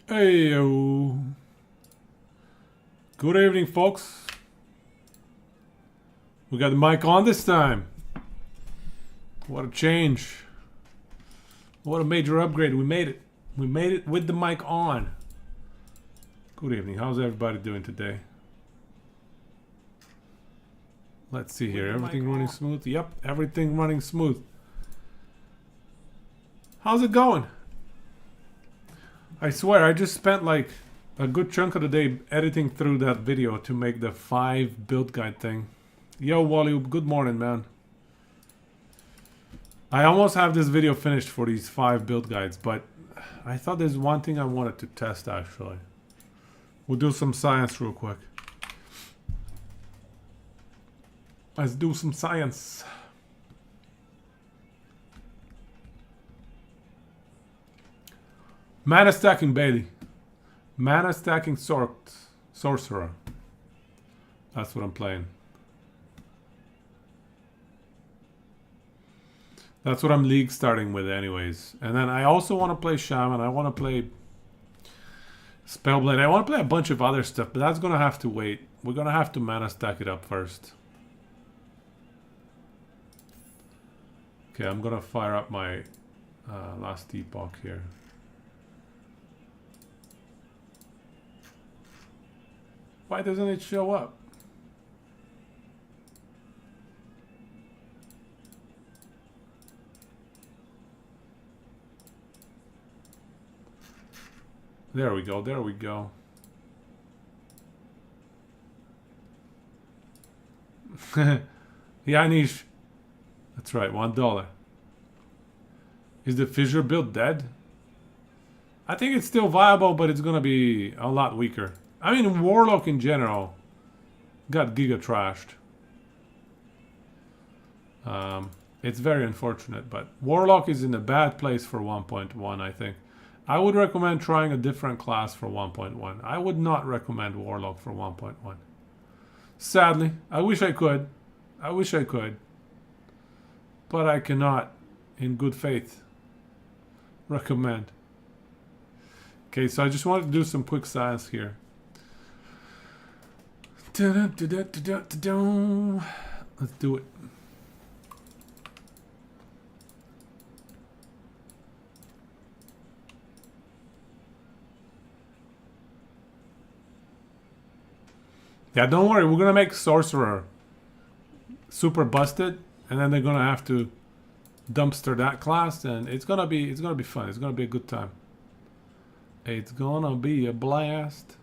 Hey, good evening, folks. We got the mic on this time. What a change. What a major upgrade. We made it. We made it with the mic on. Good evening. How's everybody doing today? Let's see here. Everything running smooth? Yep, everything running smooth. How's it going? I swear, I just spent like a good chunk of the day editing through that video to make the 5 build guide thing. Yo, Wally, good morning, man. I almost have this video finished for these 5 build guides, but I thought there's one thing I wanted to test, actually. We'll do some science real quick. Let's do some science. Mana stacking Bailey. Mana stacking sorcerer. That's what I'm playing. That's what I'm league starting with anyways. And then I also want to play Shaman. I want to play Spellblade. I want to play a bunch of other stuff, but that's going to have to wait. We're going to have to mana stack it up first. Okay, I'm going to fire up my last epoch here. Why doesn't it show up? There we go, there we go. Yanish. That's right, $1. Is the fissure build dead? I think it's still viable, but it's gonna be a lot weaker. I mean, Warlock in general got giga trashed. It's very unfortunate, but Warlock is in a bad place for 1.1, I think. I would recommend trying a different class for 1.1. I would not recommend Warlock for 1.1. Sadly, I wish I could. I wish I could. But I cannot, in good faith, recommend. Okay, so I just wanted to do some quick science here. Let's do it. Yeah, don't worry. We're gonna make sorcerer super busted, and then they're gonna have to dumpster that class, and it's gonna be fun. It's gonna be a good time. It's gonna be a blast.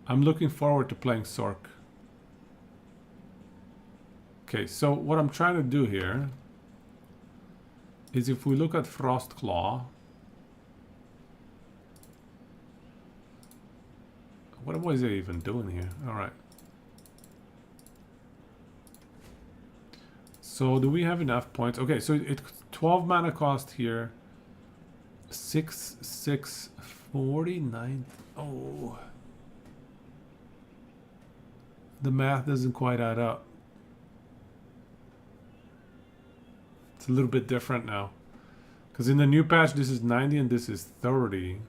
I'm looking forward to playing Sorc. Okay, so what I'm trying to do here is if we look at Frostclaw. What was I even doing here? Alright. So do we have enough points? Okay, so it's 12 mana cost here. 649. Oh. The math doesn't quite add up. It's a little bit different now. Because in the new patch, this is 90 and this is 30.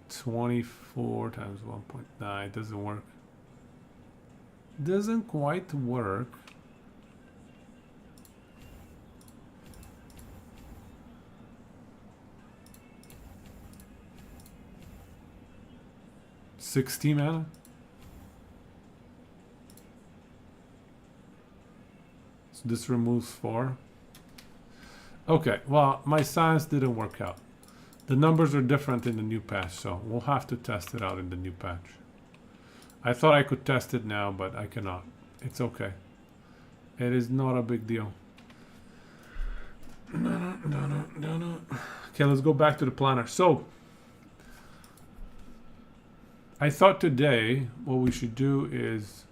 24 times 1.9 doesn't work. Doesn't quite work. $60 mana. So this removes 4. Okay, well, my science didn't work out. The numbers are different in the new patch, so we'll have to test it out in the new patch. I thought I could test it now, but I cannot. It's okay. It is not a big deal. No. Okay, let's go back to the planner. So, I thought today what we should do is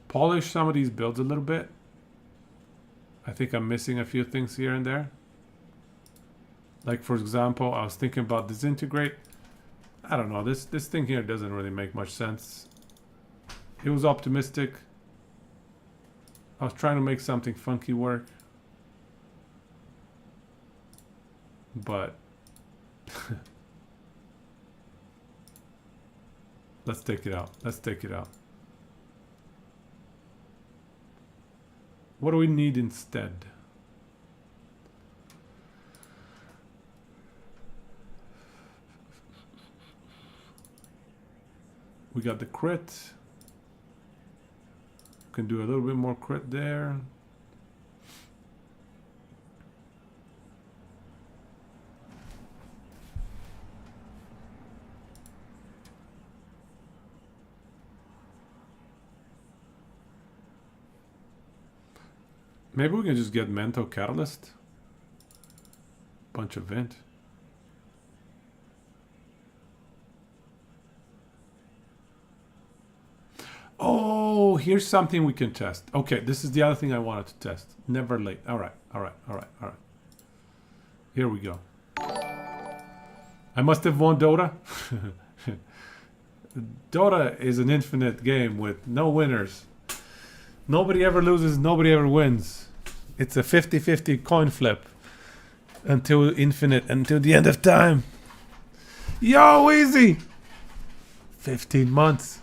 polish some of these builds a little bit. I think I'm missing a few things here and there. Like, for example, I was thinking about disintegrate. I don't know, this thing here doesn't really make much sense. It was optimistic. I was trying to make something funky work. but let's take it out. Let's take it out. What do we need instead? We got the crit. Can do a little bit more crit there. Maybe we can just get Mental Catalyst. Bunch of Vent. Oh, here's something we can test. Okay, this is the other thing I wanted to test. Never late. All right, all right, all right, all right. Here we go. I must have won Dota. Dota is an infinite game with no winners. Nobody ever loses, nobody ever wins. It's a 50-50 coin flip until infinite, until the end of time. Yo, easy! 15 months.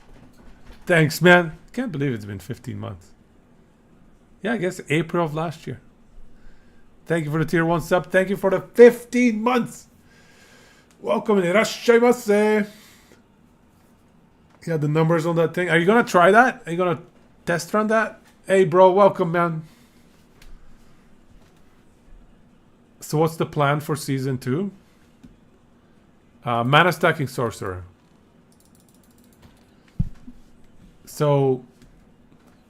Thanks, man. Can't believe it's been 15 months. Yeah, I guess April of last year. Thank you for the tier 1 sub. Thank you for the 15 months. Welcome. Irashaimase. Yeah, the numbers on that thing. Are you going to try that? Are you going to test run that? Hey, bro. Welcome, man. So what's the plan for season 2? Mana stacking sorcerer. So,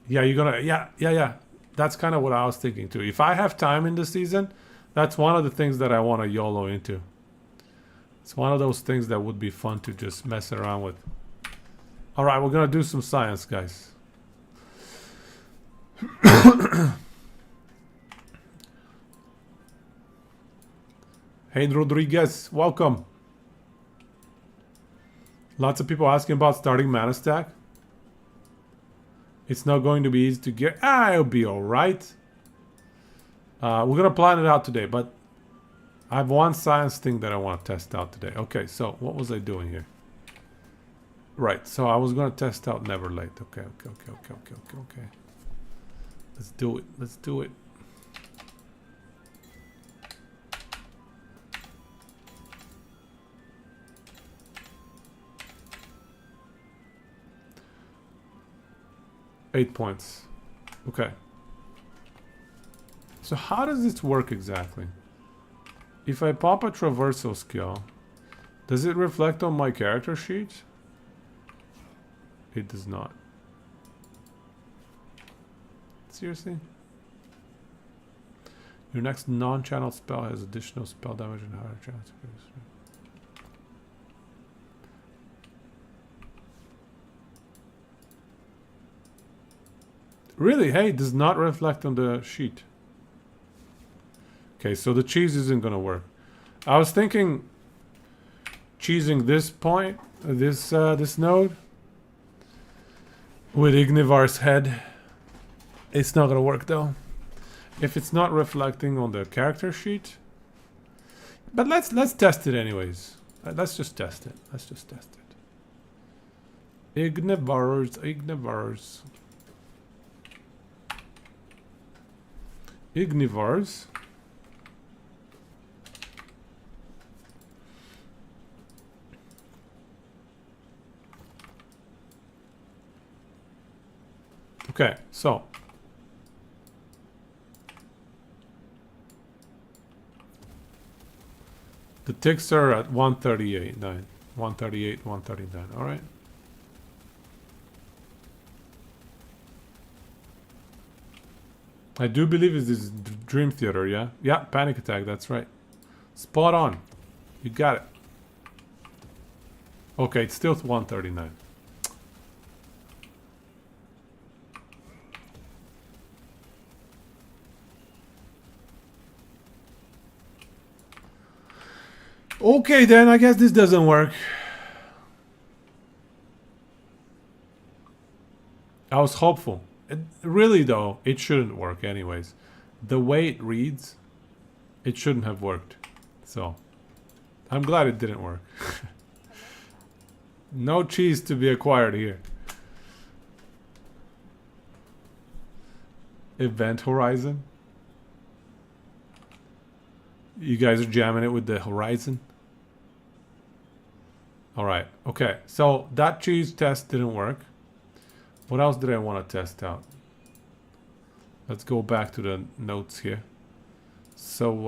yeah, you're gonna, yeah. That's kind of what I was thinking too. If I have time in the season, that's one of the things that I want to YOLO into. It's one of those things that would be fun to just mess around with. All right, we're gonna do some science, guys. Hey, Rodriguez, welcome. Lots of people asking about starting mana stack. It's not going to be easy to get. It'll be all right. We're gonna plan it out today, but I have one science thing that I want to test out today. Okay, so what was I doing here? Right, so I was gonna test out Never Late. Okay. Let's do it. Let's do it. Eight points. Okay. So how does this work exactly? If I pop a traversal skill, does it reflect on my character sheet? It does not. Seriously? Your next non-channel spell has additional spell damage and higher chance. Really? Hey, it does not reflect on the sheet. Okay, so the cheese isn't gonna work. I was thinking cheesing this point, this node with Ignivar's head. It's not gonna work though. If it's not reflecting on the character sheet. But let's test it anyways. Let's just test it. Let's just test it. Ignivars. Ignivars. Okay, so the ticks are at 138.9. 138, 139, all right? I do believe it's this Dream Theater, yeah? Yeah, Panic Attack, that's right. Spot on. You got it. Okay, it's still 139. Okay, then I guess this doesn't work. I was hopeful. Really, though, it shouldn't work anyways. The way it reads, it shouldn't have worked. So I'm glad it didn't work. No cheese to be acquired here. Event horizon. You guys are jamming it with the horizon. All right. Okay. So that cheese test didn't work. What else did I want to test out? Let's go back to the notes here. So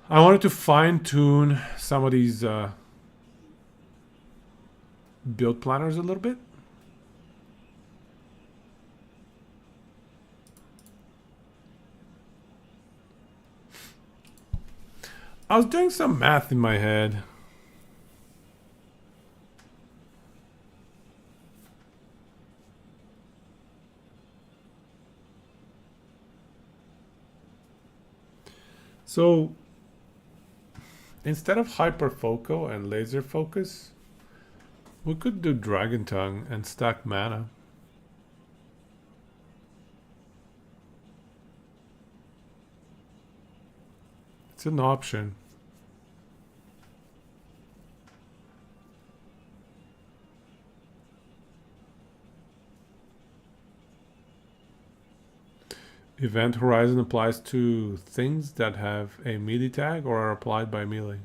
I wanted to fine-tune some of these build planners a little bit. I was doing some math in my head. So instead of hyperfoco and laser focus, we could do dragon tongue and stack mana. It's an option. Event horizon applies to things that have a melee tag or are applied by melee.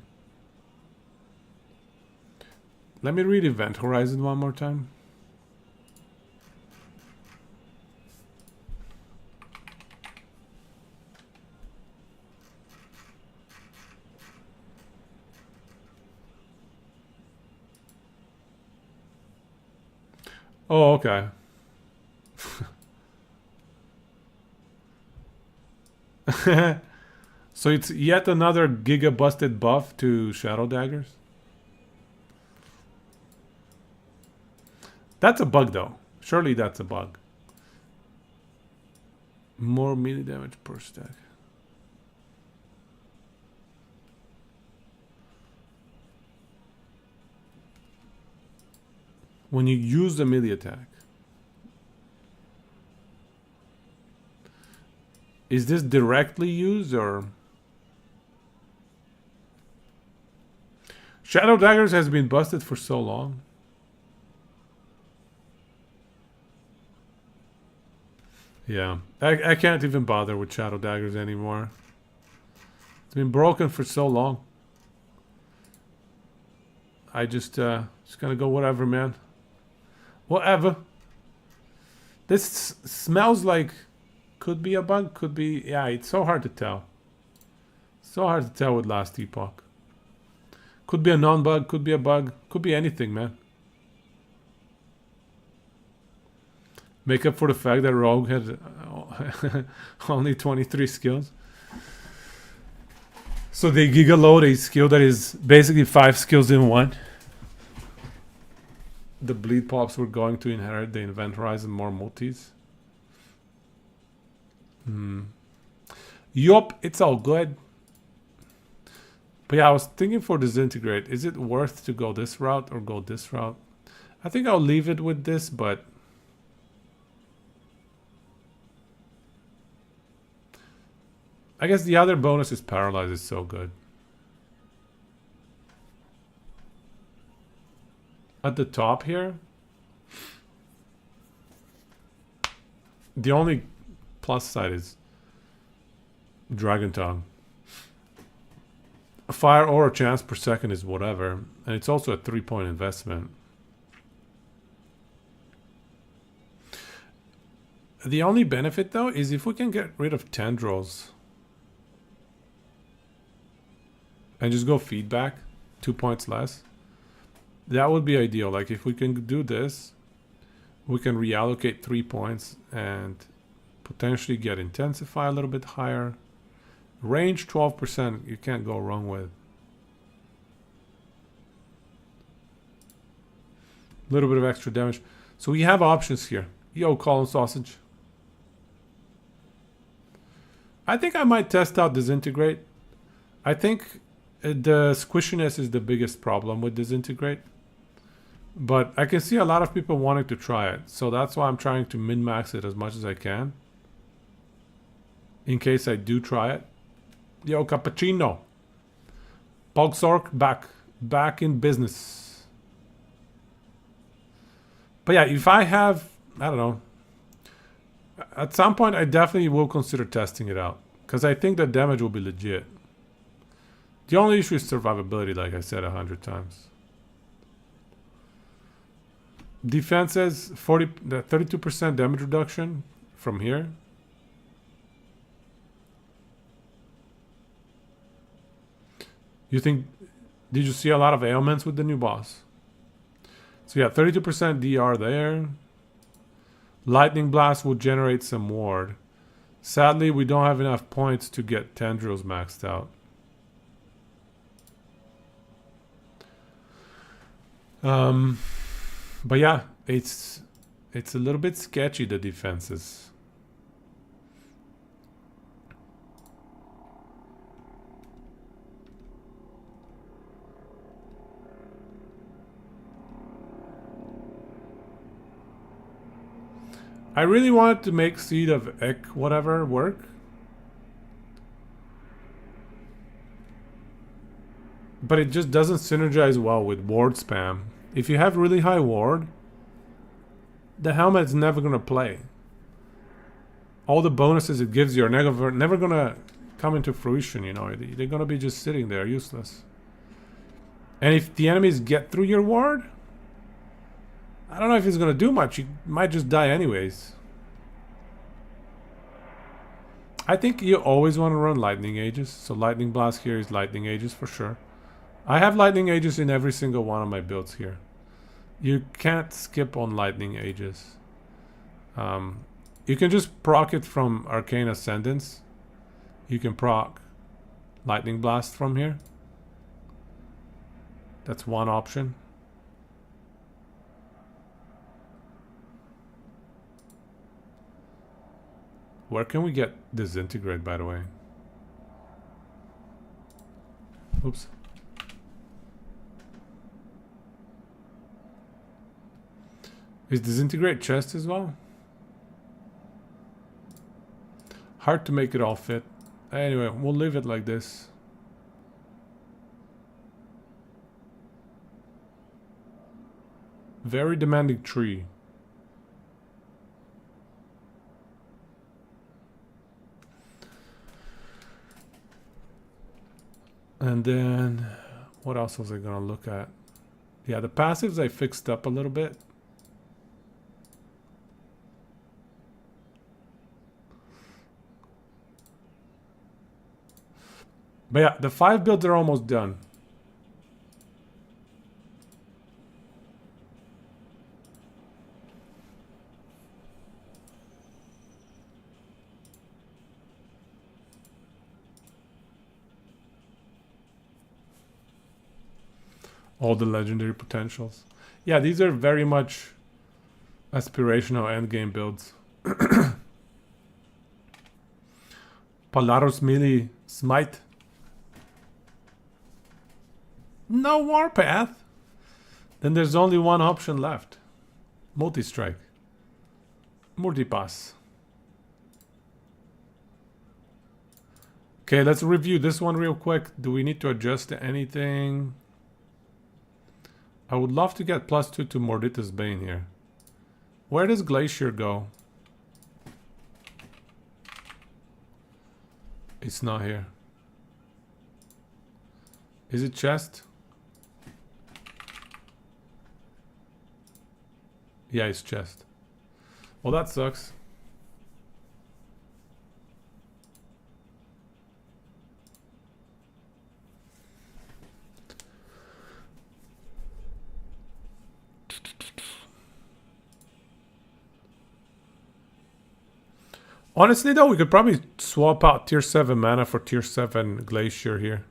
Let me read event horizon one more time. Oh, okay. So it's yet another giga busted buff to shadow daggers. That's a bug though. Surely that's a bug. More melee damage per stack. When you use the melee attack. Is this directly used or? Shadow daggers has been busted for so long. Yeah, I can't even bother with shadow daggers anymore. It's been broken for so long. I just gonna go whatever, man. Whatever. This smells like could be a bug, could be, yeah, it's so hard to tell. So hard to tell with Last Epoch. Could be a non-bug, could be a bug, could be anything, man. Make up for the fact that Rogue had only 23 skills. So they giga load a skill that is basically 5 skills in one. The bleed pops were going to inherit the event horizon more multis. Yup, it's all good. But yeah, I was thinking for disintegrate, is it worth to go this route or go this route? I think I'll leave it with this, but I guess the other bonus is paralyze is so good. At the top here, the only plus side is Dragon Tongue. A fire aura chance per second is whatever, and it's also a 3-point investment. The only benefit though is if we can get rid of tendrils and just go feedback, 2 points less. That would be ideal. Like if we can do this, we can reallocate 3 points and potentially get intensify a little bit higher. Range 12%, you can't go wrong with. A little bit of extra damage. So we have options here. Yo, column sausage. I think I might test out disintegrate. I think the squishiness is the biggest problem with disintegrate. But I can see a lot of people wanting to try it. So that's why I'm trying to min-max it as much as I can. in case I do try it. Yo, cappuccino. Pog Sorc back in business. But yeah, if I have, I don't know, at some point I definitely will consider testing it out, because I think the damage will be legit. The only issue is survivability, like I said 100 times. Defenses, 32% damage reduction from here. You think, did you see a lot of ailments with the new boss? So yeah, 32% DR there. Lightning Blast will generate some ward. Sadly, we don't have enough points to get Tendrils maxed out. But yeah, it's a little bit sketchy, the defenses. I really wanted to make Seed of Ek whatever work. But it just doesn't synergize well with ward spam. If you have really high ward, the helmet's never gonna play. All the bonuses it gives you are never gonna come into fruition, you know. They're gonna be just sitting there, useless. And if the enemies get through your ward, I don't know if it's gonna do much. You might just die anyways. I think you always want to run Lightning Aegis. So Lightning Blast here is Lightning Aegis for sure. I have Lightning Aegis in every single one of my builds here. You can't skip on Lightning Aegis. You can just proc it from Arcane Ascendance. You can proc Lightning Blast from here. That's one option. Where can we get Disintegrate, by the way? Oops. Is Disintegrate chest as well? Hard to make it all fit. Anyway, we'll leave it like this. Very demanding tree. And then, what else was I gonna look at? Yeah, the passives I fixed up a little bit. But yeah, the 5 builds are almost done. All the legendary potentials. Yeah, these are very much aspirational endgame builds. Polaris Melee Smite. No Warpath. Then there's only one option left. Multi-strike. Multipass. Okay, let's review this one real quick. Do we need to adjust anything? I would love to get +2 to Mordita's Bane here. Where does Glacier go? It's not here. Is it chest? Yeah, it's chest. Well, that sucks. Honestly though, we could probably swap out tier 7 mana for tier 7 Glacier here.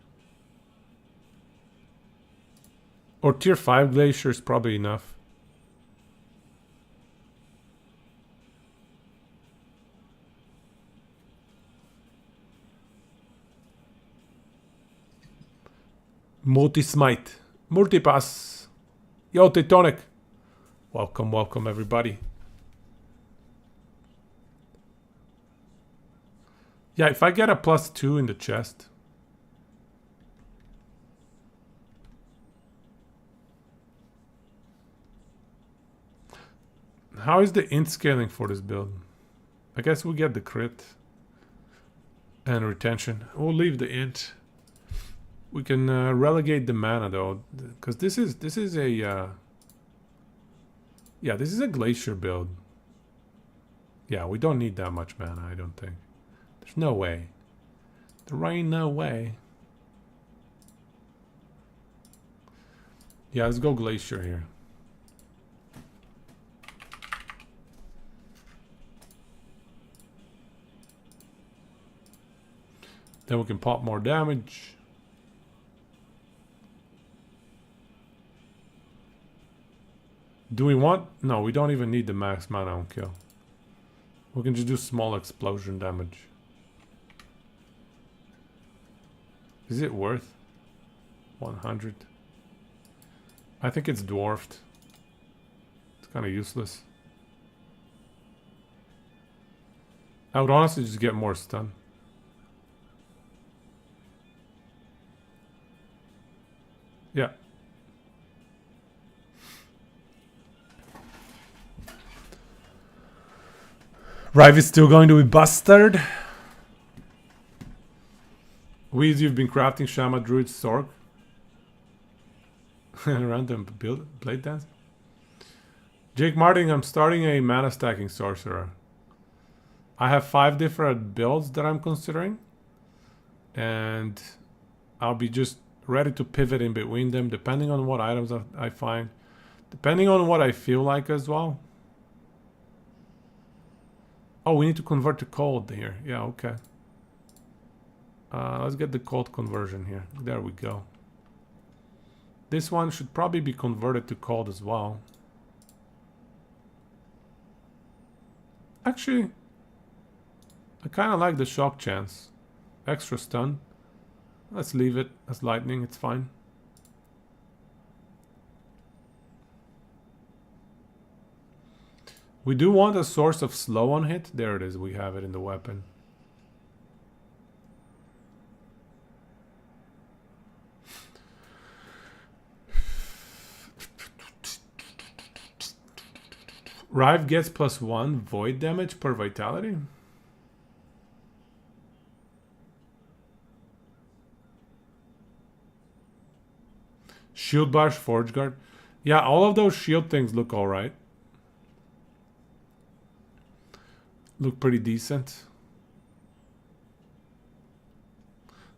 Or tier 5 Glacier is probably enough. Multi-smite. Multipass. Yo, Teutonic. Welcome, welcome everybody. Yeah, if I get a +2 in the chest. How is the int scaling for this build? I guess we get the crit and retention. We'll leave the int. We can relegate the mana though, because this is a yeah, this is a glacier build. Yeah, we don't need that much mana, I don't think. There's no way. There ain't no way. Yeah, let's go glacier here. Then we can pop more damage. Do we want... No, we don't even need the max mana on kill. We can just do small explosion damage. Is it worth 100? I think it's dwarfed. It's kind of useless. I would honestly just get more stun. Yeah. Rive is still going to be bastard. Weez, you've been crafting Shama Druid Sorc. Random blade dance. Jake Martin, I'm starting a mana stacking sorcerer. I have 5 different builds that I'm considering. And I'll be just ready to pivot in between them depending on what items I find. Depending on what I feel like as well. Oh, we need to convert to cold here. Yeah, okay. Let's get the cold conversion here. There we go. This one should probably be converted to cold as well. Actually, I kind of like the shock chance. Extra stun. Let's leave it as lightning, it's fine. We do want a source of slow on hit. There it is, we have it in the weapon. Rive gets +1 void damage per vitality. Shield bash, forge guard. Yeah, all of those shield things look alright. Look pretty decent.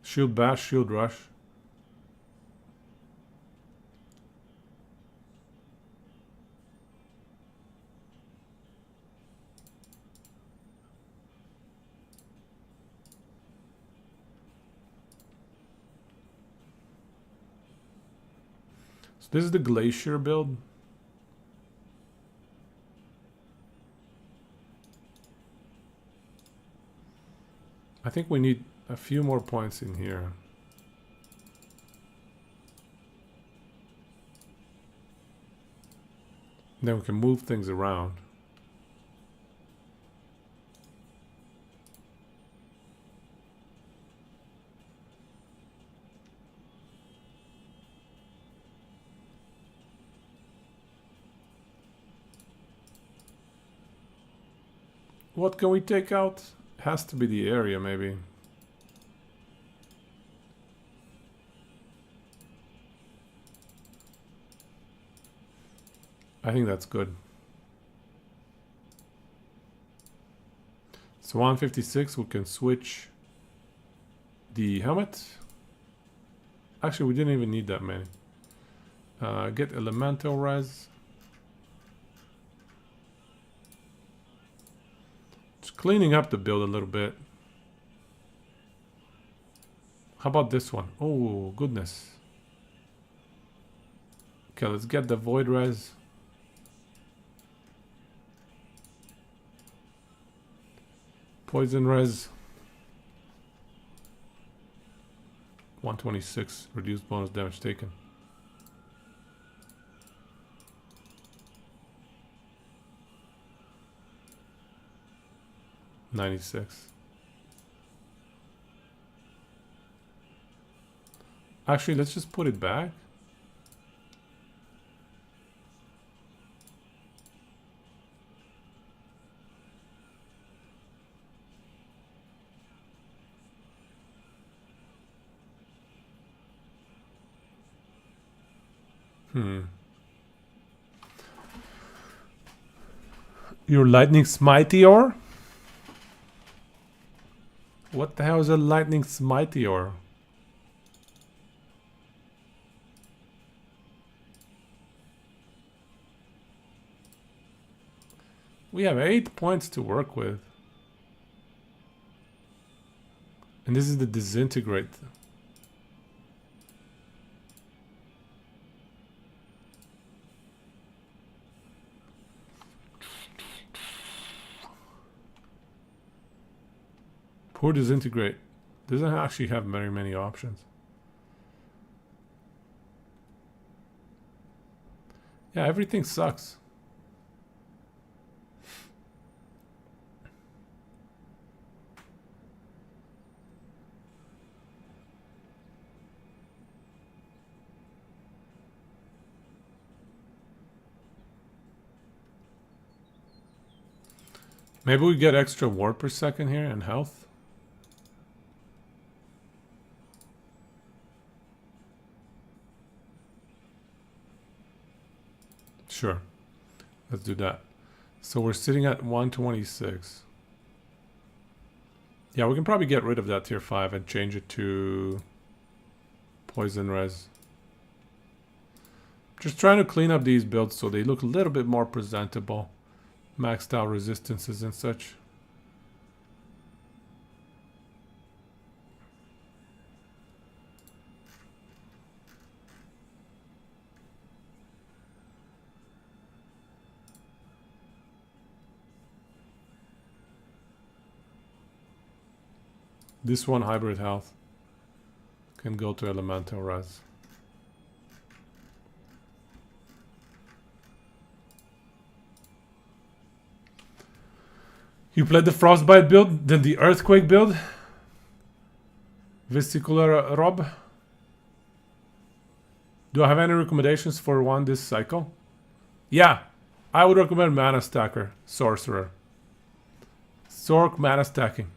Shield bash, shield rush. So this is the glacier build. I think we need a few more points in here. Then we can move things around. What can we take out? Has to be the area, maybe. I think that's good. So 156, we can switch the helmet. Actually, we didn't even need that many. Get elemental res. Just cleaning up the build a little bit. How about this one? Oh, goodness. Okay, let's get the void res. Poison res. 126. Reduced bonus damage taken. $96. Actually, let's just put it back. Your lightning smiteor? What the hell is a lightning smiteor? We have 8 points to work with. And this is the disintegrate. Poor disintegrate. Doesn't actually have very many options. Yeah, everything sucks. Maybe we get extra war per second here and health. Sure. Let's do that. So we're sitting at 126. Yeah, we can probably get rid of that tier 5 and change it to poison res. Just trying to clean up these builds so they look a little bit more presentable. Maxed out resistances and such. This one hybrid health can go to elemental res. You played the frostbite build, then the earthquake build. Vesicular Rob. Do I have any recommendations for one this cycle? Yeah, I would recommend Mana Stacker, Sorcerer. Sorc Mana Stacking.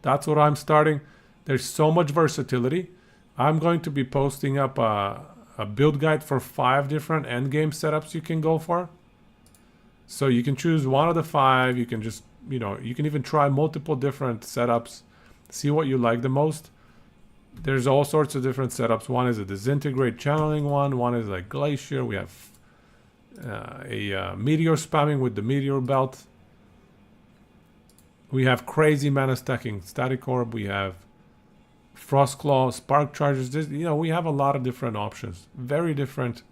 That's what I'm starting. There's so much versatility. I'm going to be posting up a build guide for 5 different endgame setups you can go for. So you can choose one of the 5. You can just, you know, you can even try multiple different setups. See what you like the most. There's all sorts of different setups. One is a disintegrate channeling one. One is like glacier. We have a meteor spamming with the meteor belt. We have crazy mana stacking static orb. We have frost claw, spark charges. This, you know, we have a lot of different options. Very different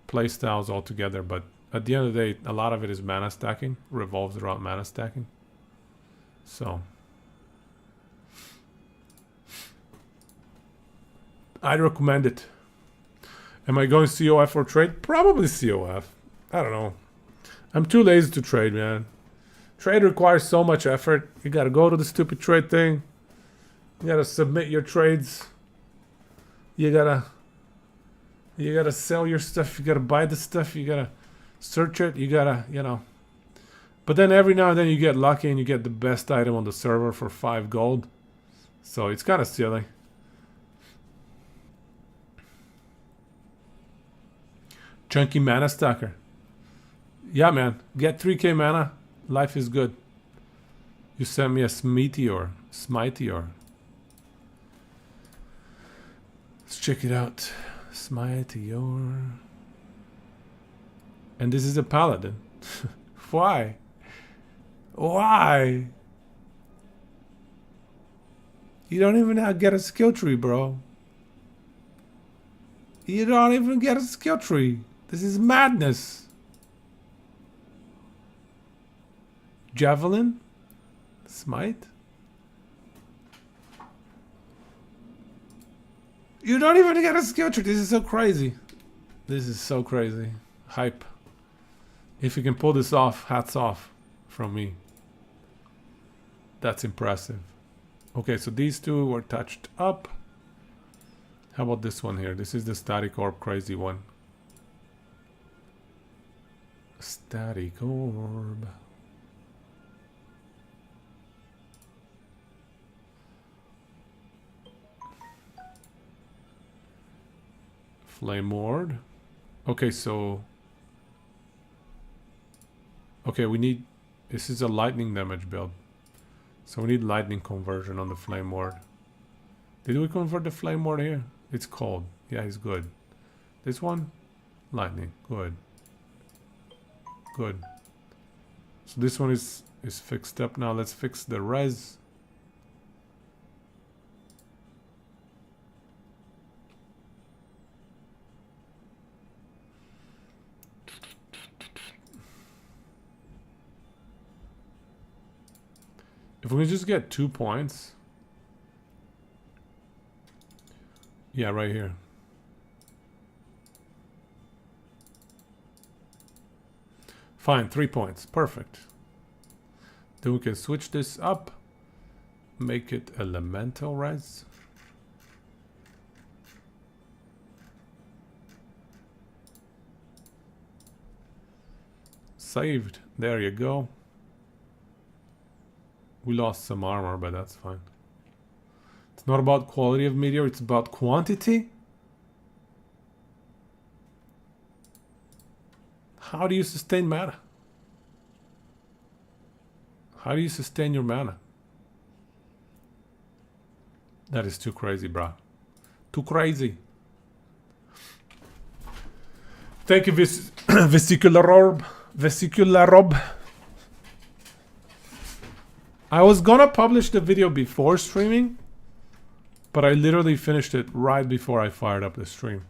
play styles altogether. But at the end of the day, a lot of it is mana stacking. Revolves around mana stacking. So I'd recommend it. Am I going COF or trade? Probably COF. I don't know. I'm too lazy to trade, man. Trade requires so much effort. You gotta go to the stupid trade thing. You gotta submit your trades. You gotta sell your stuff. You gotta buy the stuff. You gotta search it. You gotta, you know. But then every now and then you get lucky and you get the best item on the server for 5 gold. So it's kind of silly. Chunky mana stacker. Yeah, man. Get 3k mana. Life is good. You sent me a Smiteor. Let's check it out. Smiteor. And this is a paladin. Why? Why? You don't even get a skill tree, bro. You don't even get a skill tree. This is madness. Javelin? Smite? You don't even get a skill tree. This is so crazy. This is so crazy. Hype. If you can pull this off, hats off from me. That's impressive. Okay, so these two were touched up. How about this one here? This is the static orb crazy one. Static orb. Flame ward. Okay, so... Okay, we need... This is a lightning damage build. So we need lightning conversion on the flame ward. Did we convert the flame ward here? It's cold. Yeah, he's good. This one? Lightning. Good. Good. So this one is fixed up now. Let's fix the res. If we just get 2 points. Yeah, right here. Fine, 3 points. Perfect. Then we can switch this up. Make it elemental res. Saved. There you go. We lost some armor, but that's fine. It's not about quality of meteor, it's about quantity. How do you sustain mana? How do you sustain your mana? That is too crazy, bro. Too crazy. Thank you, Vesicular Orb. Vesicular Orb. I was gonna publish the video before streaming, but I literally finished it right before I fired up the stream.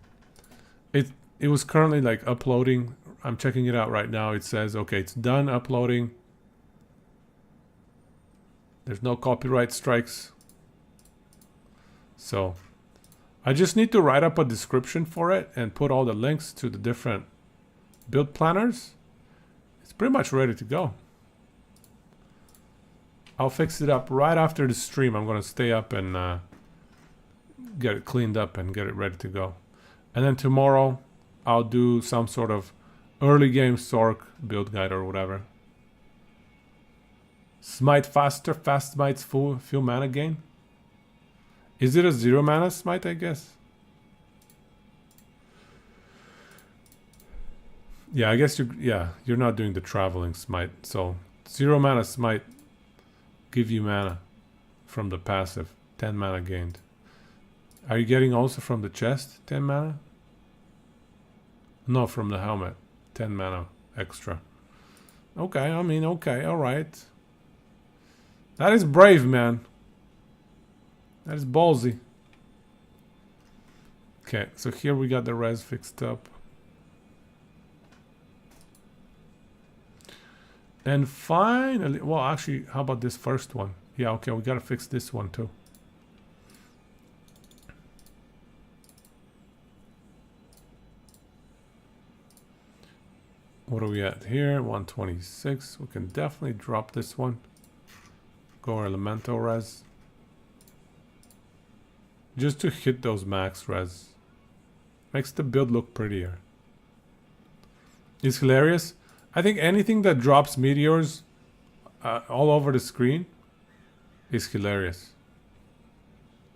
It was currently like uploading. I'm checking it out right now. It says, okay, it's done uploading. There's no copyright strikes. So I just need to write up a description for it and put all the links to the different build planners. It's pretty much ready to go. I'll fix it up right after the stream. I'm going to stay up and get it cleaned up and get it ready to go. And then tomorrow I'll do some sort of early game Sorc build guide or whatever. Smite faster. Fast smites full mana gain. Is it a 0 mana smite, I guess? Yeah, I guess you're not doing the traveling smite. So 0 mana smite give you mana from the passive. 10 mana gained. Are you getting also from the chest 10 mana? No, from the helmet. 10 mana extra. Okay, I mean, okay, alright. That is brave, man. That is ballsy. Okay, so here we got the res fixed up. And finally, well, actually, how about this first one? Yeah, okay, we gotta fix this one too. What are we at here? 126. We can definitely drop this one. Go elemental res. Just to hit those max res. Makes the build look prettier. It's hilarious. I think anything that drops meteors all over the screen is hilarious.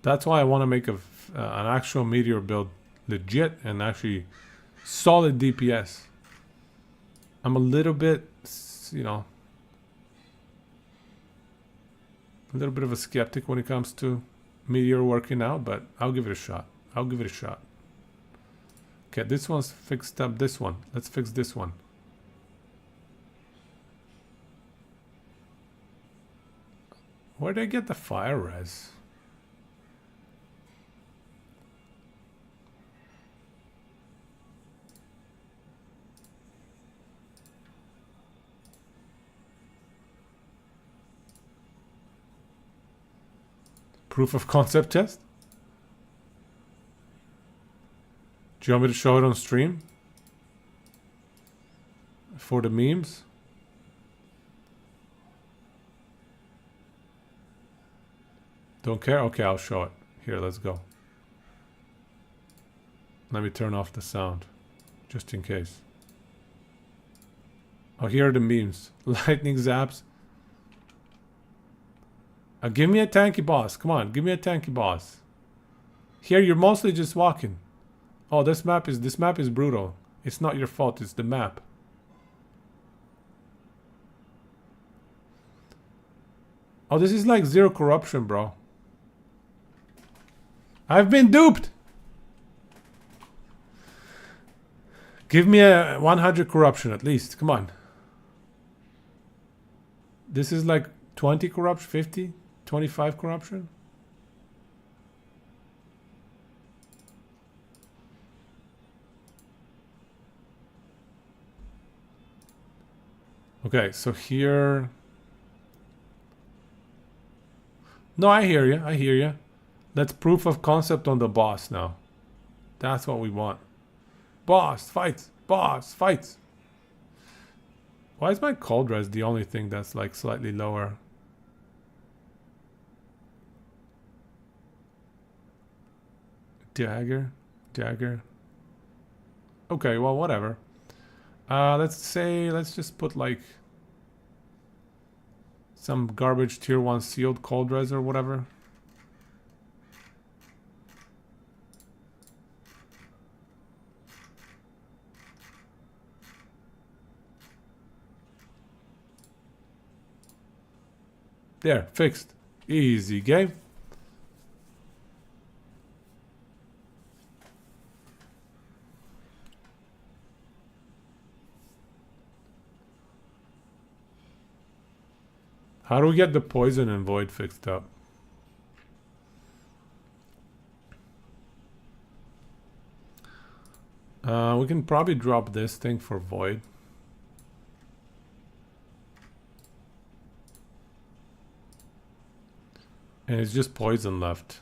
That's why I want to make an actual meteor build legit and actually solid DPS. I'm a little bit, you know, a little bit of a skeptic when it comes to meteor working out, but I'll give it a shot. I'll give it a shot. Okay, this one's fixed up. This one. Let's fix this one. Where did I get the fire res? Proof of concept test? Do you want me to show it on stream? For the memes? Don't care? Okay, I'll show it. Here, let's go. Let me turn off the sound, just in case. Oh, here are the memes. Lightning zaps. Give me a tanky boss. Come on, give me a tanky boss. Here, you're mostly just walking. Oh, this map is brutal. It's not your fault. It's the map. Oh, this is like 0 corruption, bro. I've been duped. Give me a 100 corruption at least. Come on. This is like 20 corruption, 50, 25 corruption. Okay, so here... No, I hear you. I hear you. Let's proof of concept on the boss now. That's what we want. Boss, fight! Boss, fight! Why is my cold res the only thing that's like slightly lower? Dagger? Dagger? Okay, well, whatever. Let's just put like some garbage tier 1 sealed cold res or whatever. There, fixed. Easy game. How do we get the poison and void fixed up? We can probably drop this thing for void. And it's just poison left.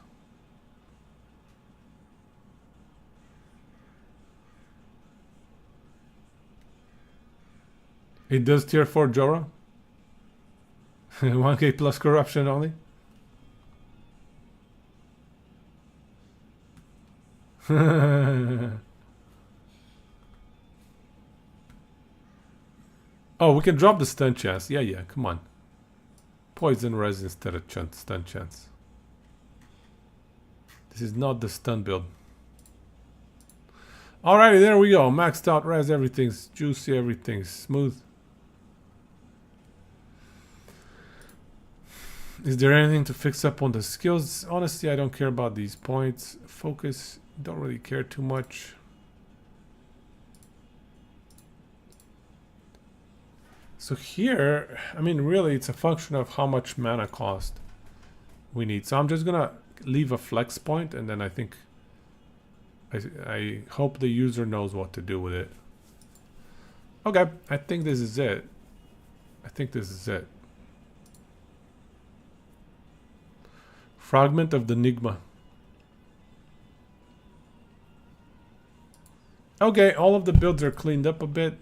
It does tier 4 Jorah? 1k plus corruption only? Oh, we can drop the stun chance. Yeah, come on. Poison res instead of stun chance. This is not the stun build. Alrighty, there we go. Maxed out res, everything's juicy, everything's smooth. Is there anything to fix up on the skills? Honestly, I don't care about these points. Focus, don't really care too much. So here, I mean, really, it's a function of how much mana cost we need. So I'm just gonna leave a flex point, and then I think I hope the user knows what to do with it. Okay, I think this is it. Fragment of the Nigma. Okay, all of the builds are cleaned up a bit.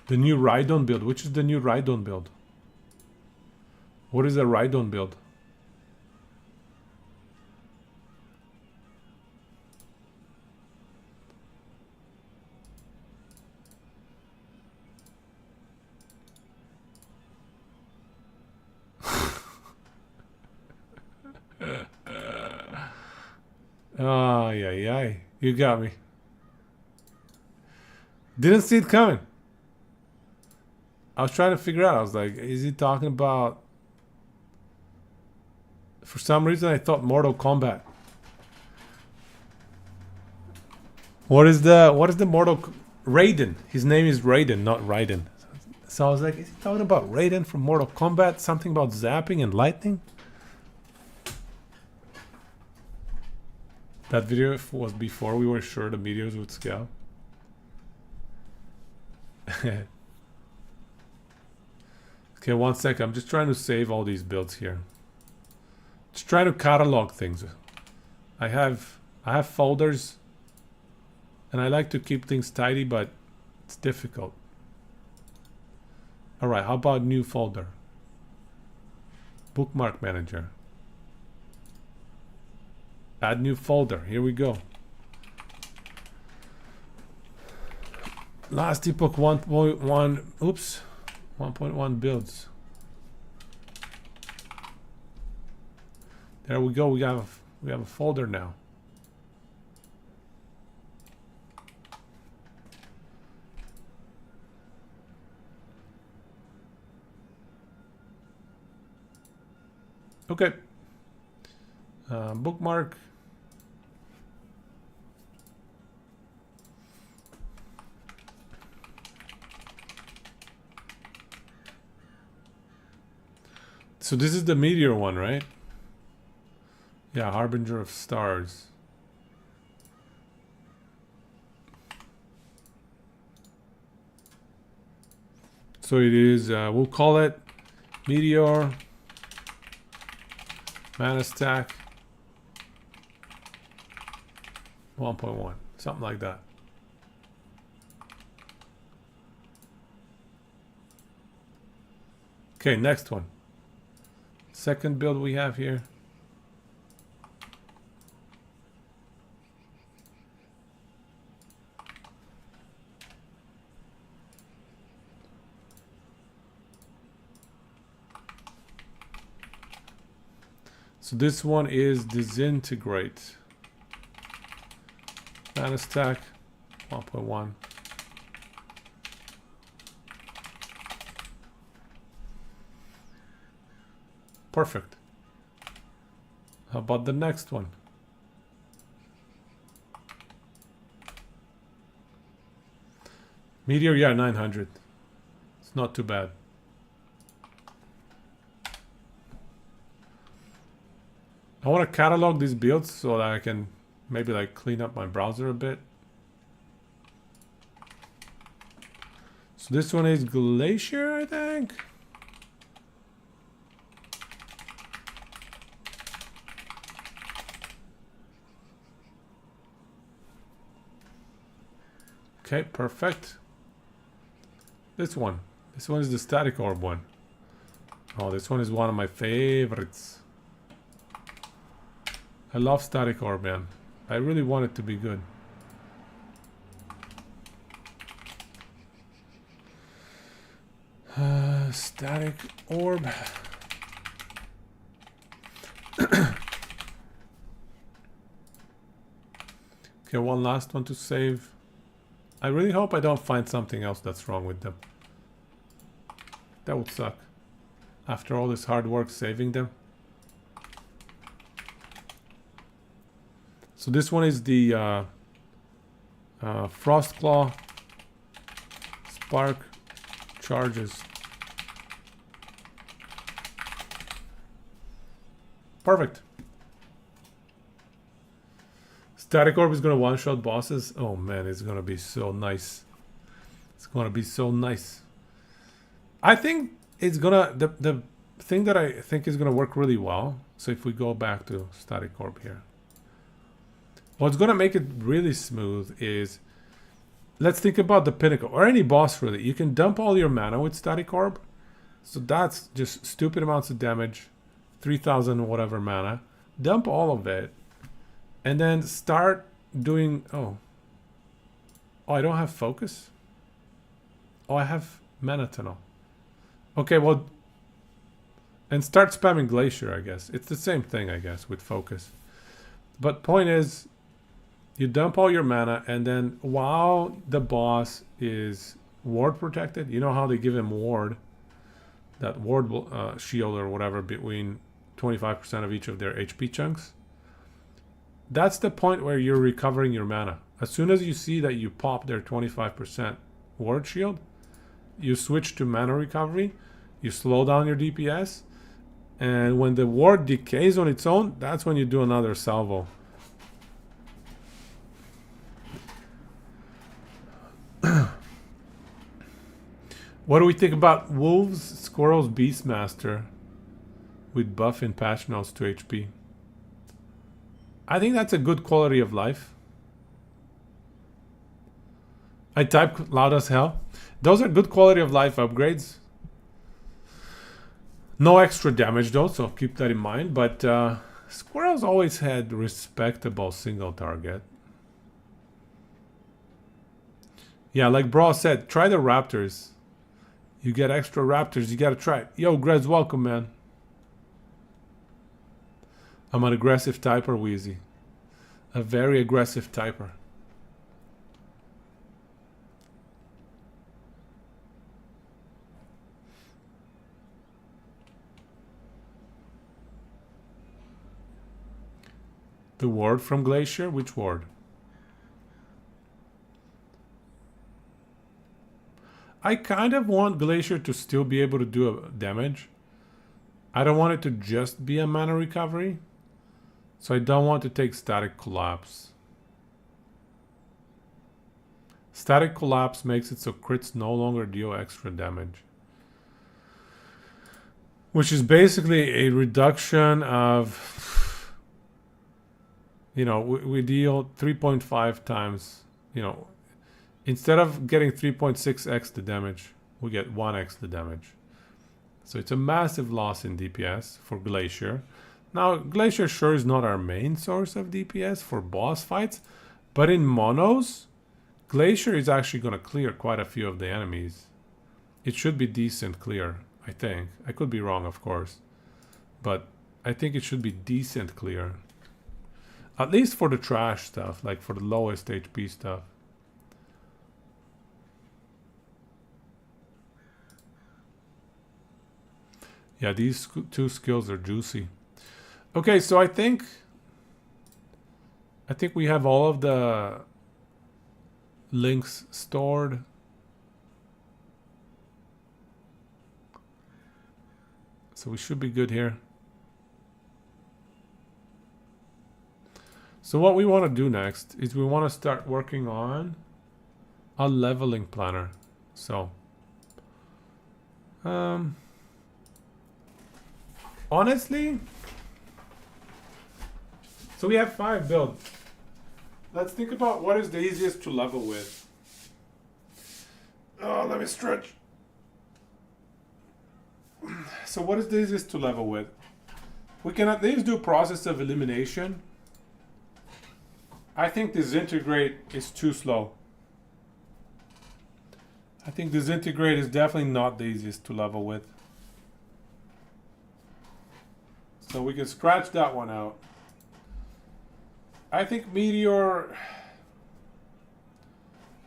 The new Rhydon build. Which is the new Rhydon build? What is a Rhydon build? Yeah. You got me. Didn't see it coming. I was trying to figure out. I was like, is he talking about... For some reason, I thought Mortal Kombat. What is the Mortal... Raiden. His name is Raiden, not Raiden. So I was like, is he talking about Raiden from Mortal Kombat? Something about zapping and lightning? That video was before we were sure the meteors would scale. Okay, 1 sec. I'm just trying to save all these builds here. Just trying to catalog things. I have folders, and I like to keep things tidy, but it's difficult. All right, how about new folder? Bookmark manager. Add new folder. Here we go. Last epoch 1.1. Oops. 1.1 builds. There we go. We have a folder now. Okay. Bookmark. So this is the meteor one, right? Yeah, Harbinger of Stars. So it is, we'll call it Meteor, Mana Stack 1.1, something like that. Okay, next one. Second build we have here. So this one is Disintegrate. Mana Stack 1.1. Perfect. How about the next one? Meteor, yeah, 900. It's not too bad. I want to catalog these builds so that I can maybe like clean up my browser a bit. So this one is Glacier, I think. Okay, perfect. This one is the Static Orb one. Oh, this one is one of my favorites. I love Static Orb, man. I really want it to be good. Static Orb. Okay, one last one to save. I really hope I don't find something else that's wrong with them. That would suck. After all this hard work saving them. So this one is the Frostclaw Spark Charges. Perfect. Static Orb is going to one-shot bosses. Oh man, it's going to be so nice. It's going to be so nice. I think it's going to... The thing that I think is going to work really well. So if we go back to Static Orb here. What's going to make it really smooth is, let's think about the Pinnacle, or any boss really. You can dump all your mana with Static Orb. So that's just stupid amounts of damage. 3,000 whatever mana. Dump all of it. And then start doing... Oh, I don't have focus? Oh, I have Mana Tunnel. Okay, well... And start spamming Glacier, I guess. It's the same thing, I guess, with focus. But point is... You dump all your mana, and then while the boss is ward protected, you know how they give him ward, that ward shield or whatever, between 25% of each of their HP chunks. That's the point where you're recovering your mana. As soon as you see that you pop their 25% ward shield, you switch to mana recovery, you slow down your DPS, and when the ward decays on its own, that's when you do another salvo. What do we think about Wolves, Squirrels, Beastmaster with buff in patch notes to HP? I think that's a good quality of life. I type loud as hell. Those are good quality of life upgrades. No extra damage though, so keep that in mind. But Squirrels always had respectable single target. Yeah, like Bra said, try the raptors. You get extra raptors, you gotta try it. Yo, Grez, welcome, man. I'm an aggressive typer, Wheezy. A very aggressive typer. The ward from Glacier? Which ward? I kind of want Glacier to still be able to do damage. I don't want it to just be a mana recovery. So I don't want to take Static Collapse. Static Collapse makes it so crits no longer deal extra damage. Which is basically a reduction of... You know, we deal 3.5 times, you know... Instead of getting 3.6x the damage, we get 1x the damage. So it's a massive loss in DPS for Glacier. Now, Glacier sure is not our main source of DPS for boss fights, but in monos, Glacier is actually going to clear quite a few of the enemies. It should be decent clear, I think. I could be wrong, of course. But I think it should be decent clear. At least for the trash stuff, like for the lowest HP stuff. Yeah, these two skills are juicy. Okay, so I think we have all of the links stored. So we should be good here. So what we want to do next is we want to start working on a leveling planner. So honestly, so we have 5 builds. Let's think about what is the easiest to level with. Oh, let me stretch. So what is the easiest to level with? We can at least do process of elimination. I think disintegrate is too slow. I think disintegrate is definitely not the easiest to level with. So we can scratch that one out. I think Meteor...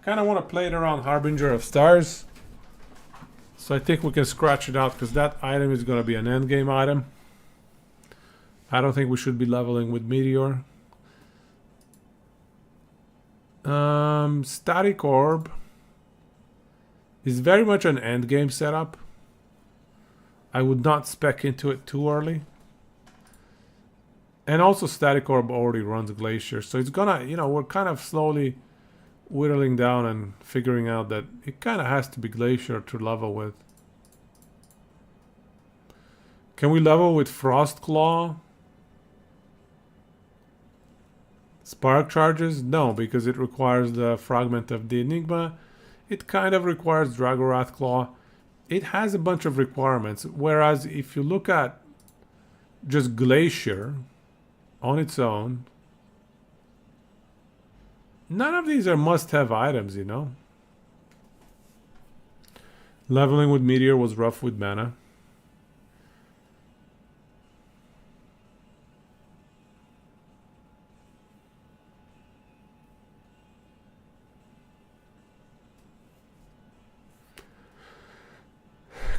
kind of want to play it around Harbinger of Stars. So I think we can scratch it out because that item is going to be an endgame item. I don't think we should be leveling with Meteor. Static Orb is very much an endgame setup. I would not spec into it too early. And also Static Orb already runs Glacier. So it's gonna, you know, we're kind of slowly whittling down and figuring out that it kind of has to be Glacier to level with. Can we level with Frost Claw? Spark Charges? No, because it requires the Fragment of the Enigma. It kind of requires Dragorath Claw. It has a bunch of requirements. Whereas if you look at just Glacier on its own, none of these are must-have items, you know. Leveling with Meteor was rough with mana.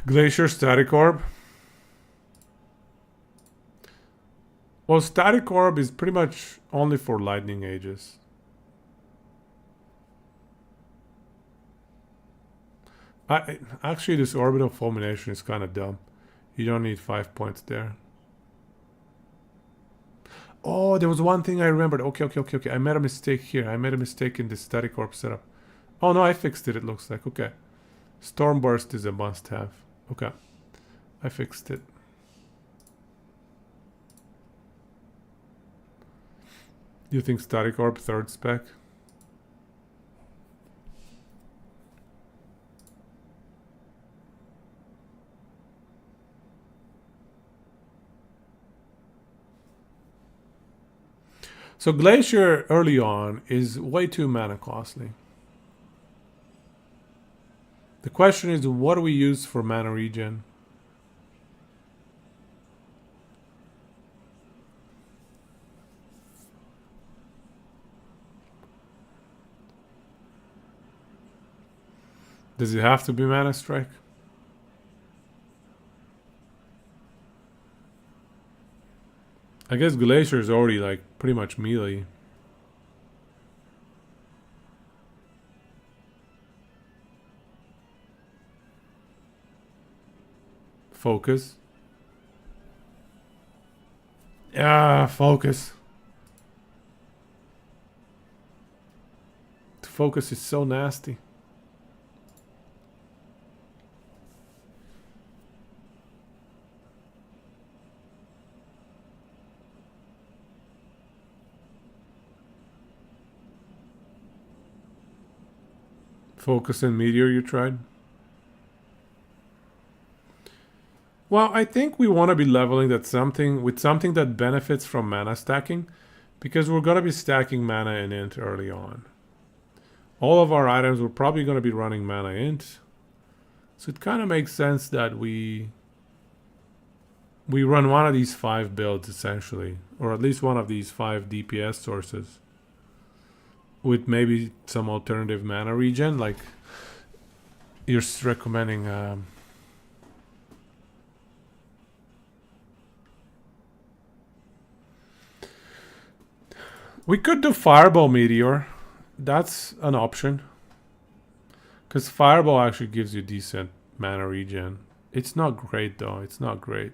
Glacier Static Orb. Well, Static Orb is pretty much only for Lightning Ages. Actually, this Orbital Fulmination is kind of dumb. You don't need 5 points there. Oh, there was one thing I remembered. Okay. I made a mistake here. I made a mistake in the Static Orb setup. Oh, no, I fixed it, it looks like. Okay. Stormburst is a must-have. Okay. I fixed it. Do you think Static Orb 3rd spec? So Glacier early on is way too mana costly. The question is, what do we use for mana regen? Does it have to be Mana Strike? I guess Glacier is already like pretty much melee. Focus. Yeah, focus. Focus is so nasty. Focus and Meteor you tried? Well, I think we want to be leveling that something that benefits from mana stacking, because we're going to be stacking mana and int early on. All of our items we're probably going to be running mana int. So it kind of makes sense that we run one of these 5 builds essentially, or at least one of these 5 DPS sources, with maybe some alternative mana regen, like you're recommending. We could do Fireball Meteor. That's an option, because Fireball actually gives you decent mana regen. It's not great though. It's not great.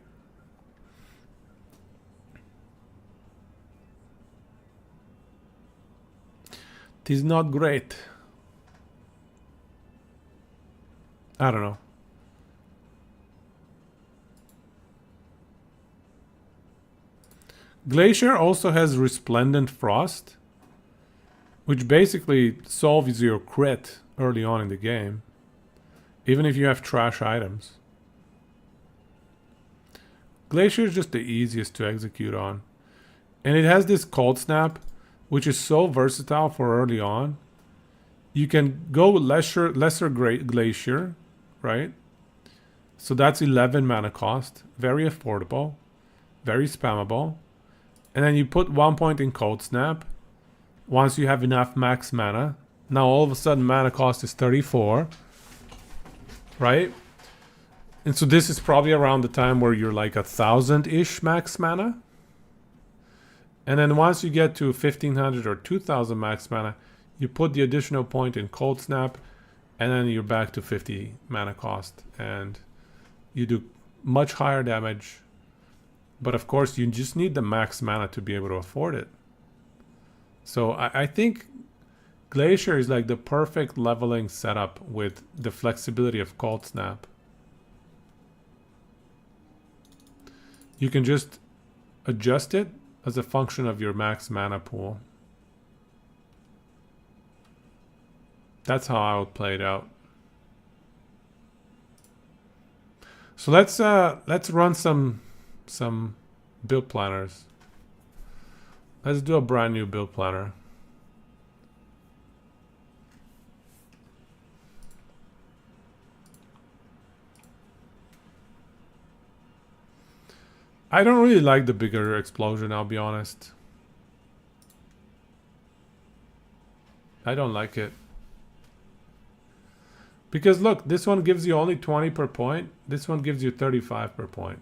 It is not great. I don't know. Glacier also has Resplendent Frost, which basically solves your crit early on in the game, even if you have trash items. Glacier is just the easiest to execute on. And it has this Cold Snap, which is so versatile for early on. You can go lesser Glacier, right? So that's 11 mana cost. Very affordable. Very spammable. And then you put 1 point in Cold Snap. Once you have enough max mana. Now all of a sudden mana cost is 34. Right? And so this is probably around the time where you're like 1,000-ish max mana. And then once you get to 1,500 or 2,000 max mana, you put the additional point in Cold Snap, and then you're back to 50 mana cost. And you do much higher damage. But of course, you just need the max mana to be able to afford it. So I think Glacier is like the perfect leveling setup with the flexibility of Cold Snap. You can just adjust it as a function of your max mana pool. That's how I would play it out. So let's run some build planners. Let's do a brand new build planner. I don't really like the bigger explosion, I'll be honest. I don't like it. Because look, this one gives you only 20 per point. This one gives you 35 per point.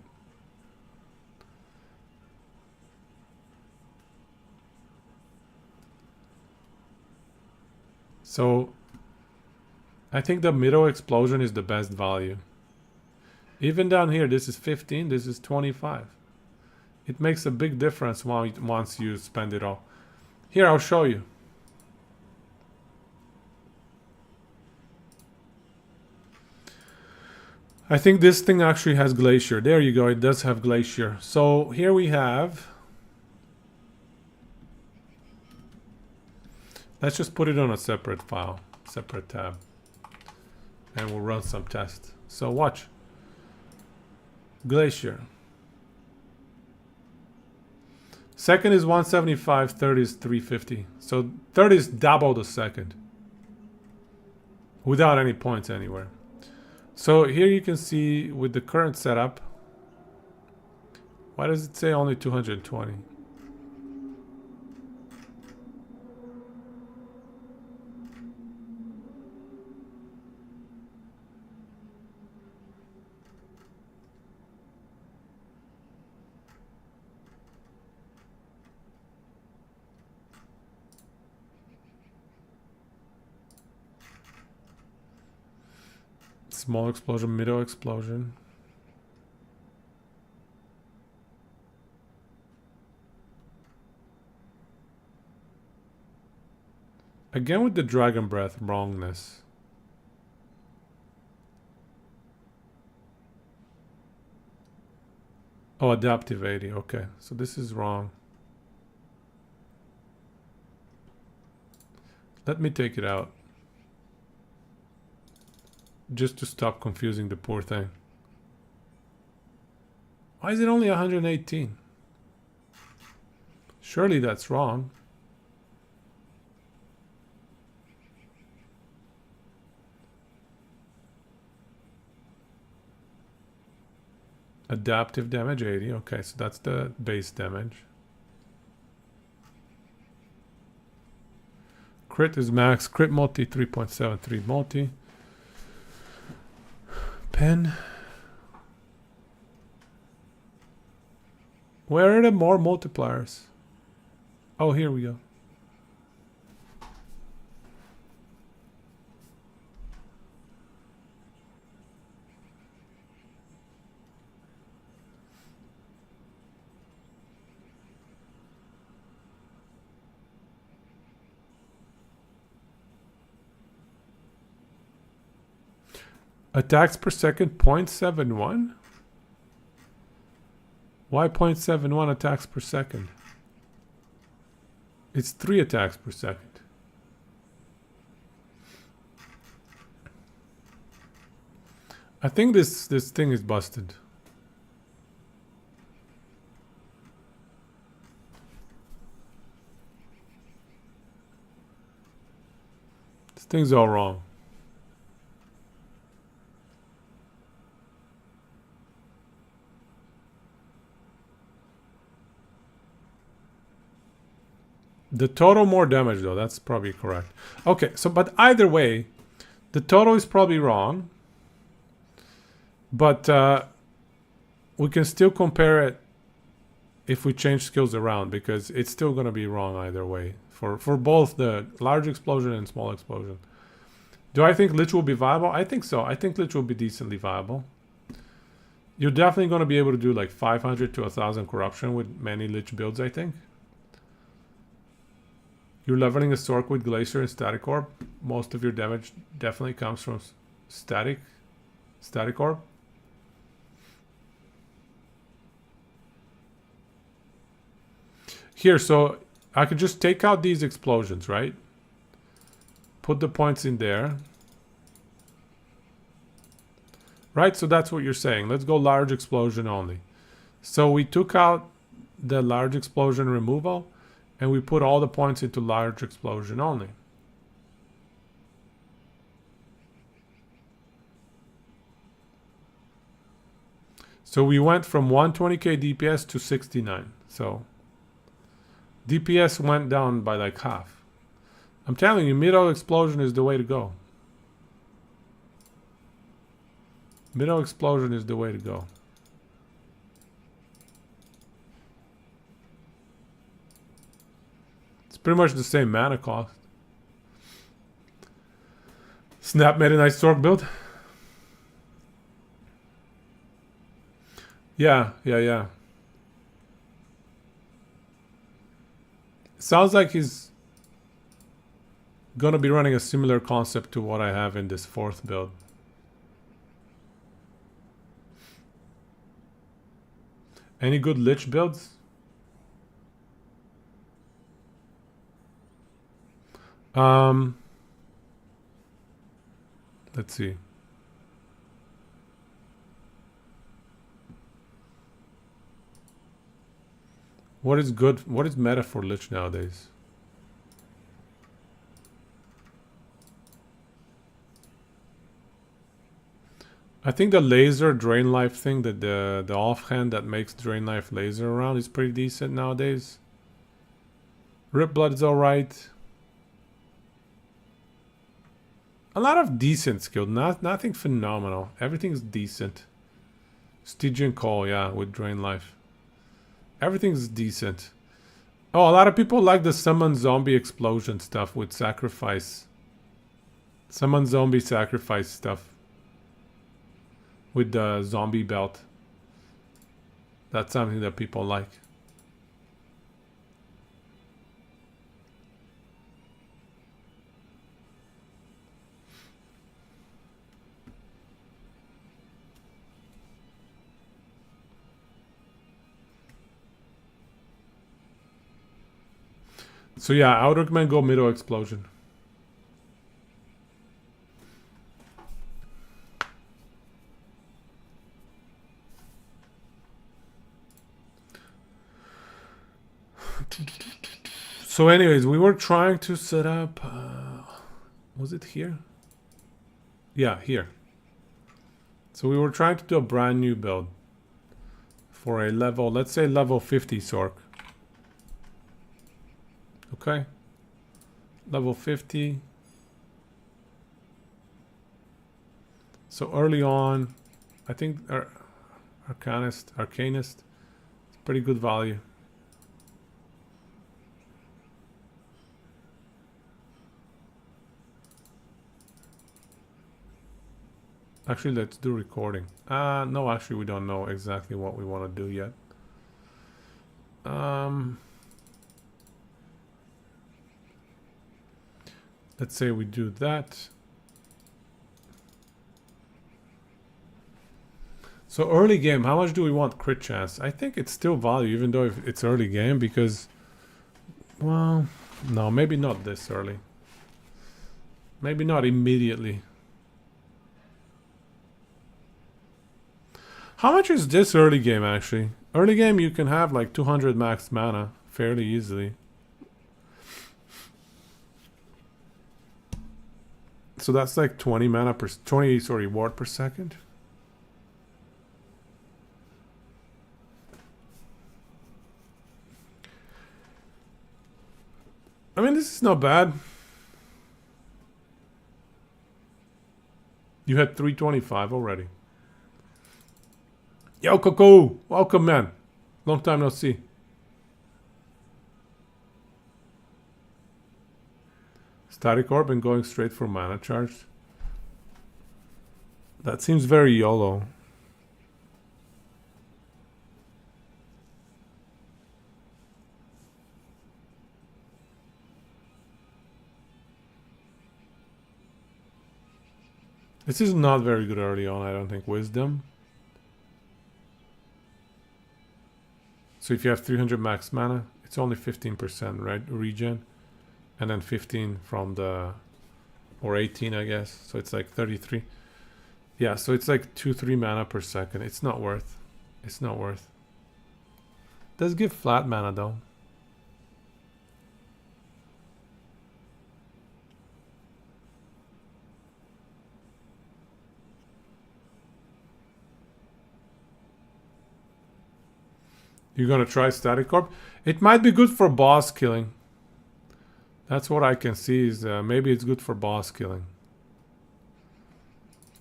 So I think the middle explosion is the best value. Even down here, this is 15, this is 25. It makes a big difference once you spend it all. Here, I'll show you. I think this thing actually has Glacier. There you go, it does have Glacier. So here we have... Let's just put it on a separate file, separate tab. And we'll run some tests. So watch. Glacier. Second is 175, third is 350. So third is double the second. Without any points anywhere. So here you can see with the current setup, why does it say only 220? Small explosion, middle explosion. Again with the dragon breath wrongness. Oh, adaptive 80. Okay, so this is wrong. Let me take it out. Just to stop confusing the poor thing. Why is it only 118? Surely that's wrong. Adaptive damage 80. Okay, so that's the base damage. Crit is max. Crit multi 3.73 multi. Pen. Where are the more multipliers? Oh, here we go. Attacks per second 0.71? Why 0.71 attacks per second? It's 3 attacks per second. I think this thing is busted. This thing's all wrong. The total more damage though, that's probably correct. Okay, so but either way, the total is probably wrong. But we can still compare it if we change skills around, because it's still going to be wrong either way for both the large explosion and small explosion. Do I think Lich will be viable? I think so. I think Lich will be decently viable. You're definitely going to be able to do like 500 to 1,000 corruption with many Lich builds, I think. You're leveling a Sorc with Glacier and Static Orb. Most of your damage definitely comes from Static Orb. Here, so I could just take out these explosions, right? Put the points in there. Right, so that's what you're saying. Let's go large explosion only. So we took out the large explosion removal, and we put all the points into large explosion only. So we went from 120k DPS to 69. So DPS went down by like half. I'm telling you, middle explosion is the way to go. Middle explosion is the way to go. It's pretty much the same mana cost. Snap made a nice Sorc build. Yeah. Sounds like he's gonna be running a similar concept to what I have in this fourth build. Any good Lich builds? Let's see. What is good? What is meta for Lich nowadays? I think the laser drain life thing, that the offhand that makes drain life laser around is pretty decent nowadays. Rip blood is alright. A lot of decent skill, nothing phenomenal. Everything's decent. Stygian Call, yeah, with drain life. Everything's decent. Oh, a lot of people like the summon zombie explosion stuff with sacrifice. Summon zombie sacrifice stuff. With the zombie belt. That's something that people like. So yeah, I would recommend go Middle Explosion. So anyways, we were trying to set up... was it here? Yeah, here. So we were trying to do a brand new build. For a level, let's say level 50 Sorc. Okay. Level 50. So early on, I think Arcanist, it's pretty good value. Actually, let's do recording. No, actually, we don't know exactly what we want to do yet. Let's say we do that. So early game, how much do we want crit chance? I think it's still value, even though if it's early game, because... Well, no, maybe not this early. Maybe not immediately. How much is this early game, actually? Early game, you can have like 200 max mana fairly easily. So that's like 20 mana per... 20, sorry, ward per second. I mean, this is not bad. You had 325 already. Yo, Coco! Welcome, man. Long time no see. Static Orb and going straight for mana charge. That seems very YOLO. This is not very good early on, I don't think. Wisdom. So if you have 300 max mana, it's only 15%, right? Regen. And then 15 from the... Or 18, I guess. So it's like 33. Yeah, so it's like 2-3 mana per second. It's not worth. It's not worth. Does give flat mana, though. You're gonna try Static Orb? It might be good for boss killing. That's what I can see is maybe it's good for boss killing.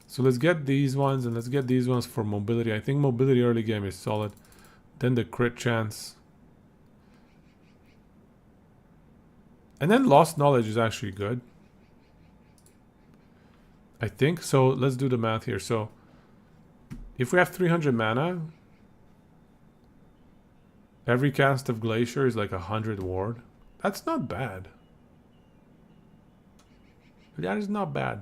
So let's get these ones and let's get these ones for mobility. I think mobility early game is solid. Then the crit chance. And then Lost Knowledge is actually good. I think. So let's do the math here. So if we have 300 mana... Every cast of Glacier is like 100 ward. That's not bad. That is not bad.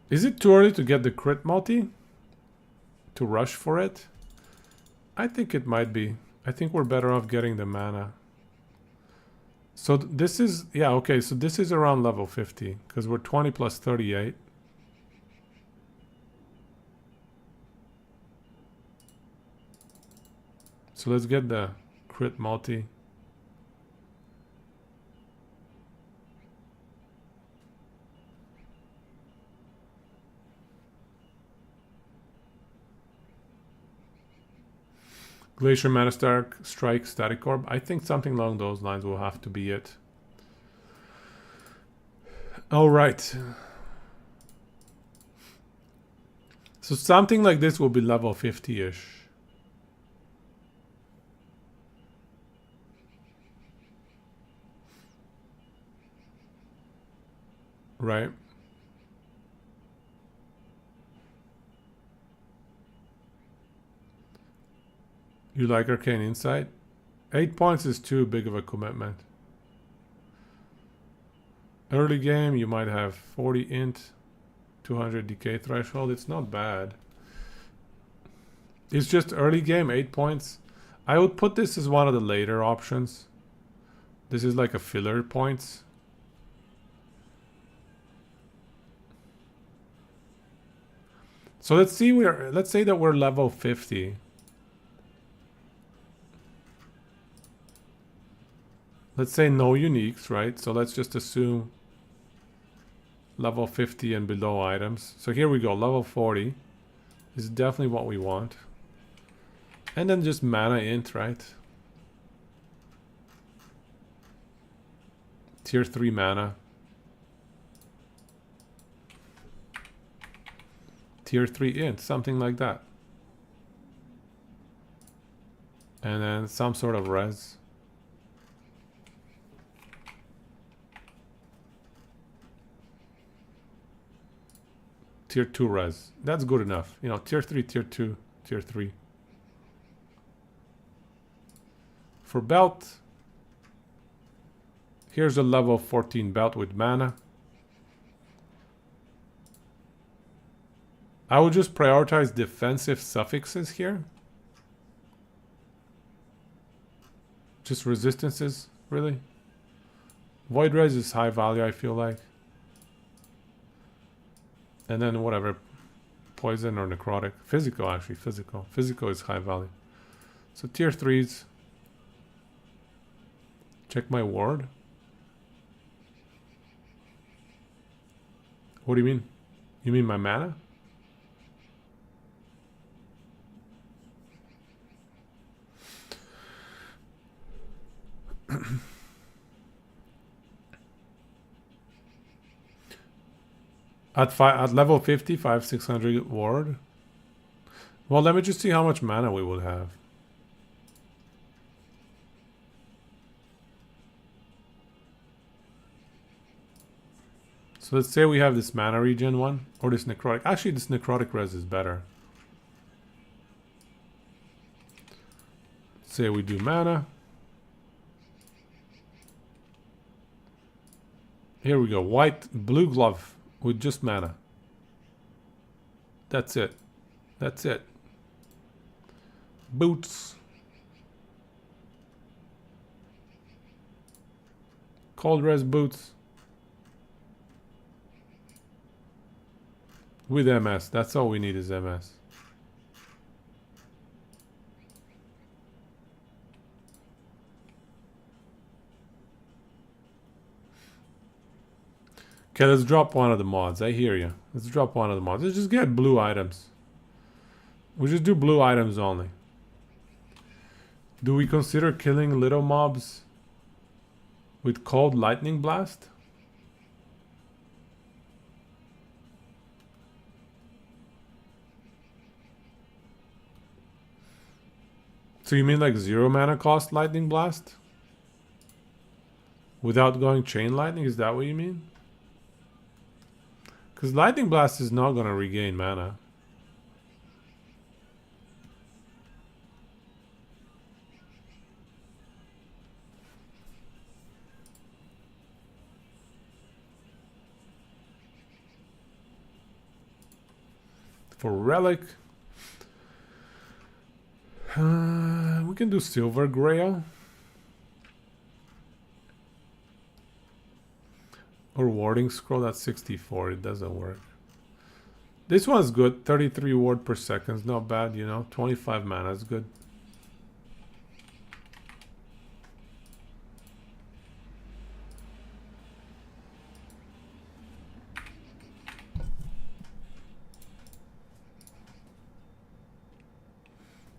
Is it too early to get the crit multi? to rush for it. I think it might be. I think we're better off getting the mana. So this is, yeah, okay, so this is around level 50 because we're 20 plus 38. So let's get the crit multi. Glacier Mana Strike Static Orb. I think something along those lines will have to be it. All right. So something like this will be level 50-ish. Right? You like Arcane Insight? 8 points is too big of a commitment. Early game, you might have 40 int, 200 decay threshold. It's not bad. It's just early game, 8 points. I would put this as one of the later options. This is like a filler points. So let's say that we're level 50. Let's say no uniques, right? So let's just assume level 50 and below items. So here we go, level 40 is definitely what we want. And then just mana int, right? Tier 3 mana. Tier 3 int, something like that. And then some sort of res. Tier 2 res. That's good enough. You know, tier 3, tier 2, tier 3. For belt, here's a level 14 belt with mana. I would just prioritize defensive suffixes here. Just resistances, really. Void res is high value, I feel like. And then whatever, poison or necrotic. Physical, actually, physical. Physical is high value. So tier 3s. Check my ward. What do you mean? You mean my mana? At level 50, 600 ward. Well, let me just see how much mana we would have. So let's say we have this mana regen one, or this necrotic. Actually, this necrotic res is better. Let's say we do mana. Here we go, blue glove with just mana. That's it. That's it. Boots. Cold res boots. With MS. That's all we need is MS. Okay, let's drop one of the mods. I hear you. Let's drop one of the mods. Let's just get blue items. We just do blue items only. Do we consider killing little mobs with cold lightning blast? So you mean like 0 mana cost lightning blast? Without going chain lightning? Is that what you mean? Because lightning blast is not going to regain mana. For relic, We can do Silver Grail. Or Warding Scroll, that's 64. It doesn't work. This one's good. 33 ward per second is not bad, you know. 25 mana is good.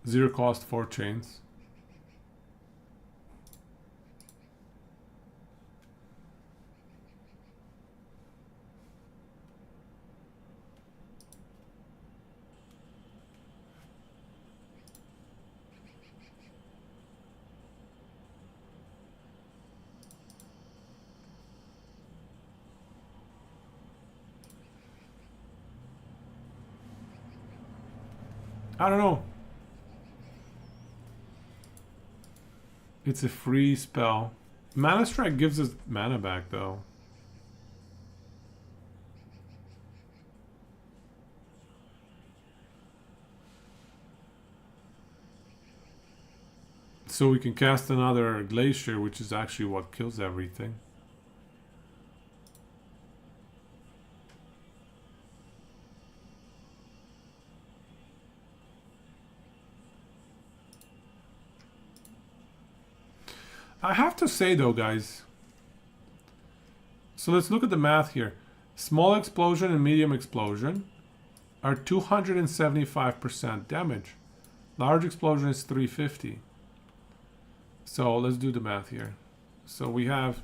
Zero cost, 4 chains. I don't know. It's a free spell. Mana Strike gives us mana back though. So we can cast another Glacier, which is actually what kills everything. I have to say though, guys. So let's look at the math here. Small explosion and medium explosion are 275% damage. Large explosion is 350. So let's do the math here. So we have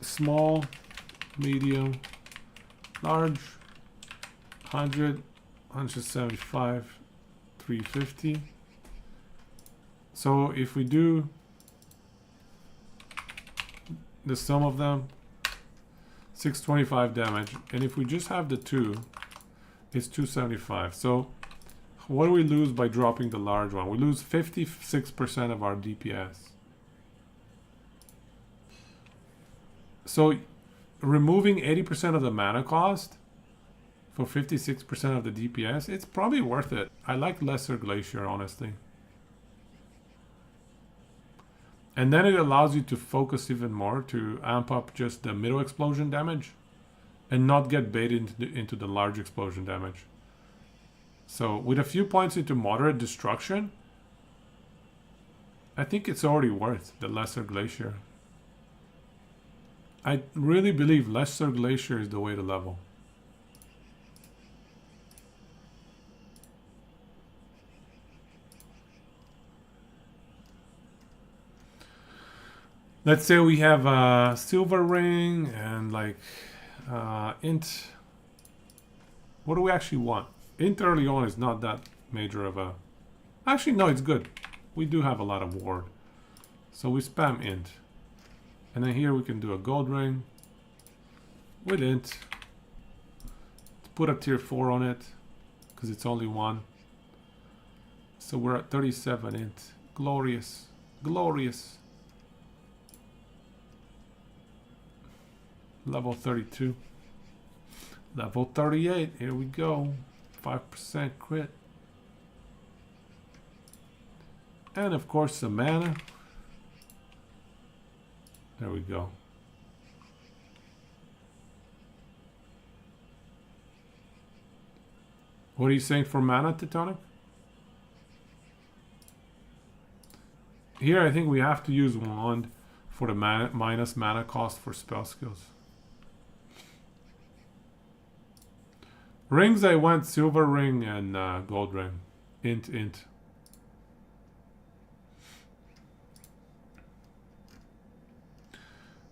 small, medium, large, 100, 175, 350. So if we do the sum of them, 625 damage. And if we just have the two, it's 275. So what do we lose by dropping the large one? We lose 56% of our DPS. So removing 80% of the mana cost for 56% of the DPS, it's probably worth it. I like Lesser Glacier, honestly. And then it allows you to focus even more to amp up just the middle explosion damage and not get baited into the large explosion damage. So with a few points into moderate destruction, I think it's already worth the Lesser Glacier. I really believe Lesser Glacier is the way to level. Let's say we have a silver ring and like int. What do we actually want? Int early on is not that major of a... Actually, no, it's good. We do have a lot of ward. So we spam int. And then here we can do a gold ring with int. Put a tier 4 on it because it's only one. So we're at 37 int. Glorious. Glorious. Level 32. Level 38. Here we go. 5% crit. And of course the mana. There we go. What are you saying for mana, Tectonic? Here I think we have to use wand for the minus mana cost for spell skills. Rings, I went silver ring and gold ring. Int.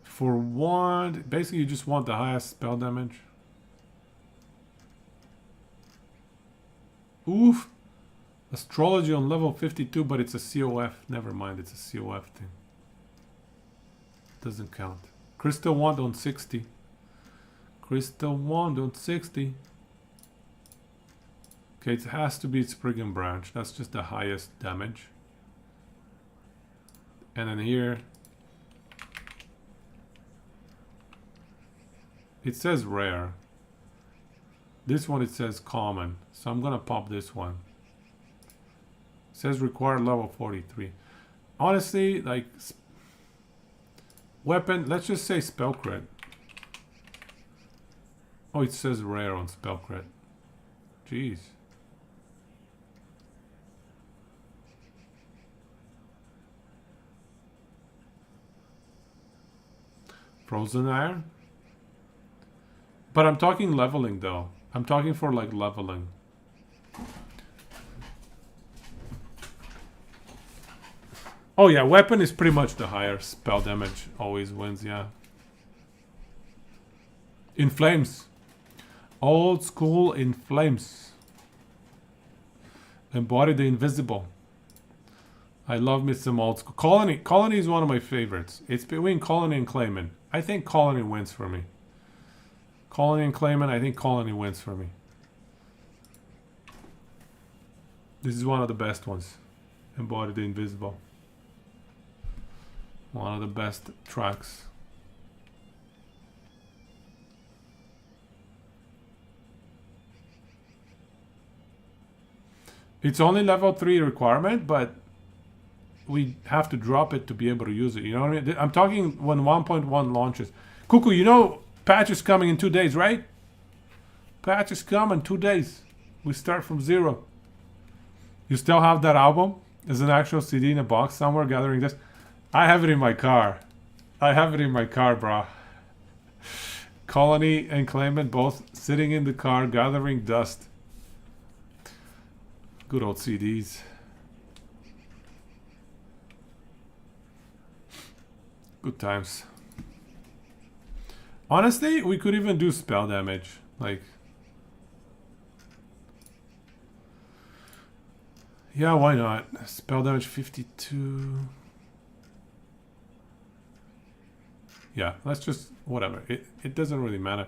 For wand, basically you just want the highest spell damage. Oof! Astrology on level 52, but it's a COF. Never mind, it's a COF thing. Doesn't count. Crystal wand on 60. Crystal wand on 60. Okay, it has to be Spriggan Branch. That's just the highest damage. And then here, it says rare. This one it says common. So I'm gonna pop this one. says required level 43. Honestly, like weapon, let's just say spell crit. Oh, it says rare on spell crit. Jeez. Frozen iron? But I'm talking leveling though. I'm talking for like leveling. Oh yeah, weapon is pretty much the higher spell damage. Always wins, yeah. In flames. Old school in flames. Embody the invisible. I love me some old school. Colony. Colony is one of my favorites. It's between Colony and Clayman. I think Colony wins for me. Colony and Clayman, I think Colony wins for me. This is one of the best ones. Embody the invisible. One of the best tracks. It's only level 3 requirement, but we have to drop it to be able to use it. You know what I mean? I'm talking when 1.1 launches. Cuckoo, you know patch is coming in 2 days, right? Patch is coming 2 days. We start from 0. You still have that album? There's an actual CD in a box somewhere gathering this. I have it in my car. I have it in my car, bro. Colony and Clayman both sitting in the car gathering dust. Good old CDs. Good times. Honestly, we could even do spell damage. Like, yeah, why not? Spell damage 52. Yeah, let's just, whatever. It doesn't really matter.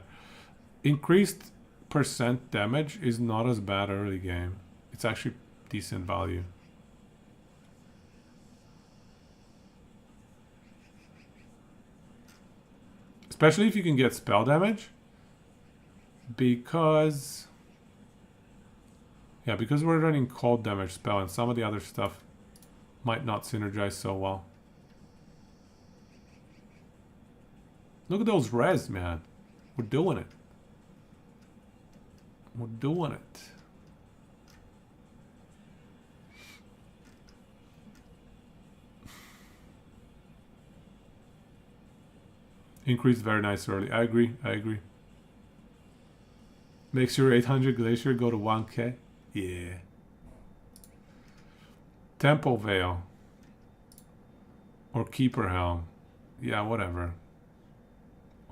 Increased percent damage is not as bad early game. It's actually decent value. Especially if you can get spell damage. Because... yeah, because we're running cold damage spell and some of the other stuff might not synergize so well. Look at those res, man. We're doing it. We're doing it. Increase very nice early. I agree. I agree. Makes your 800 Glacier go to 1k. Yeah. Temple Veil. Or Keeper Helm. Yeah, whatever.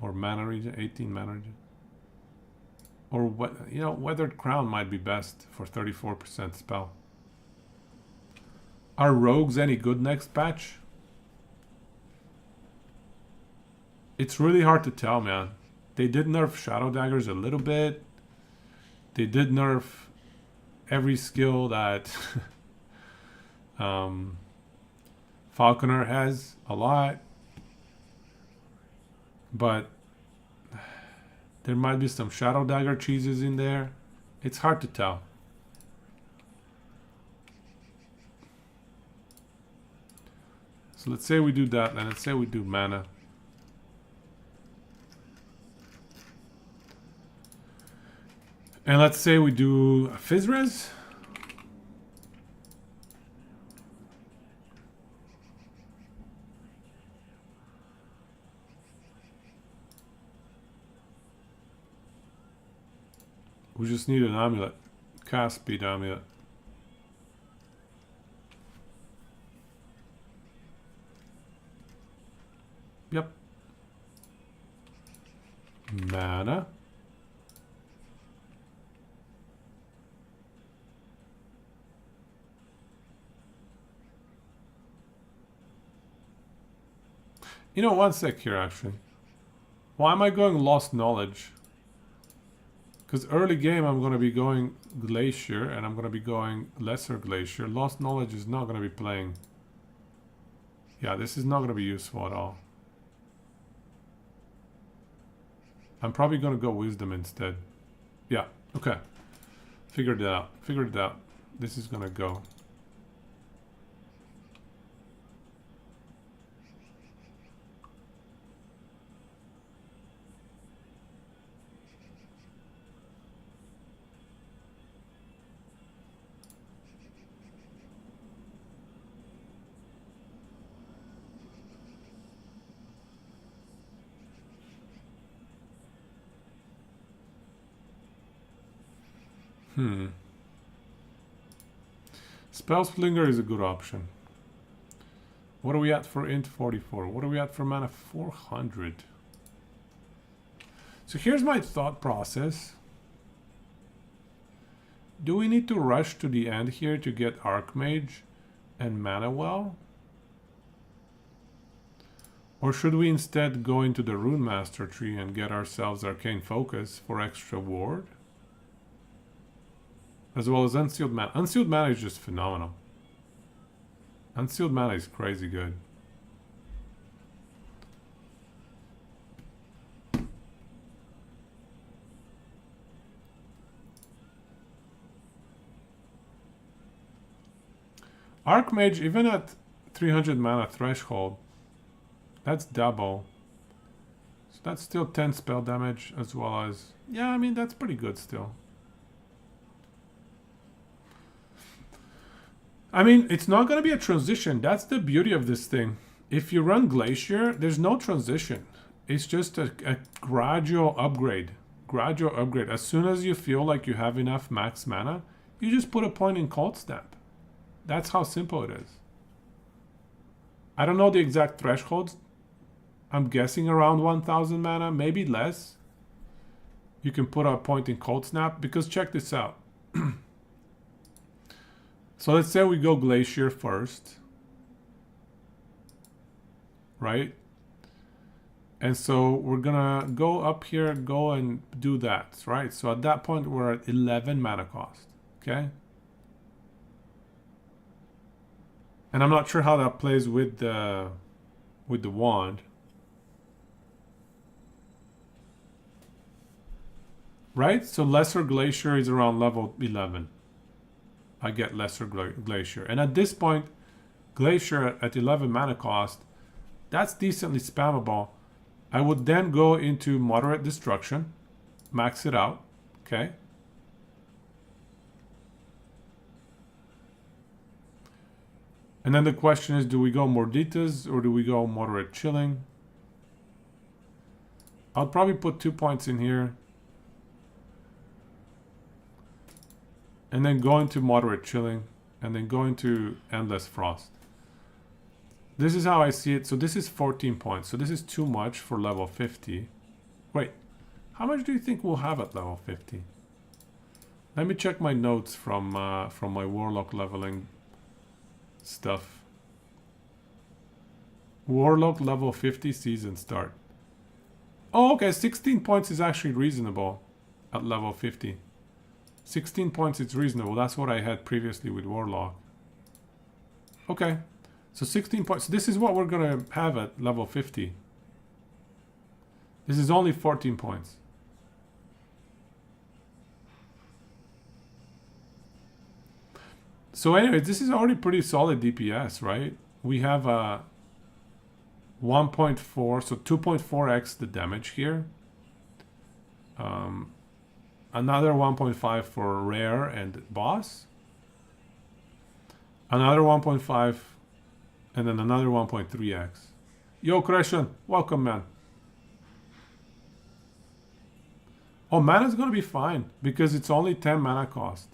Or Mana Regen. 18 Mana Regen. Or, what, you know, Weathered Crown might be best for 34% spell. Are rogues any good next patch? It's really hard to tell, man. They did nerf Shadow Daggers a little bit. They did nerf every skill that Falconer has a lot. But there might be some Shadow Dagger cheeses in there. It's hard to tell. So let's say we do that, and let's say we do mana. And let's say we do Fizz Res. We just need an amulet. Cast speed amulet. Yep. Mana. You know, one sec here, actually. Why am I going Lost Knowledge? Because early game, I'm going to be going Glacier, and I'm going to be going Lesser Glacier. Lost Knowledge is not going to be playing. Yeah, this is not going to be useful at all. I'm probably going to go Wisdom instead. Yeah, okay. Figured it out. Figured it out. This is going to go. Spell Slinger is a good option. What are we at for int 44? What are we at for mana 400? So here's my thought process. Do we need to rush to the end here to get Archmage and Mana Well? Or should we instead go into the Rune Master tree and get ourselves Arcane Focus for extra ward? As well as Unsealed Mana. Unsealed Mana is just phenomenal. Unsealed Mana is crazy good. Archmage, even at 300 mana threshold, that's double. So that's still 10 spell damage as well as... Yeah, I mean, that's pretty good still. I mean, it's not going to be a transition. That's the beauty of this thing. If you run Glacier, there's no transition. It's just a gradual upgrade. Gradual upgrade. As soon as you feel like you have enough max mana, you just put a point in Cold Snap. That's how simple it is. I don't know the exact thresholds. I'm guessing around 1000 mana, maybe less. You can put a point in Cold Snap, because check this out. So let's say we go Glacier first. Right? And so we're gonna go up here, go and do that, right? So at that point, we're at 11 mana cost, okay? And I'm not sure how that plays with the wand. Right? So Lesser Glacier is around level 11. I get Lesser Glacier. And at this point, Glacier at 11 mana cost, that's decently spammable. I would then go into Moderate Destruction, max it out, okay? And then the question is, do we go Morditas or do we go Moderate Chilling? I'll probably put 2 points in here. And then go into Moderate Chilling. And then go into Endless Frost. This is how I see it. So this is 14 points. So this is too much for level 50. Wait, how much do you think we'll have at level 50? Let me check my notes from my Warlock leveling stuff. Warlock level 50 season start. Oh, okay, 16 points is actually reasonable at level 50. 16 points is reasonable. That's what I had previously with Warlock. Okay, so 16 points. This is what we're gonna have at level 50. This is only 14 points. So anyway, this is already pretty solid DPS, right? We have a 1.4, so 2.4x the damage here. Another 1.5 for rare and boss. Another 1.5, and then another 1.3x. Yo, Christian, welcome, man. Oh, mana's gonna be fine because it's only 10 mana cost.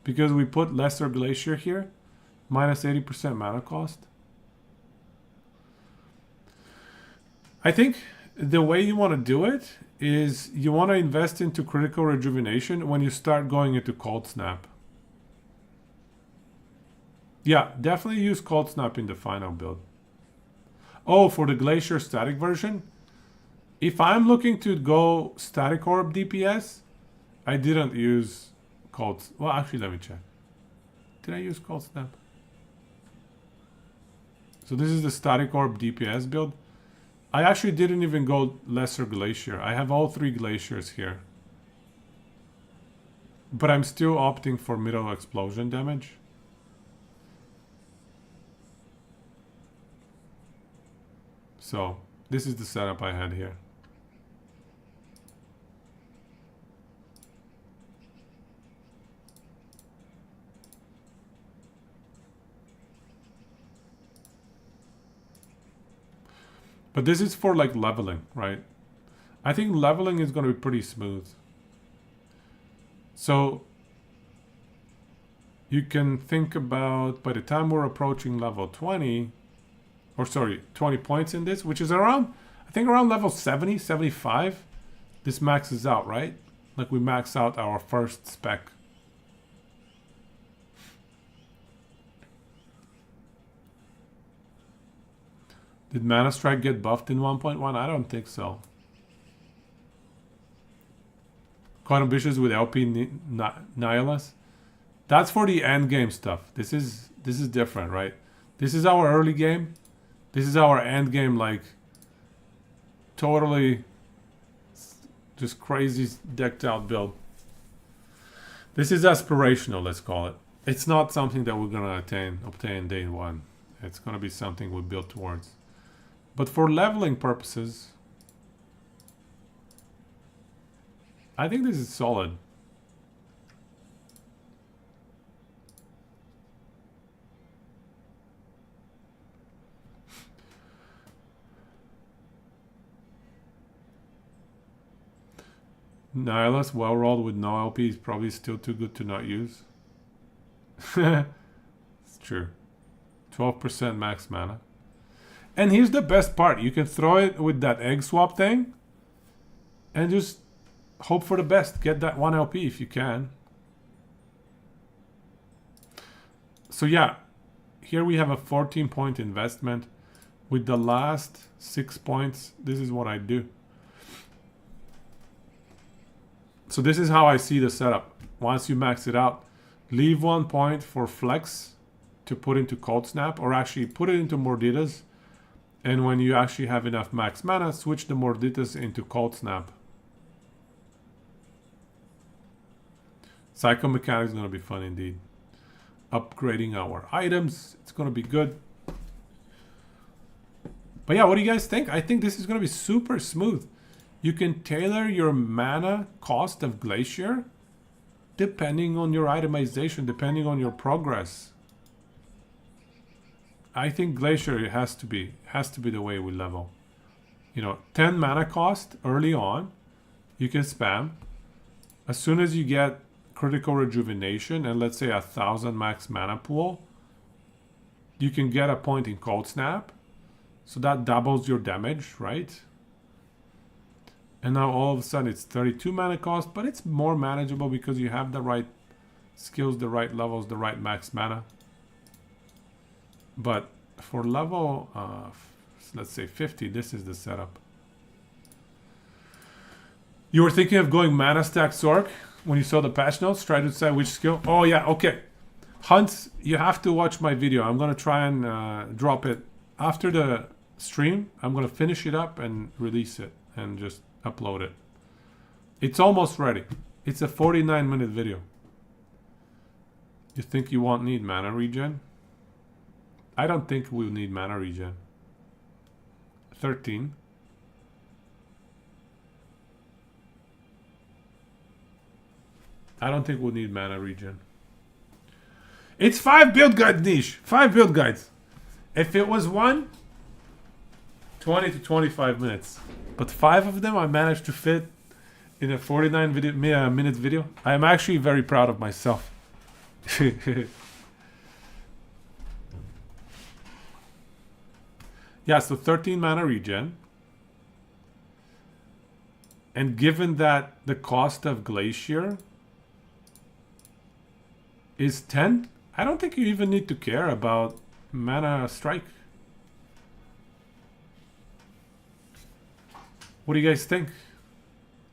Because we put Lesser Glacier here, minus 80% mana cost. I think the way you want to do it is you want to invest into Critical Rejuvenation when you start going into Cold Snap. Yeah, definitely use Cold Snap in the final build. Oh, for the Glacier static version? If I'm looking to go Static Orb DPS, I didn't use Cold... Well, actually, let me check. Did I use Cold Snap? So this is the Static Orb DPS build. I actually didn't even go Lesser Glacier. I have all 3 Glaciers here. But I'm still opting for middle explosion damage. So, this is the setup I had here. But this is for like leveling, right? I think leveling is going to be pretty smooth. So you can think about by the time we're approaching level 20, or sorry, 20 points in this, which is around, I think around level 70, 75, this maxes out, right? Like we max out our first spec. Did Mana Strike get buffed in 1.1? I don't think so. Quite ambitious with LP Nihilus. That's for the end game stuff. This is different, right? This is our early game. This is our end game, like totally just crazy decked out build. This is aspirational, let's call it. It's not something that we're gonna obtain day one. It's gonna be something we build towards. But for leveling purposes, I think this is solid. Nihilus, well rolled with no LP is probably still too good to not use. It's true. 12% max mana. And here's the best part. You can throw it with that egg swap thing and just hope for the best. Get that 1 LP if you can. So yeah, here we have a 14-point investment. With the last 6 points, this is what I do. So this is how I see the setup. Once you max it out, leave 1 point for flex to put into Cold Snap, or actually put it into Morditas. And when you actually have enough max mana, switch the Morditas into Cold Snap. Psycho Mechanic is going to be fun indeed. Upgrading our items, it's going to be good. But yeah, what do you guys think? I think this is going to be super smooth. You can tailor your mana cost of Glacier depending on your itemization, depending on your progress. I think Glacier has to be the way we level. You know, 10 mana cost early on, you can spam. As soon as you get critical rejuvenation and let's say 1,000 max mana pool, you can get a point in Cold Snap. So that doubles your damage, right? And now all of a sudden it's 32 mana cost, but it's more manageable because you have the right skills, the right levels, the right max mana. But for level, let's say 50, this is the setup. You were thinking of going mana stack Sorc when you saw the patch notes? Try to decide which skill. Oh yeah, okay. Hunts, you have to watch my video. I'm going to try and drop it after the stream. I'm going to finish it up and release it and just upload it. It's almost ready. It's a 49-minute video. You think you won't need mana regen? I don't think we'll need mana regen. 13. I don't think we'll need mana regen. It's 5 build guide niche. 5 build guides. If it was one, 20 to 25 minutes. But 5 of them I managed to fit in a 49-minute video. I am actually very proud of myself. Yeah, so 13 mana regen. And given that the cost of Glacier is 10, I don't think you even need to care about mana strike. What do you guys think?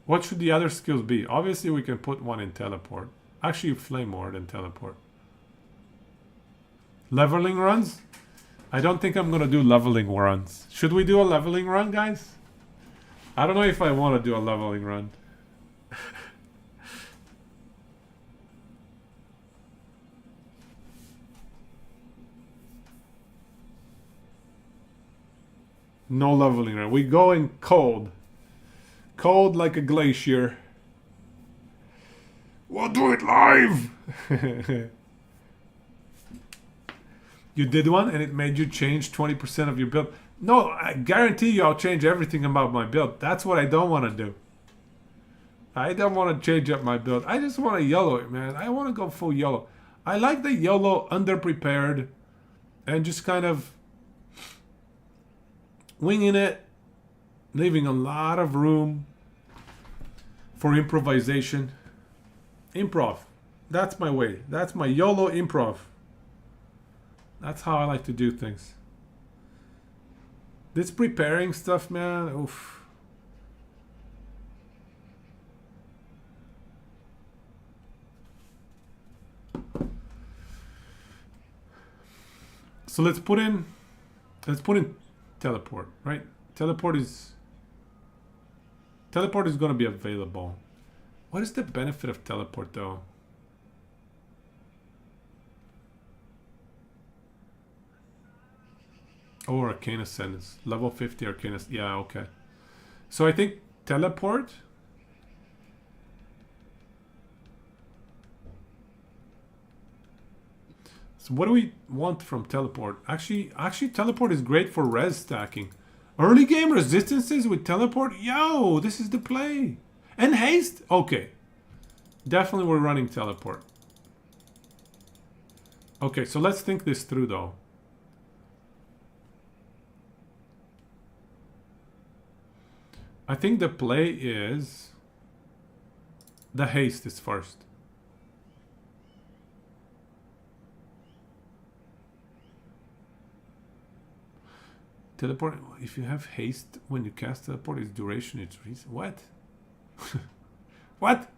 What should the other skills be? Obviously, we can put one in teleport. Actually, flame more than teleport. Leveling runs? I don't think I'm gonna do leveling runs. Should we do a leveling run, guys? I don't know if I want to do a leveling run. No leveling run. We go in cold. Cold like a glacier. We'll do it live! You did one and it made you change 20% of your build. No, I guarantee you I'll change everything about my build. That's what I don't want to do. I don't want to change up my build. I just want to yellow it, man. I want to go full yellow. I like the YOLO underprepared and just kind of winging it, leaving a lot of room for improvisation. Improv. That's my way. That's my YOLO improv. That's how I like to do things. This preparing stuff, man, oof. So let's put in teleport, right? Teleport is going to be available. What is the benefit of teleport though? Oh, Arcane Ascendance. Level 50 Arcane Ascendance. Yeah, okay. So I think teleport. So what do we want from teleport? Actually, teleport is great for res stacking. Early game resistances with teleport? Yo, this is the play. And haste? Okay. Definitely we're running teleport. Okay, so let's think this through though. I think the play is the haste is first. Teleport, if you have haste when you cast teleport, its duration, its reason. What? What?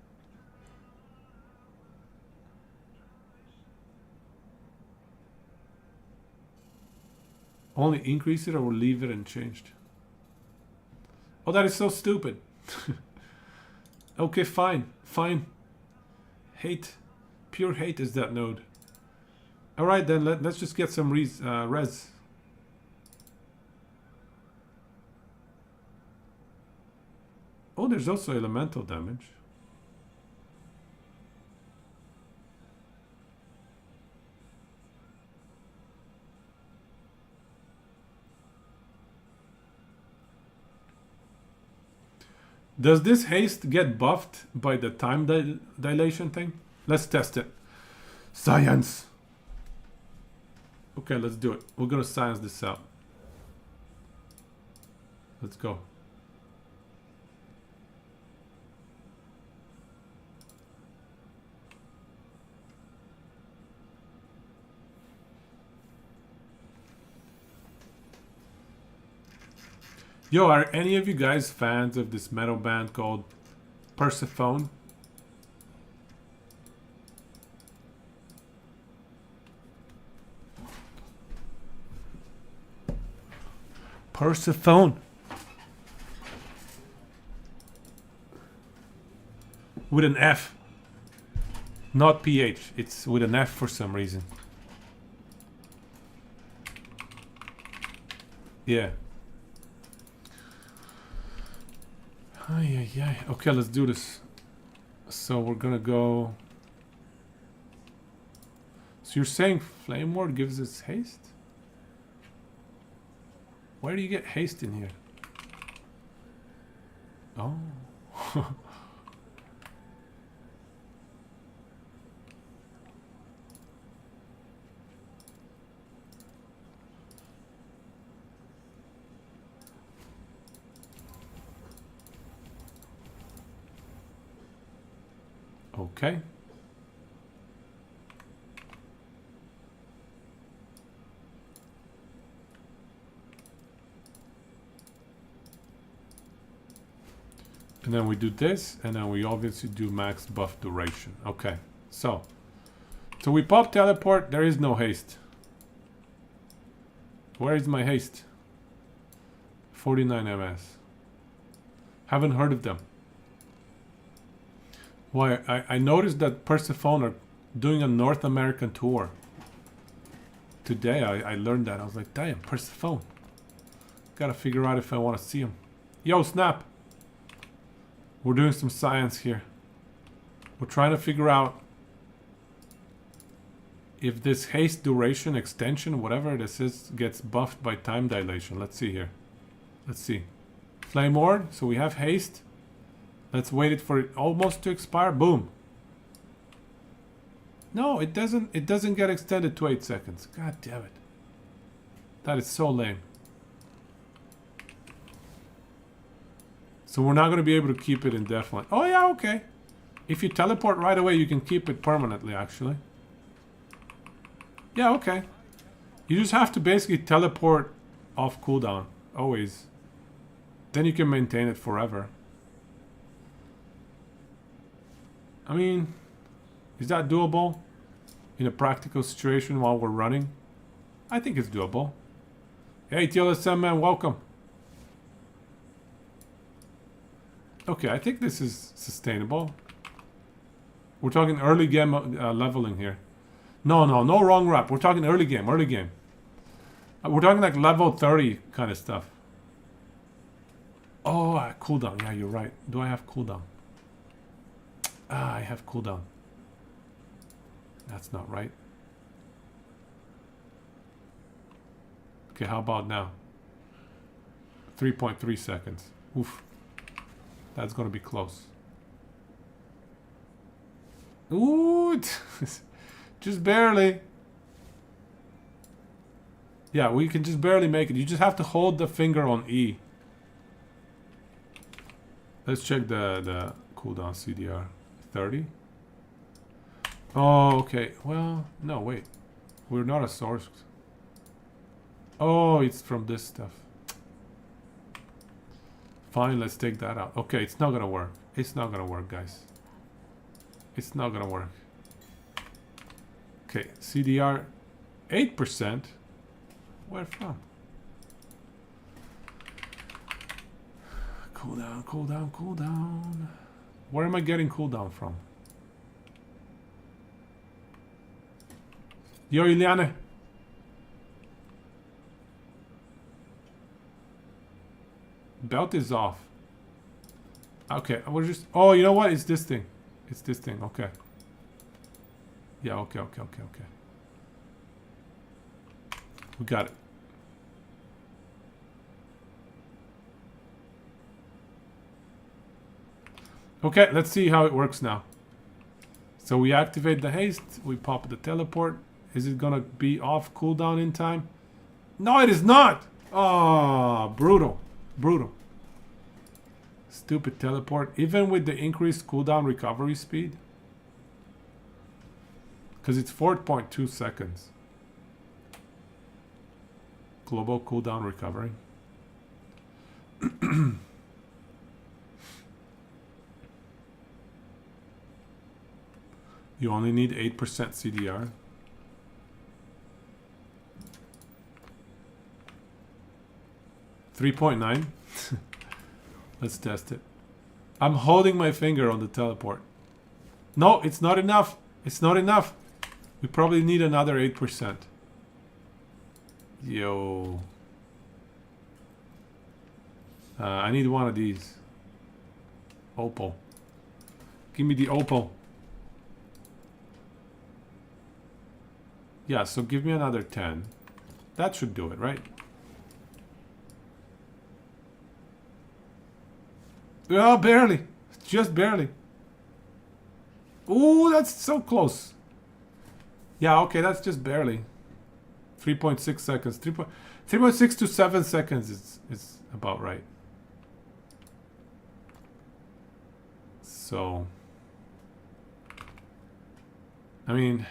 Only increase it or leave it unchanged? Oh, that is so stupid. Okay, fine. Fine. Hate. Pure hate is that node. Alright then, let's just get some res. Oh, there's also elemental damage. Does this haste get buffed by the time dilation thing? Let's test it. Science. Okay, let's do it. We're gonna science this out. Let's go. Yo, are any of you guys fans of this metal band called Persephone? Persephone. With an F. Not PH. It's with an F for some reason. Yeah. Okay, let's do this. So we're gonna go. So you're saying Flame Ward gives us haste? Where do you get haste in here? Oh. Okay. And then we do this, and then we obviously do max buff duration. Okay, so we pop teleport, there is no haste. Where is my haste? 49 MS. Haven't heard of them. Why, I noticed that Persephone are doing a North American tour. Today I learned that. I was like, damn, Persephone. Gotta figure out if I want to see him. Yo, Snap! We're doing some science here. We're trying to figure out if this haste duration extension, whatever this is, gets buffed by time dilation. Let's see here. Let's see. Flame Ward, so we have haste. Let's wait it for it almost to expire. Boom. No, it doesn't. It doesn't get extended to 8 seconds. God damn it. That is so lame. So we're not going to be able to keep it indefinitely. Oh yeah, okay. If you teleport right away, you can keep it permanently, actually. Yeah, okay. You just have to basically teleport off cooldown. Always. Then you can maintain it forever. I mean, is that doable in a practical situation while we're running? I think it's doable. Hey, TLSM man, welcome. Okay, I think this is sustainable. We're talking early game leveling here. No wrong rep. We're talking early game, we're talking like level 30 kind of stuff. Oh, cooldown. Yeah, you're right. Do I have cooldown? I have cooldown. That's not right. Okay, how about now? 3.3 seconds. Oof. That's gonna be close. Ooh, just barely. Yeah, we can just barely make it. You just have to hold the finger on E. Let's check the cooldown CDR. 30? Oh, okay. Well, no, wait. We're not a Sorc. Oh, it's from this stuff. Fine, let's take that out. Okay, it's not gonna work. It's not gonna work, guys. It's not gonna work. Okay, CDR 8%. Where from? Cooldown, cooldown, cooldown. Where am I getting cooldown from? Yo, Ileana. Belt is off. Okay, we're just... Oh, you know what? It's this thing. It's this thing. Okay. Yeah, okay. We got it. Okay, let's see how it works now. So we activate the haste. We pop the teleport. Is it gonna be off cooldown in time? No, it is not! Oh, brutal. Brutal. Stupid teleport. Even with the increased cooldown recovery speed. Because it's 4.2 seconds. Global cooldown recovery. You only need 8% CDR. $3.9. Let's test it. I'm holding my finger on the teleport. No, it's not enough. It's not enough. We probably need another 8%. Yo. I need one of these. Opal. Give me the opal. Yeah, so give me another 10. That should do it, right? Oh, barely. Just barely. Ooh, that's so close. Yeah, okay, that's just barely. 3.6 seconds. 3.6 to 7 seconds is about right. So, I mean,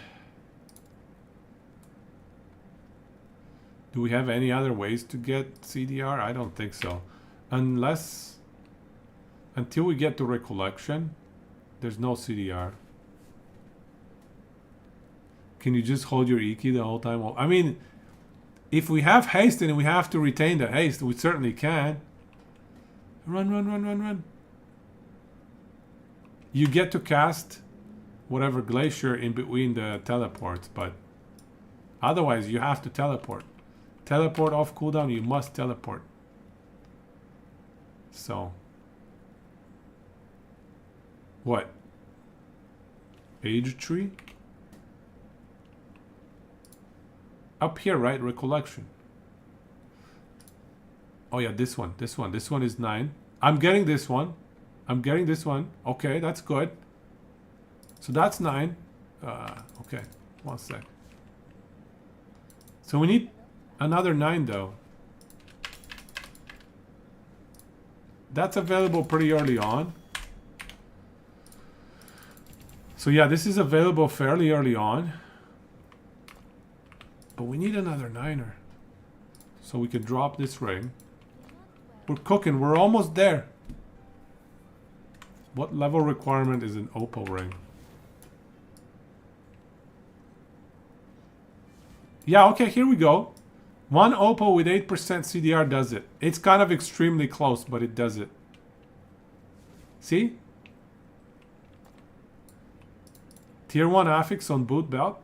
do we have any other ways to get CDR? I don't think so. Until we get to recollection, there's no CDR. Can you just hold your E key the whole time? Well, I mean, if we have haste and we have to retain the haste, we certainly can. Run. You get to cast whatever glacier in between the teleports, but otherwise you have to teleport. Teleport off cooldown, you must teleport. So. What? Age tree? Up here, right? Recollection. Oh yeah, this one. This one is 9. I'm getting this one. Okay, that's good. So that's 9. Okay, 1 sec. So we need another 9 though. That's available pretty early on. So yeah, this is available fairly early on. But we need another 9er. So we can drop this ring. We're cooking. We're almost there. What level requirement is an opal ring? Yeah, okay, here we go. 1 opal with 8% CDR does it. It's kind of extremely close, but it does it. See? Tier 1 affix on boot belt.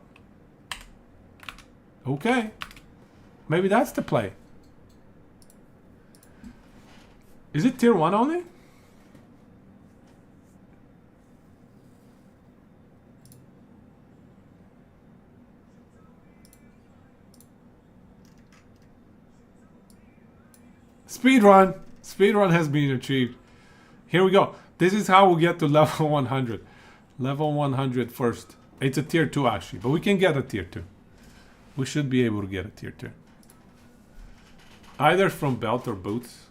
Okay. Maybe that's the play. Is it tier 1 only? Speedrun! Speedrun has been achieved. Here we go. This is how we get to level 100. Level 100 first. It's a tier 2 actually, but we can get a tier 2. We should be able to get a tier 2. Either from belt or boots.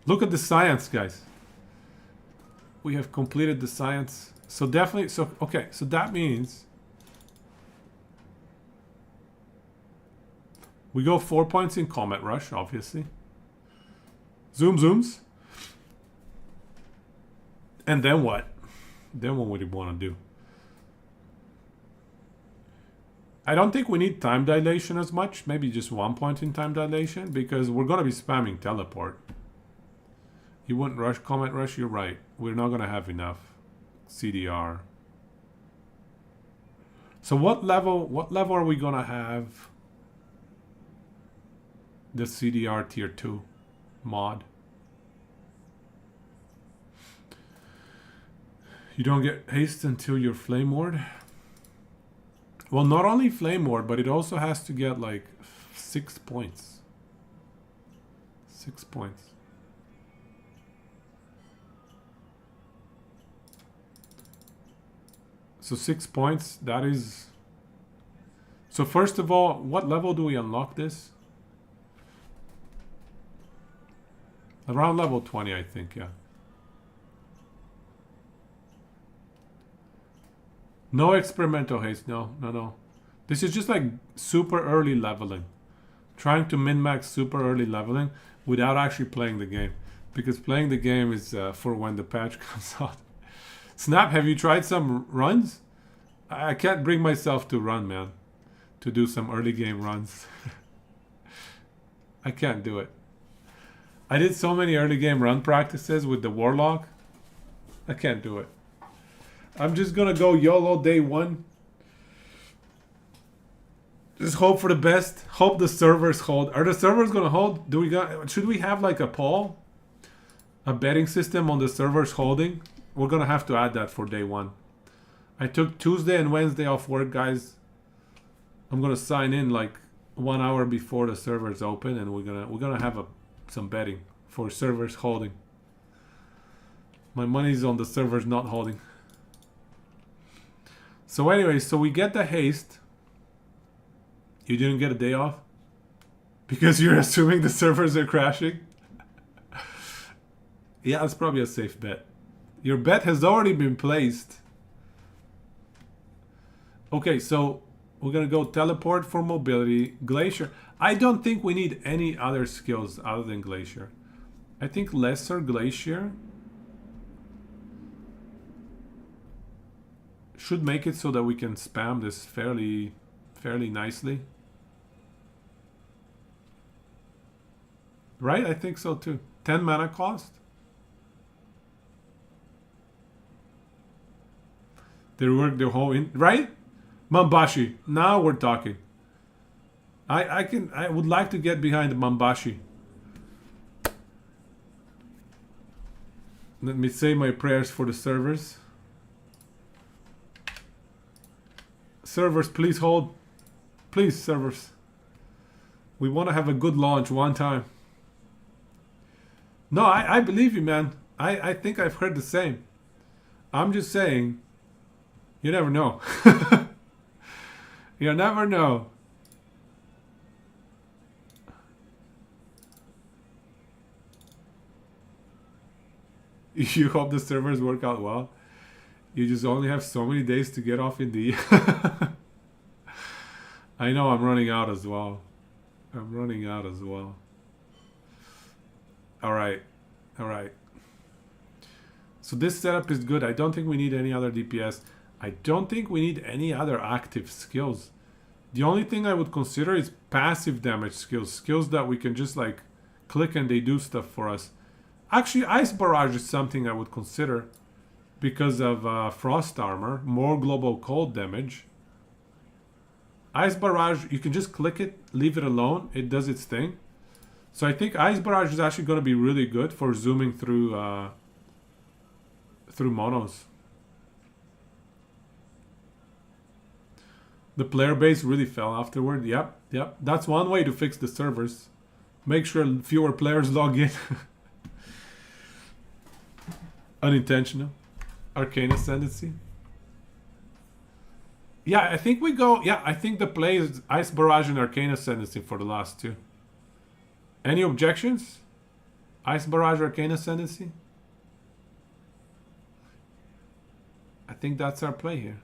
Look at the science, guys. We have completed the science. So definitely, so okay, so that means we go 4 points in Comet Rush, obviously. Zooms. And then what? Then what would you want to do? I don't think we need time dilation as much. Maybe just 1 point in time dilation, because we're going to be spamming teleport. You wouldn't rush Comet Rush, you're right. We're not going to have enough CDR. So what level are we going to have the CDR tier 2 mod? You don't get haste until you're flame ward. Well, not only flame ward, but it also has to get like 6 points. 6 points. So 6 points, that is... So first of all, what level do we unlock this? Around level 20, I think, yeah. No experimental haste, no. This is just like super early leveling. Trying to min-max super early leveling without actually playing the game. Because playing the game is for when the patch comes out. Snap, have you tried some runs? I can't bring myself to run, man. To do some early game runs. I can't do it. I did so many early game run practices with the Warlock. I can't do it. I'm just gonna go YOLO day 1. Just hope for the best. Hope the servers hold. Are the servers gonna hold? Should we have like a poll? A betting system on the servers holding? We're gonna have to add that for day 1. I took Tuesday and Wednesday off work, guys. I'm gonna sign in like 1 hour before the servers open, and we're gonna have some betting for servers holding. My money's on the servers not holding. So anyway, so we get the haste. You didn't get a day off? Because you're assuming the servers are crashing? Yeah, that's probably a safe bet. Your bet has already been placed. Okay, so we're gonna go teleport for mobility. Glacier. I don't think we need any other skills other than Glacier. I think lesser Glacier should make it so that we can spam this fairly nicely. Right? I think so too. 10 mana cost. They work the whole in, right? Mambashi. Now we're talking. I would like to get behind Mambashi. Let me say my prayers for the servers. Servers, please hold. Please, servers. We want to have a good launch one time. No, I believe you, man. I think I've heard the same. I'm just saying, You never know. You never know. You hope the servers work out well. You just only have so many days to get off in the... I know I'm running out as well. I'm running out as well. Alright. Alright. So this setup is good. I don't think we need any other DPS. I don't think we need any other active skills. The only thing I would consider is passive damage skills. Skills that we can just like click and they do stuff for us. Actually, Ice Barrage is something I would consider because of Frost Armor, more global cold damage. Ice Barrage, you can just click it, leave it alone, it does its thing. So I think Ice Barrage is actually going to be really good for zooming through monos. The player base really fell afterward. Yep. That's one way to fix the servers. Make sure fewer players log in. Unintentional. Arcane Ascendancy. Yeah, I think we go... Yeah, I think the play is Ice Barrage and Arcane Ascendancy for the last two. Any objections? Ice Barrage, Arcane Ascendancy? I think that's our play here.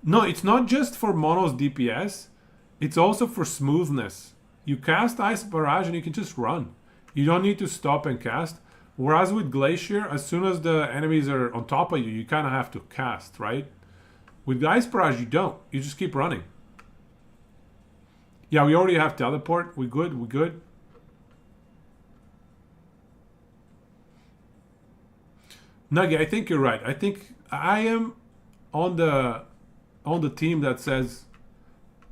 No, it's not just for mono's DPS. It's also for smoothness. You cast Ice Barrage and you can just run. You don't need to stop and cast. Whereas with Glacier, as soon as the enemies are on top of you, you kind of have to cast, right? With Ice Barrage, you don't. You just keep running. Yeah, we already have Teleport. We good? We good? Nuggy, I think you're right. I think I am on the team that says,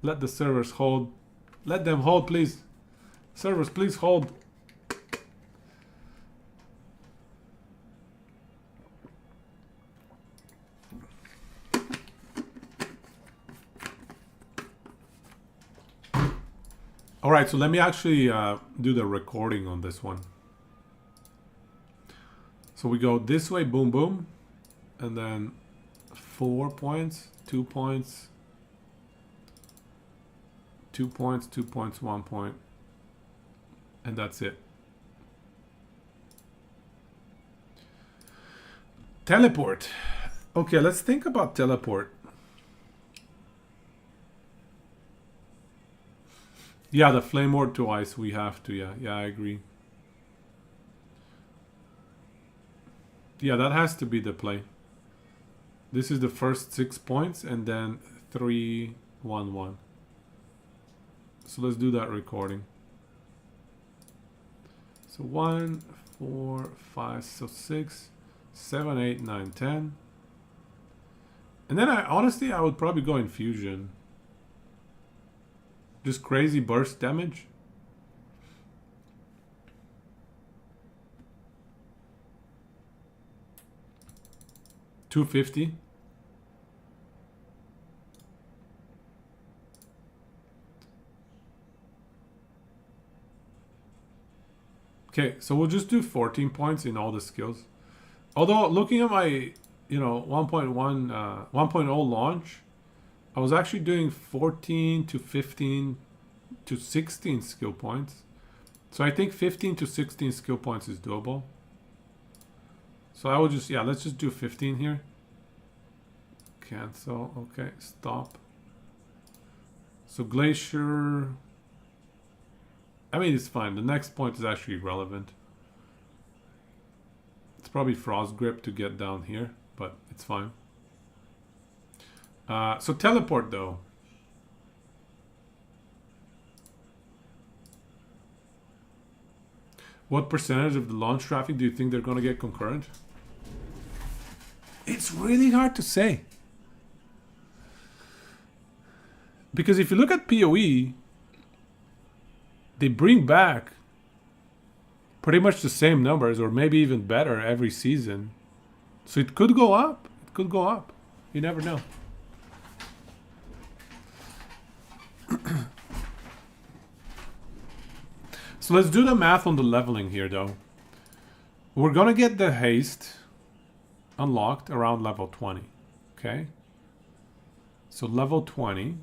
let the servers hold. Let them hold, please. Servers, please hold. All right, so let me actually do the recording on this one. So we go this way, boom, boom, and then 4 points, 2 points, 2 points, 2 points, 1 point, and that's it. Teleport. Okay, let's think about teleport. Yeah, the Flame Ward to Ice, we have to, yeah, I agree. Yeah, that has to be the play. This is the first 6 points and then 3, 1, 1. So let's do that recording. So 1, 4, 5, so 6, 7, 8, 9, 10. And then honestly, I would probably go Infusion. Just crazy burst damage. $250. Okay, so we'll just do 14 points in all the skills. Although looking at my, 1.1, 1.0 launch, I was actually doing 14 to 15 to 16 skill points. So I think 15 to 16 skill points is doable. So I will just, let's just do 15 here. Cancel, okay, stop. So Glacier, I mean, it's fine. The next point is actually relevant. It's probably Frost Grip to get down here, but it's fine. So teleport though. What percentage of the launch traffic do you think they're going to get concurrent? It's really hard to say. Because if you look at PoE, they bring back pretty much the same numbers or maybe even better every season. So it could go up. It could go up. You never know. So let's do the math on the leveling here though. We're gonna get the haste. unlocked around level 20. Okay. So level 20.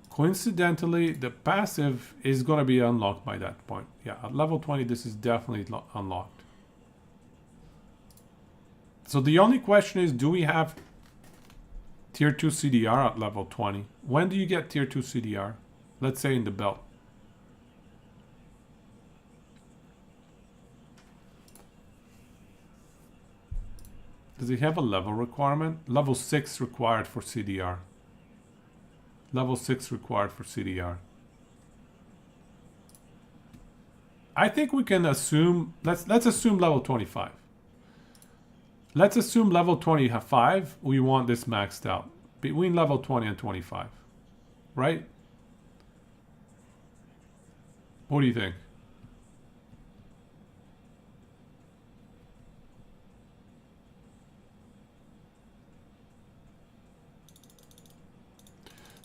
Coincidentally, the passive is going to be unlocked by that point. Yeah, at level 20, this is definitely unlocked. So the only question is, do we have tier 2 CDR at level 20? When do you get tier 2 CDR? Let's say in the belt. Does he have a level requirement? Level 6 required for CDR. Level 6 required for CDR. I think we can assume, let's assume level 25. Let's assume level 25, we want this maxed out. Between level 20 and 25. Right? What do you think?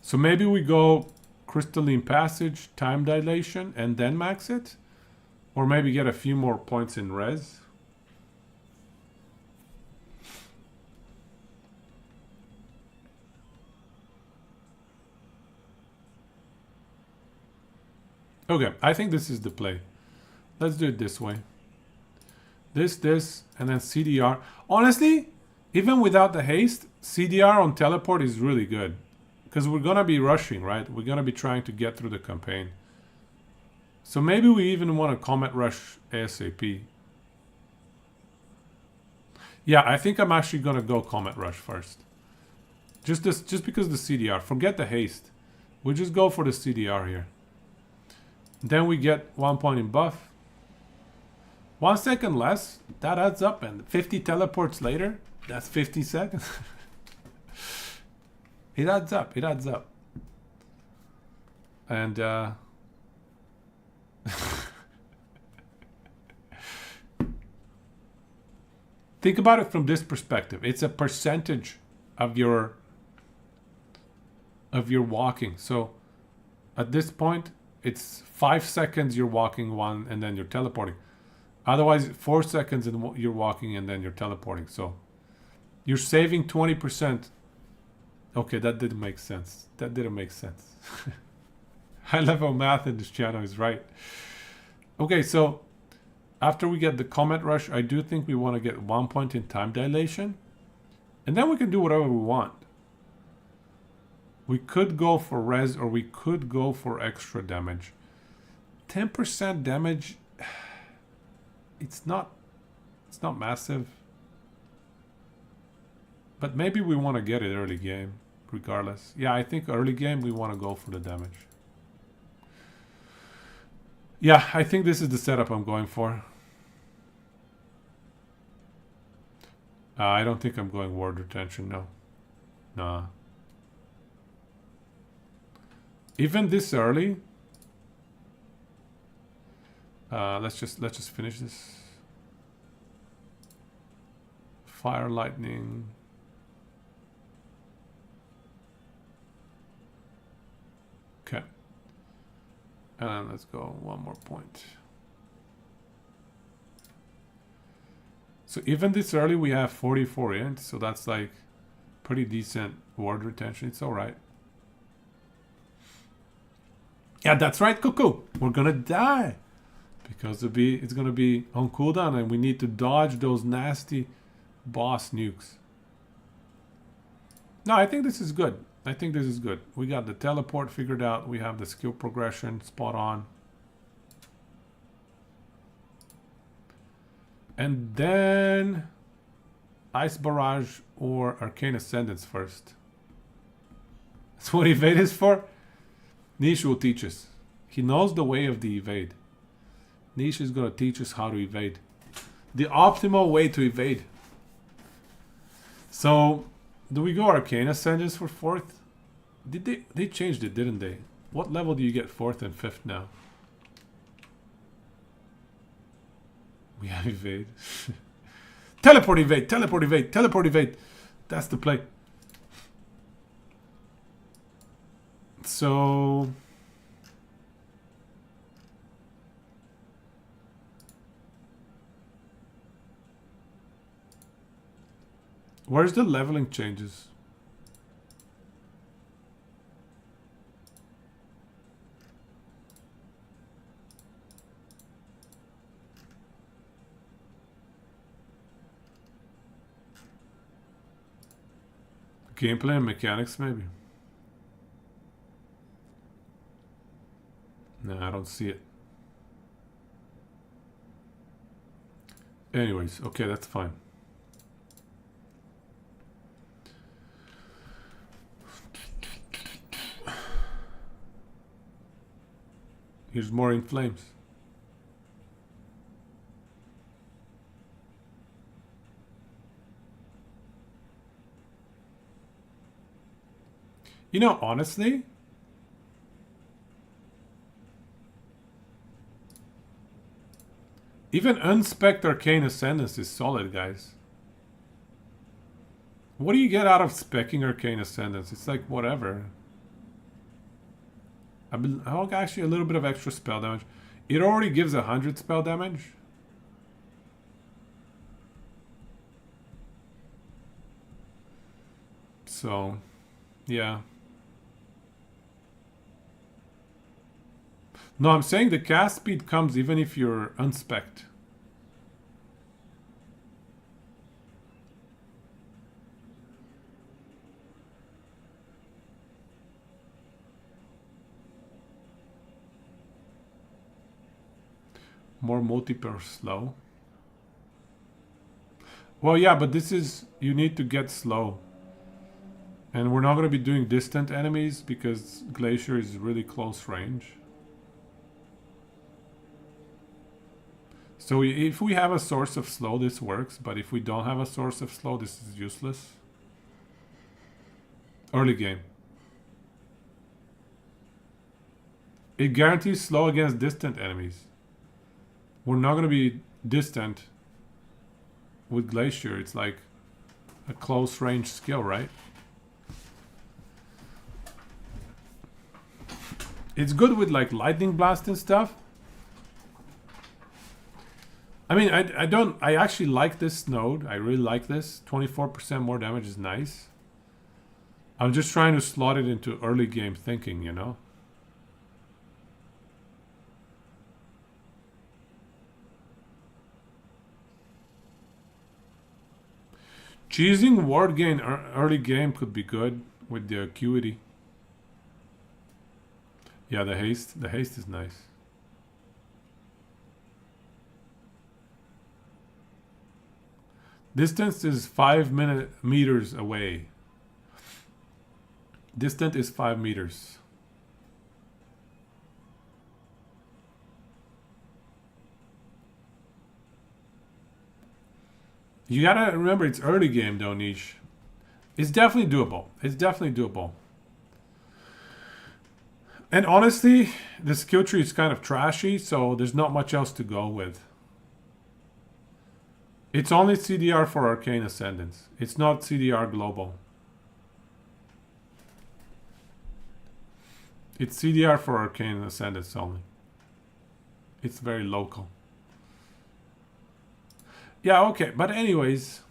So maybe we go crystalline passage, time dilation, and then max it? Or maybe get a few more points in res? Okay, I think this is the play. Let's do it this way. This, and then CDR. Honestly, even without the haste, CDR on teleport is really good. Because we're going to be rushing, right? We're going to be trying to get through the campaign. So maybe we even want to Comet Rush ASAP. Yeah, I think I'm actually going to go Comet Rush first. Just because of the CDR. Forget the haste. We'll just go for the CDR here. Then we get 1 point in buff. 1 second less. That adds up. And 50 teleports later, that's 50 seconds. It adds up. It adds up. And think about it from this perspective. It's a percentage of your walking. So at this point, it's 5 seconds you're walking one and then you're teleporting. Otherwise, 4 seconds and you're walking and then you're teleporting. So you're saving 20%. Okay, that didn't make sense. That didn't make sense. High level math in this channel is right. Okay, so after we get the Comet Rush, I do think we want to get 1 point in time dilation. And then we can do whatever we want. We could go for res or we could go for extra damage. 10% damage, it's not massive. But maybe we want to get it early game, regardless. Yeah, I think early game we want to go for the damage. Yeah, I think this is the setup I'm going for. I don't think I'm going ward retention, no. Nah. Even this early. Let's just finish this. Fire lightning. Okay. And let's go 1 more point. So even this early we have 44 int, so that's like pretty decent ward retention. It's all right. Yeah, that's right, Cuckoo. We're gonna die because it's gonna be on cooldown, and we need to dodge those nasty boss nukes. No, I think this is good. I think this is good. We got the teleport figured out. We have the skill progression spot on. And then Ice Barrage or Arcane Ascendance first. That's what evade is for. Niche will teach us. He knows the way of the evade. Niche is going to teach us how to evade. The optimal way to evade. So, do we go Arcane Ascendance for 4th? They changed it, didn't they? What level do you get 4th and 5th now? We have evade. Teleport evade, teleport evade, teleport evade. That's the play. So Where's the leveling changes? Gameplay and mechanics, maybe. No, I don't see it. Anyways, okay, that's fine. Here's more in flames. You know, honestly, even unspec'd Arcane Ascendance is solid, guys. What do you get out of specking Arcane Ascendance? It's like whatever. Oh, actually, a little bit of extra spell damage. It already gives 100 spell damage. So, yeah. No, I'm saying the cast speed comes even if you're unspec'd. More multi-per slow. Well, yeah, but this is... You need to get slow. And we're not going to be doing distant enemies because Glacier is really close range. So if we have a source of slow, this works. But if we don't have a source of slow, this is useless. Early game. It guarantees slow against distant enemies. We're not going to be distant with Glacier. It's like a close range skill, right? It's good with like lightning blast and stuff. I mean, I actually like this node. I really like this. 24% more damage is nice. I'm just trying to slot it into early game thinking, you know? Cheesing ward gain early game could be good with the acuity. Yeah, the haste is nice. Distance is 5 meters away. Distant is 5 meters. You gotta remember it's early game though, Niche. It's definitely doable. It's definitely doable. And honestly, the skill tree is kind of trashy, so there's not much else to go with. It's only CDR for Arcane Ascendance. It's not CDR Global. It's CDR for Arcane Ascendance only. It's very local. Yeah, okay. But anyways,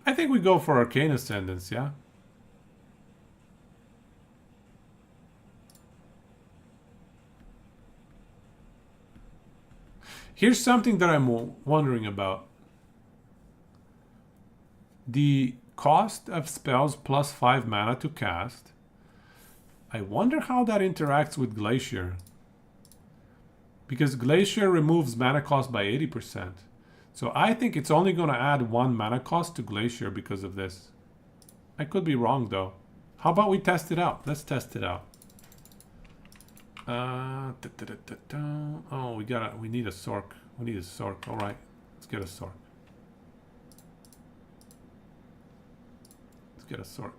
I think we go for Arcane Ascendance, yeah? Here's something that I'm wondering about. The cost of spells plus 5 mana to cast. I wonder how that interacts with Glacier. Because Glacier removes mana cost by 80%. So I think it's only going to add 1 mana cost to Glacier because of this. I could be wrong though. How about we test it out? Let's test it out. Oh, we need a Sorc. We need a Sorc. All right, let's get a Sorc. Let's get a Sorc.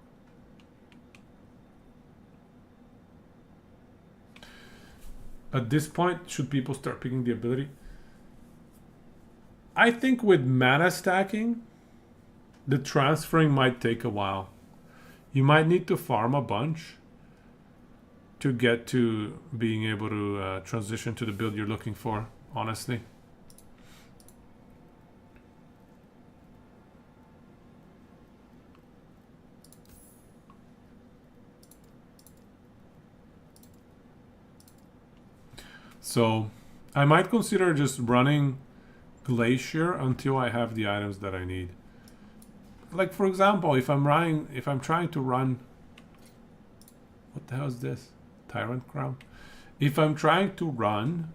At this point, should people start picking the ability? I think with mana stacking, the transferring might take a while. You might need to farm a bunch to get to being able to transition to the build you're looking for, honestly. So I might consider just running Glacier until I have the items that I need. Like for example, if I'm trying to run, what the hell is this? Tyrant Crown? If I'm trying to run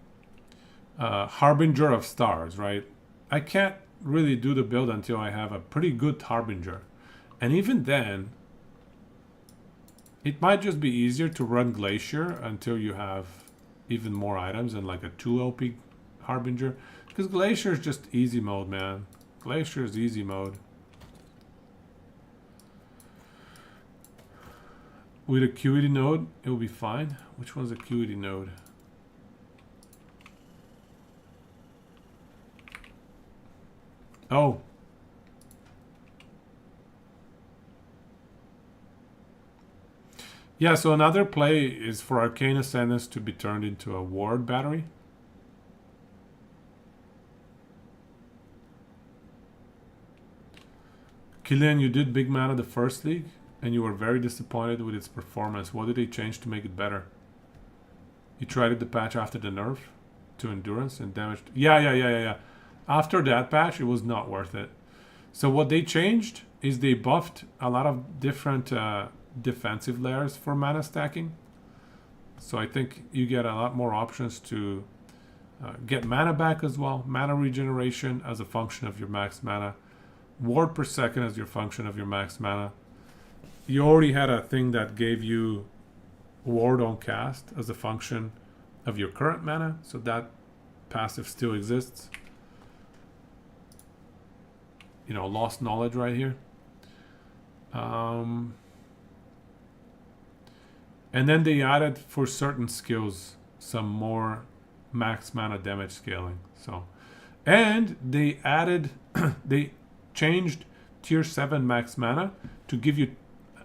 Harbinger of Stars, right? I can't really do the build until I have a pretty good Harbinger. And even then, it might just be easier to run Glacier until you have even more items and like a 2 OP Harbinger. Because Glacier is just easy mode, man. Glacier is easy mode. With Acuity node, it will be fine. Which one's Acuity node? Oh. Yeah, so another play is for Arcane Ascendance to be turned into a ward battery. Killian, you did big mana the first league, and you were very disappointed with its performance. What did they change to make it better? You tried it the patch after the nerf to endurance and damage. Yeah. After that patch, it was not worth it. So what they changed is they buffed a lot of different defensive layers for mana stacking. So I think you get a lot more options to get mana back as well. Mana regeneration as a function of your max mana. Ward per second as your function of your max mana. You already had a thing that gave you ward on cast as a function of your current mana. So that passive still exists. You know, lost knowledge right here. And then they added for certain skills some more max mana damage scaling. So, and they added, they changed tier 7 max mana to give you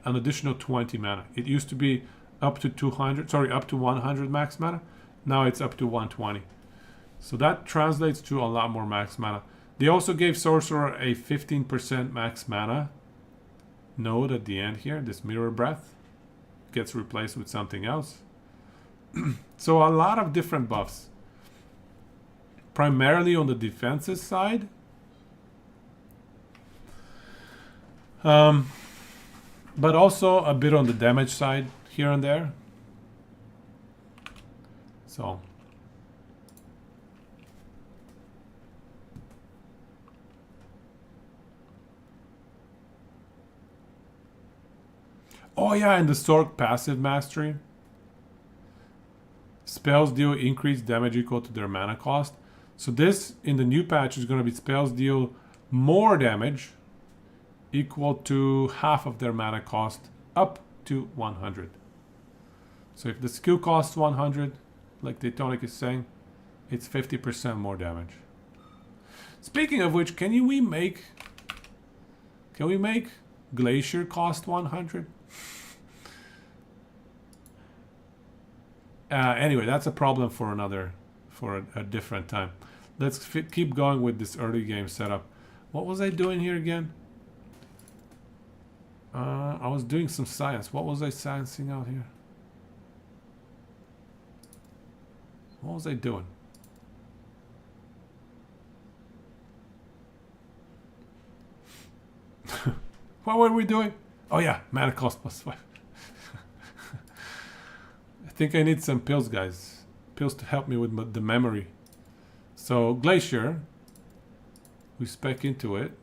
an additional 20 mana. It used to be up to 100 max mana. Now it's up to 120. So that translates to a lot more max mana. They also gave Sorcerer a 15% max mana node at the end here. This Mirror Breath gets replaced with something else. So a lot of different buffs. Primarily on the defensive side. But also a bit on the damage side here and there. So oh yeah, and the Sorc passive mastery. Spells deal increased damage equal to their mana cost. So this, in the new patch, is going to be spells deal more damage equal to half of their mana cost up to 100. So if the skill costs 100, like Daytonic is saying, it's 50% more damage. Speaking of which, can we make Glacier cost 100? Anyway, that's a problem for a different time. Let's keep going with this early game setup. What was I doing here again? I was doing some science. What was I sciencing out here? What was I doing? What were we doing? Oh yeah, mana cost +5. I think I need some pills, guys. Pills to help me with the memory. So Glacier, we spec into it.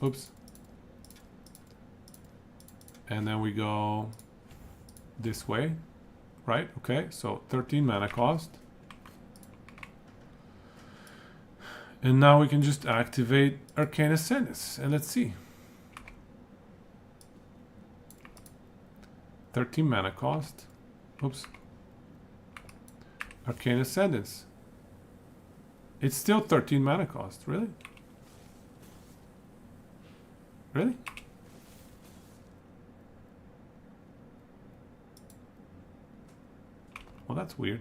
Oops. And then we go this way, right? Okay, so 13 mana cost. And now we can just activate Arcane Ascendance. And let's see. 13 mana cost. Oops. Arcane Ascendance. It's still 13 mana cost. Really? Really? Well, that's weird.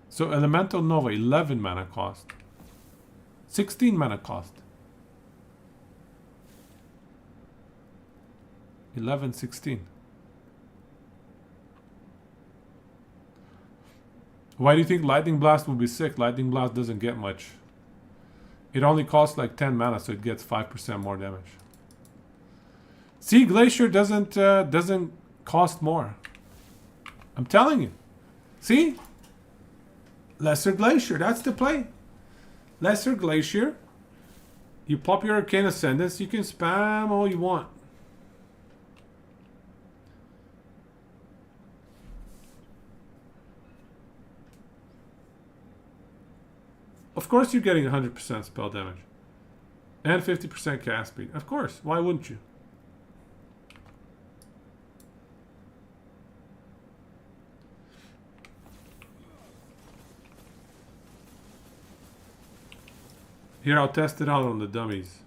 So Elemental Nova, 11 mana cost. 16 mana cost. 11, 16. Why do you think Lightning Blast will be sick? Lightning Blast doesn't get much. It only costs like 10 mana, so it gets 5% more damage. See, Glacier doesn't cost more. I'm telling you. See? Lesser Glacier, that's the play. Lesser Glacier. You pop your Arcane Ascendance, you can spam all you want. Of course you're getting 100% spell damage. And 50% cast speed. Of course, why wouldn't you? Here, I'll test it out on the dummies.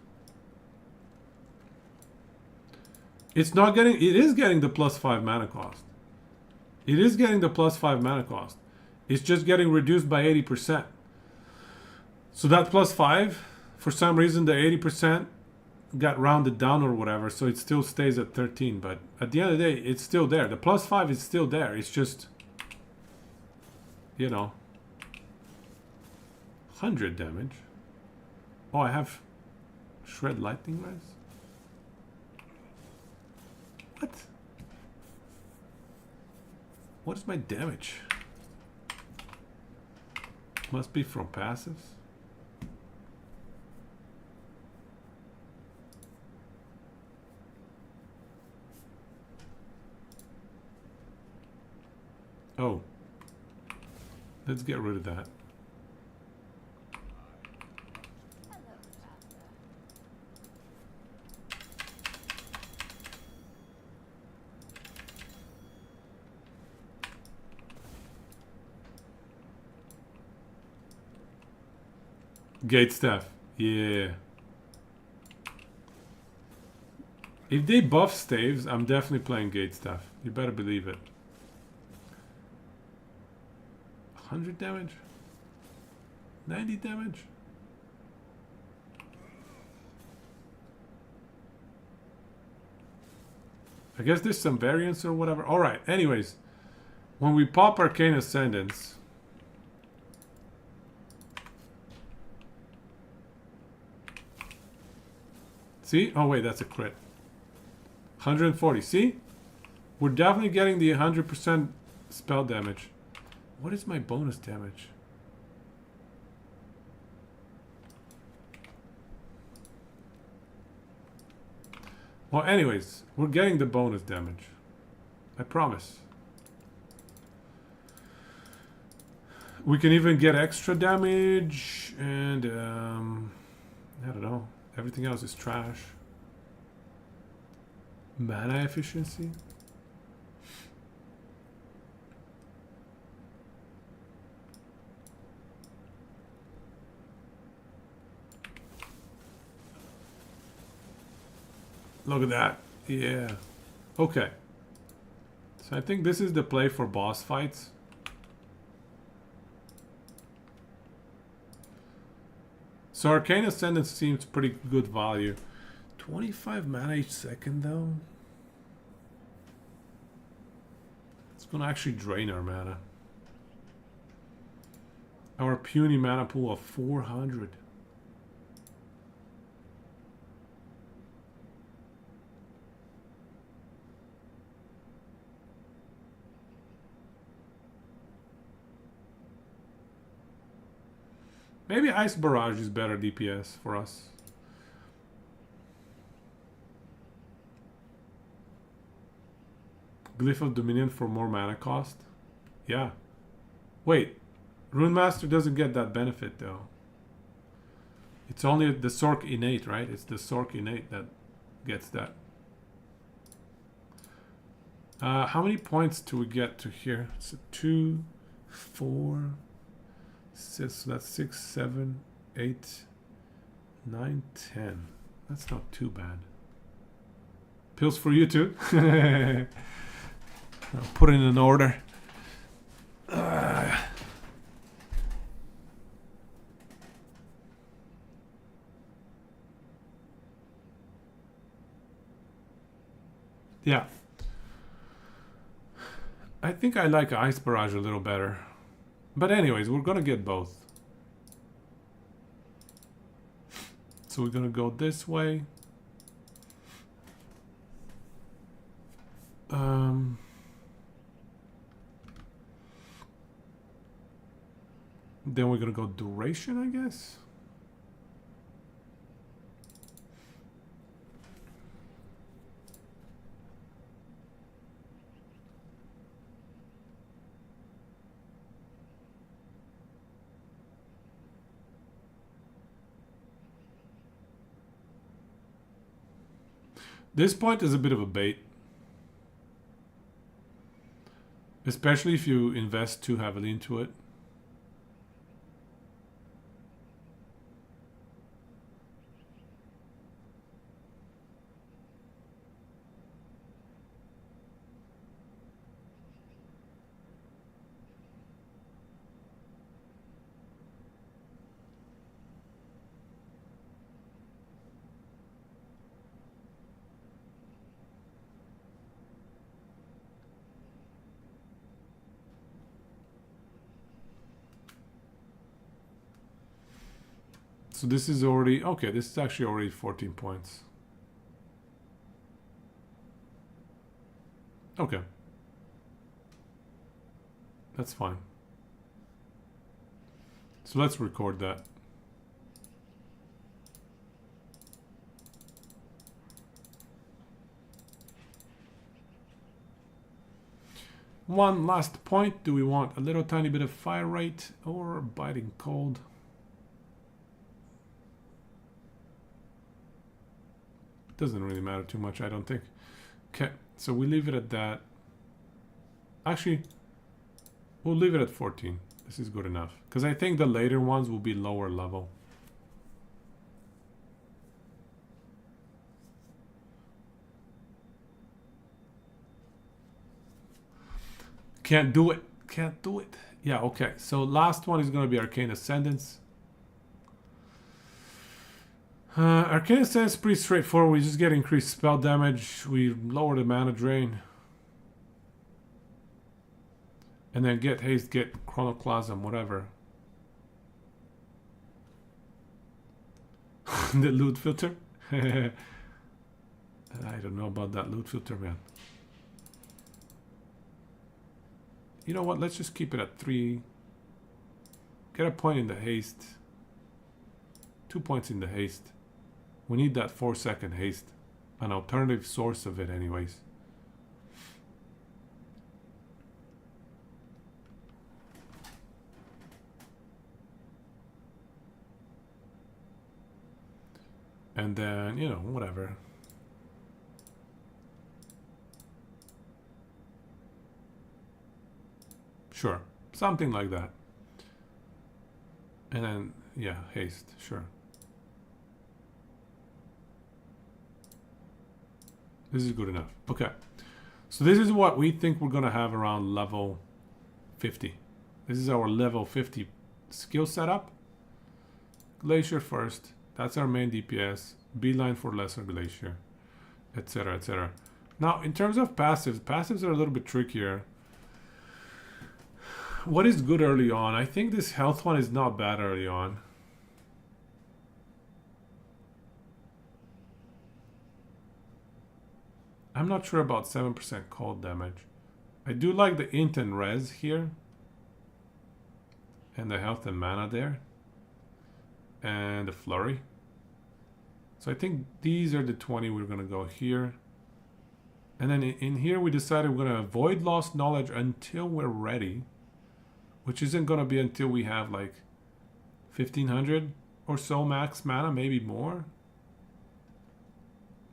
It's not getting, it is getting the +5 mana cost. It is getting the +5 mana cost. It's just getting reduced by 80%. So that +5, for some reason the 80% got rounded down or whatever, so it still stays at 13. But at the end of the day, it's still there. The +5 is still there. It's just, you know, 100 damage. Oh, I have Shred Lightning Res? What? What is my damage? Must be from passives. Oh. Let's get rid of that. Gate Staff. Yeah. If they buff staves, I'm definitely playing Gate Staff. You better believe it. 100 damage? 90 damage? I guess there's some variance or whatever. Alright, anyways. When we pop Arcane Ascendance... See? Oh wait, that's a crit. 140. See? We're definitely getting the 100% spell damage. What is my bonus damage? Well, anyways, we're getting the bonus damage. I promise. We can even get extra damage and I don't know. Everything else is trash. Mana efficiency. Look at that. Yeah. Okay. So I think this is the play for boss fights. So Arcane Ascendance seems pretty good value. 25 mana each second though. It's gonna actually drain our mana. Our puny mana pool of 400. Maybe Ice Barrage is better DPS for us. Glyph of Dominion for more mana cost? Yeah. Wait. Rune Master doesn't get that benefit though. It's only the Sorc Innate, right? It's the Sorc Innate that gets that. How many points do we get to here? It's a 2, 4... So that's 6, 7, 8, 9, 10. That's not too bad. Pills for you too. I'll put it in an order. Yeah. I think I like Ice Barrage a little better. But anyways, we're gonna get both. So we're gonna go this way. Then we're gonna go duration, I guess. This point is a bit of a bait. Especially if you invest too heavily into it. So this is already, okay, this is actually already 14 points. Okay. That's fine. So let's record that. One last point. Do we want a little tiny bit of fire rate or biting cold? Doesn't really matter too much, I don't think. Okay, so we leave it at that. Actually, we'll leave it at 14. This is good enough. Because I think the later ones will be lower level. Can't do it. Can't do it. Yeah, okay. So last one is going to be Arcane Ascendance. Arcane Ascendance is pretty straightforward. We just get increased spell damage. We lower the mana drain. And then get haste, get chronoclasm, whatever. The loot filter? I don't know about that loot filter, man. You know what? Let's just keep it at 3. Get a point in the haste. 2 points in the haste. We need that 4-second haste. An alternative source of it anyways. And then, you know, whatever. Sure. Something like that. And then, yeah, haste. Sure. This is good enough. Okay. So this is what we think we're going to have around level 50. This is our level 50 skill setup. Glacier first. That's our main DPS. Beeline for lesser glacier. Etc. etc. Now, in terms of passives, passives are a little bit trickier. What is good early on? I think this health one is not bad early on. I'm not sure about 7% cold damage. I do like the int and res here. And the health and mana there. And the flurry. So I think these are the 20 we're going to go here. And then in here we decided we're going to avoid lost knowledge until we're ready. Which isn't going to be until we have like 1500 or so max mana, maybe more.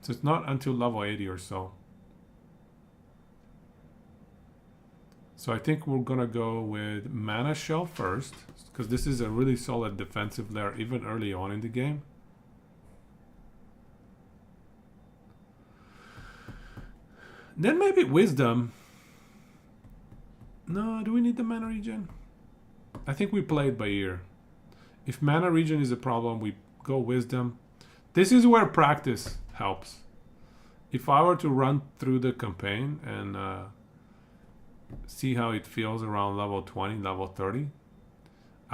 So it's not until level 80 or so. So I think we're going to go with Mana Shell first. Because this is a really solid defensive layer even early on in the game. Then maybe Wisdom. No, do we need the Mana Regen? I think we play it by ear. If Mana Regen is a problem, we go Wisdom. This is where practice helps. If I were to run through the campaign and see how it feels around level 20, level 30,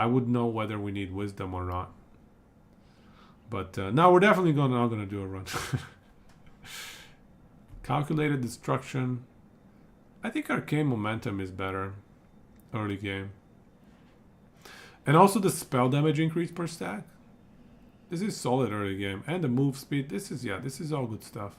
I would know whether we need wisdom or not. But now we're definitely not gonna do a run. Calculated destruction. I think arcane momentum is better early game. And also the spell damage increase per stack. This is solid early game. And the move speed. This is all good stuff.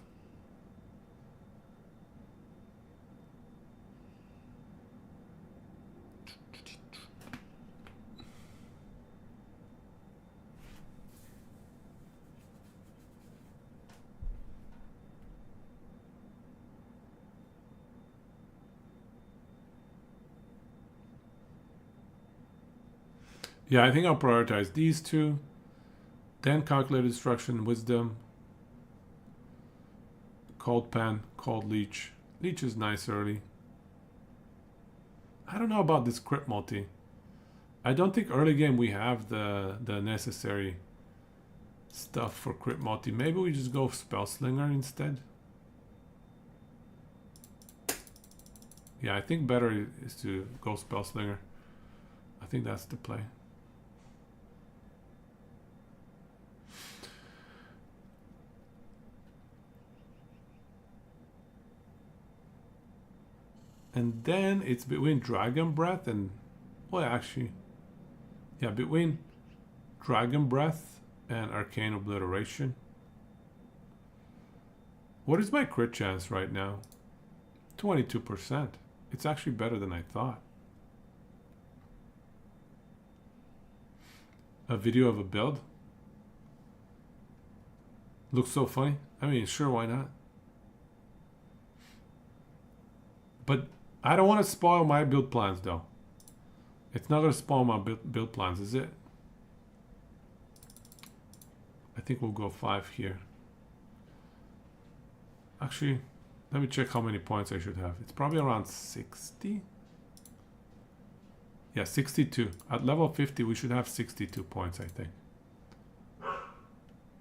Yeah, I think I'll prioritize these two. Then calculated destruction, wisdom. Cold pen, cold leech. Leech is nice early. I don't know about this crit multi. I don't think early game we have the necessary stuff for crit multi. Maybe we just go spell slinger instead. Yeah, I think better is to go spell slinger. I think that's the play. And then it's between Dragon Breath and... Well, actually... Yeah, between Dragon Breath and Arcane Obliteration. What is my crit chance right now? 22%. It's actually better than I thought. A video of a build? Looks so funny. I mean, sure, why not? But I don't want to spoil my build plans, though. It's not going to spoil my build plans, is it? I think we'll go 5 here. Actually, let me check how many points I should have. It's probably around 60. Yeah, 62. At level 50, we should have 62 points, I think.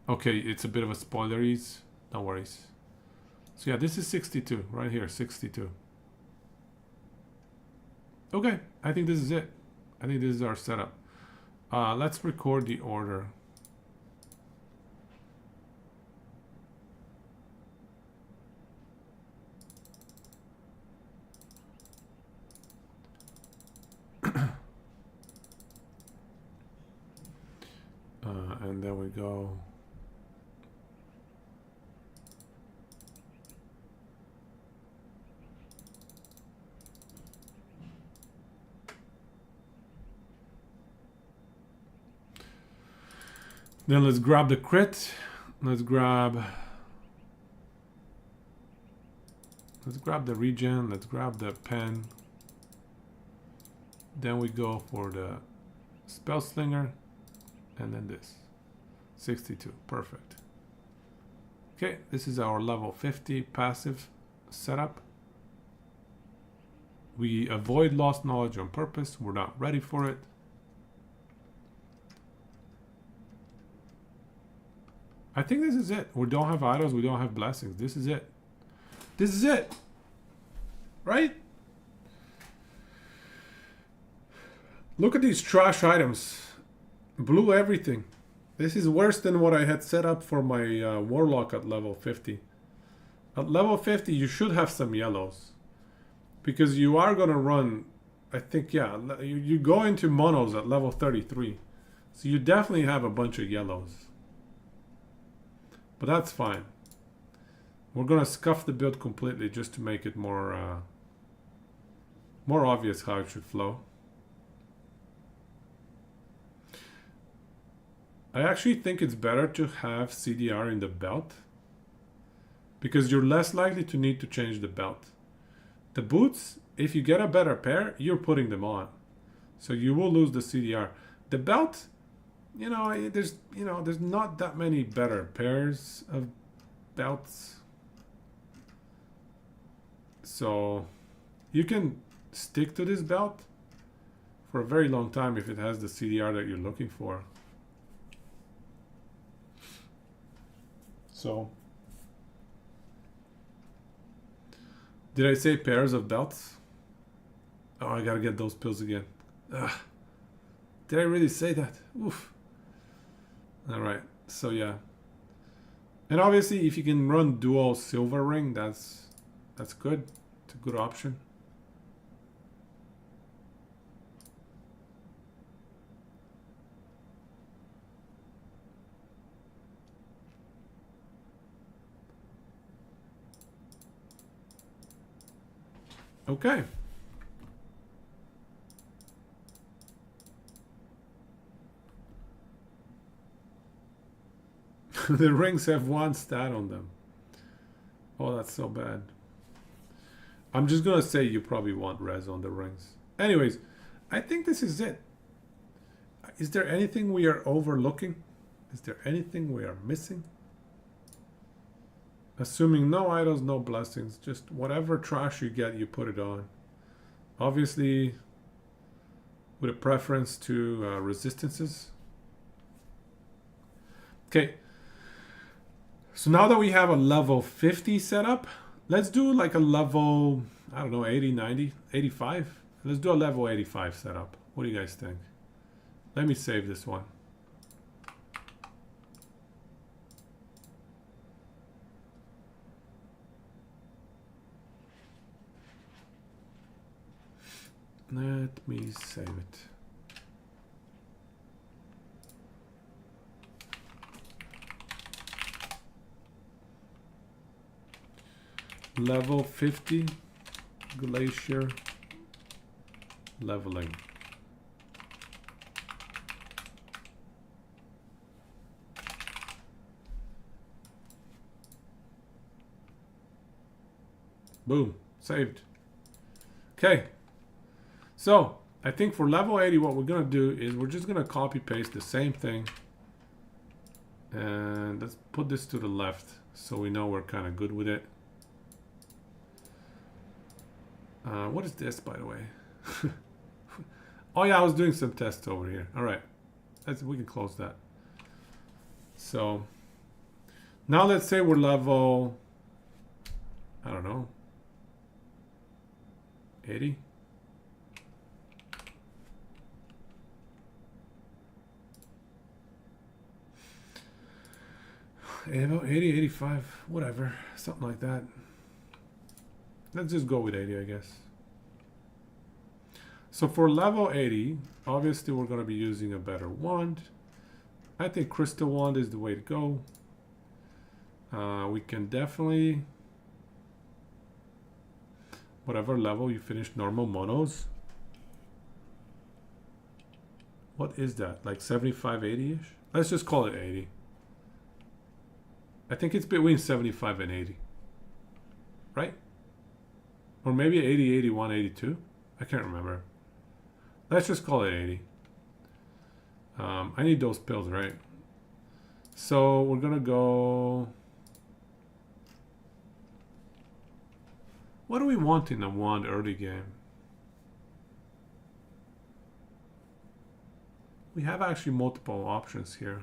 Okay, it's a bit of a spoileries. No worries. So yeah, this is 62. Right here, 62. Okay, I think this is it. I think this is our setup. Let's record the order. And then we go. Then let's grab the crit. Let's grab the regen. Let's grab the pen. Then we go for the spell slinger. And then this. 62. Perfect. Okay, this is our level 50 passive setup. We avoid lost knowledge on purpose. We're not ready for it. I think this is it. We don't have idols. We don't have blessings. This is it. This is it. Right? Look at these trash items. Blue everything. This is worse than what I had set up for my warlock at level 50. At level 50, you should have some yellows. Because you are going to run, I think, yeah, you go into monos at level 33. So you definitely have a bunch of yellows. But that's fine. We're going to scuff the build completely just to make it more obvious how it should flow. I actually think it's better to have CDR in the belt because you're less likely to need to change the belt. The boots, if you get a better pair, you're putting them on. So you will lose the CDR. The belt, there's not that many better pairs of belts. So you can stick to this belt for a very long time if it has the CDR that you're looking for. So, did I say pairs of belts? Oh, I gotta get those pills again. Ugh. Did I really say that? Oof. All right. So yeah. And obviously, if you can run dual silver ring, that's good. It's a good option. Okay. The rings have one stat on them. Oh, that's so bad. I'm just gonna say you probably want res on the rings. Anyways, I think this is it. Is there anything we are overlooking? Is there anything we are missing? Assuming no idols, no blessings, just whatever trash you get, you put it on. Obviously, with a preference to resistances. Okay. So now that we have a level 50 set up, let's do like a level, I don't know, 80, 90, 85. Let's do a level 85 setup. What do you guys think? Let me save this one. Let me save it. Level 50 glacier leveling. Boom, saved. Okay. So, I think for level 80, what we're going to do is we're just going to copy paste the same thing. And let's put this to the left so we know we're kind of good with it. What is this, by the way? Oh yeah, I was doing some tests over here. All right, we can close that. So, now let's say we're level, I don't know, 80. About 80, 85, whatever, something like that. Let's just go with 80, I guess. So for level 80, obviously we're going to be using a better wand. I think crystal wand is the way to go. We can definitely, whatever level you finish normal monos. What is that? Like 75, 80-ish? Let's just call it 80. I think it's between 75 and 80. Right? Or maybe 80, 81, 82. I can't remember. Let's just call it 80. I need those pills, right? So we're going to go... What do we want in a wand early game? We have actually multiple options here.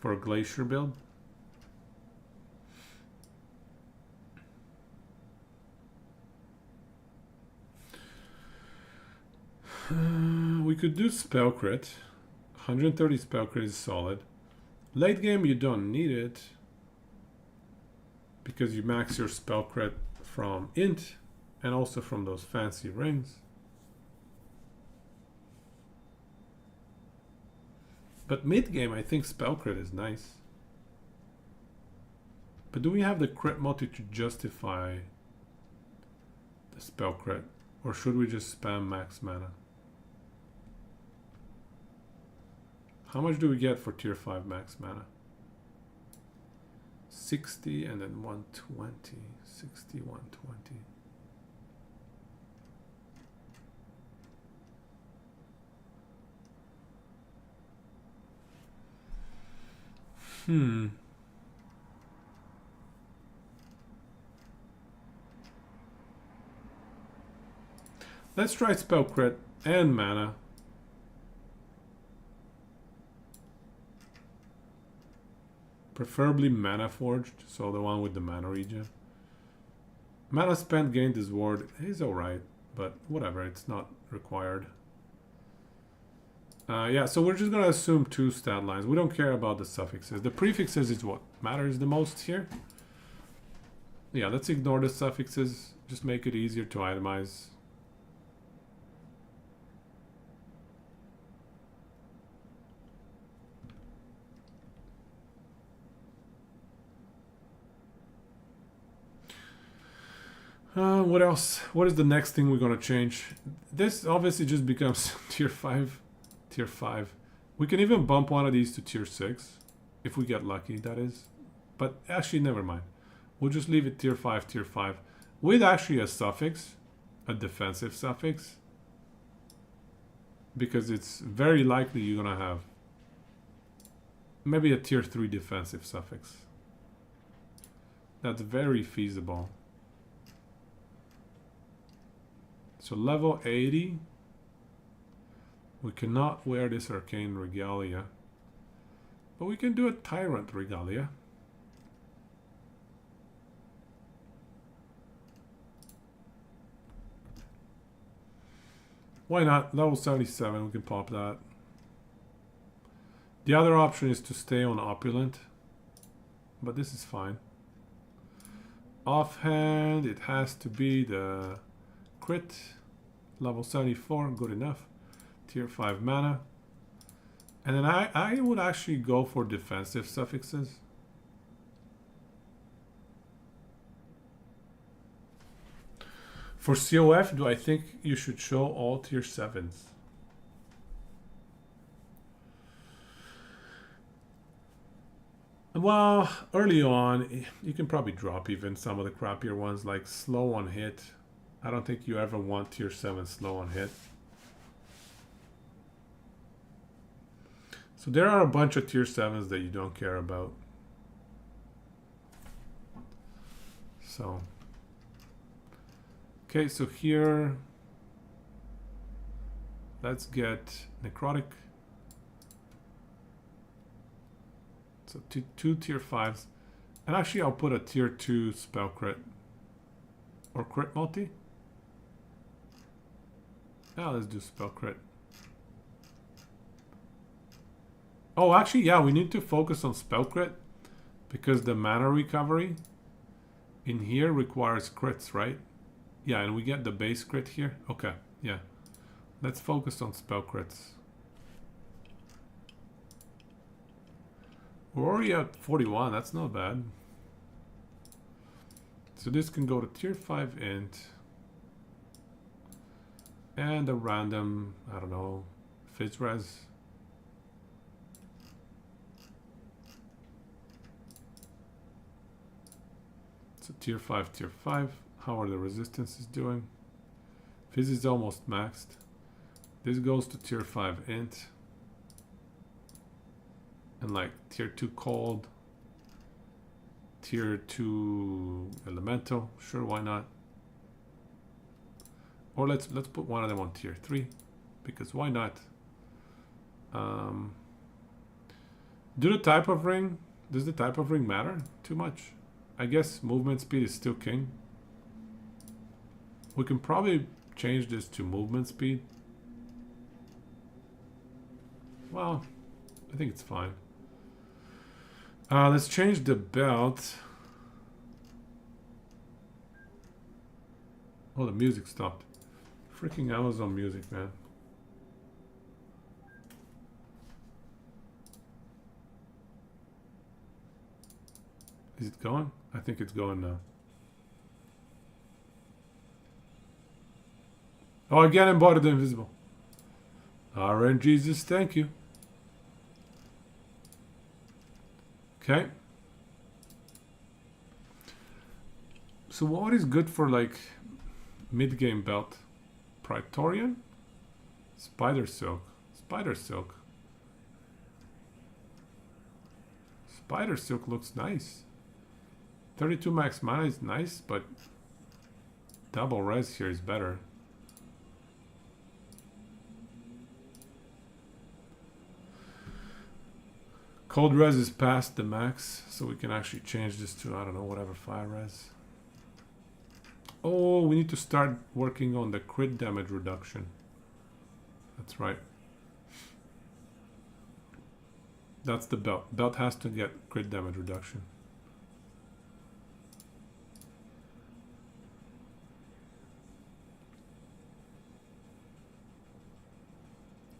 For a glacier build. We could do spell crit. 130 spell crit is solid. Late game you don't need it because you max your spell crit from int and also from those fancy rings. But mid game I think spell crit is nice. But do we have the crit multi to justify the spell crit? Or should we just spam max mana? How much do we get for tier 5 max mana? 60 and then 120. 60, 120. Let's try spell crit and mana. Preferably mana forged, so the one with the mana regen. Mana spent gained this ward is alright. but whatever, it's not required. Yeah, so we're just gonna assume 2 stat lines. We don't care about the suffixes. The prefixes is what matters the most here. Yeah, let's ignore the suffixes. Just make it easier to itemize. What else? What is the next thing we're gonna change? This obviously just becomes tier 5. Tier 5. We can even bump one of these to tier 6. If we get lucky, that is. But actually, never mind. We'll just leave it tier 5, tier 5. With actually a suffix. A defensive suffix. Because it's very likely you're gonna have maybe a tier 3 defensive suffix. That's very feasible. So level 80. We cannot wear this arcane regalia. But we can do a tyrant regalia. Why not? Level 77, we can pop that. The other option is to stay on opulent. But this is fine. Offhand, it has to be the crit. Level 74, good enough. Tier 5 mana. And then I would actually go for defensive suffixes. For COF, do I think you should show all tier 7s? Well, early on, you can probably drop even some of the crappier ones, like slow on hit. I don't think you ever want tier 7 slow on hit. So there are a bunch of tier 7s that you don't care about. So, okay, so here, let's get necrotic. So two tier 5s. And actually I'll put a tier 2 spell crit. Or crit multi. Now let's do spell crit. Oh, actually, yeah, we need to focus on spell crit. Because the mana recovery in here requires crits, right? Yeah, and we get the base crit here. Okay, yeah. Let's focus on spell crits. We're already at 41, that's not bad. So this can go to tier 5 int. And a random, I don't know, fizz res. So tier 5, tier 5. How are the resistances doing? Fizz is almost maxed. This goes to tier 5 int. And like tier 2 cold. Tier 2 elemental. Sure, why not? Or let's put one of them on tier 3. Because why not? Do the type of ring. Does the type of ring matter too much? I guess movement speed is still king. We can probably change this to movement speed. Well, I think it's fine. Let's change the belt. Oh, the music stopped. Freaking Amazon Music, man. Is it going? I think it's going now. Oh, again, embodied invisible. RNGesus, thank you. Okay. So what is good for like mid-game belt? Praetorian? Spider Silk. Spider Silk. Spider Silk looks nice. 32 max mana is nice, but double res here is better. Cold res is past the max, so we can actually change this to, I don't know, whatever, fire res. Oh, we need to start working on the crit damage reduction. That's right. That's the belt. Belt has to get crit damage reduction.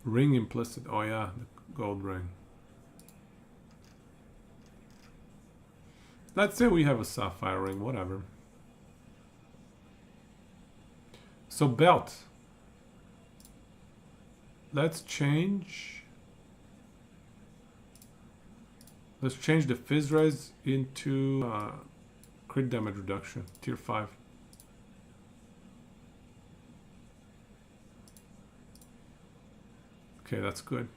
Ring implicit. Oh yeah, the gold ring. Let's say we have a sapphire ring, whatever. So belt. Let's change. Let's change the fizz res into crit damage reduction, tier 5. Okay, that's good.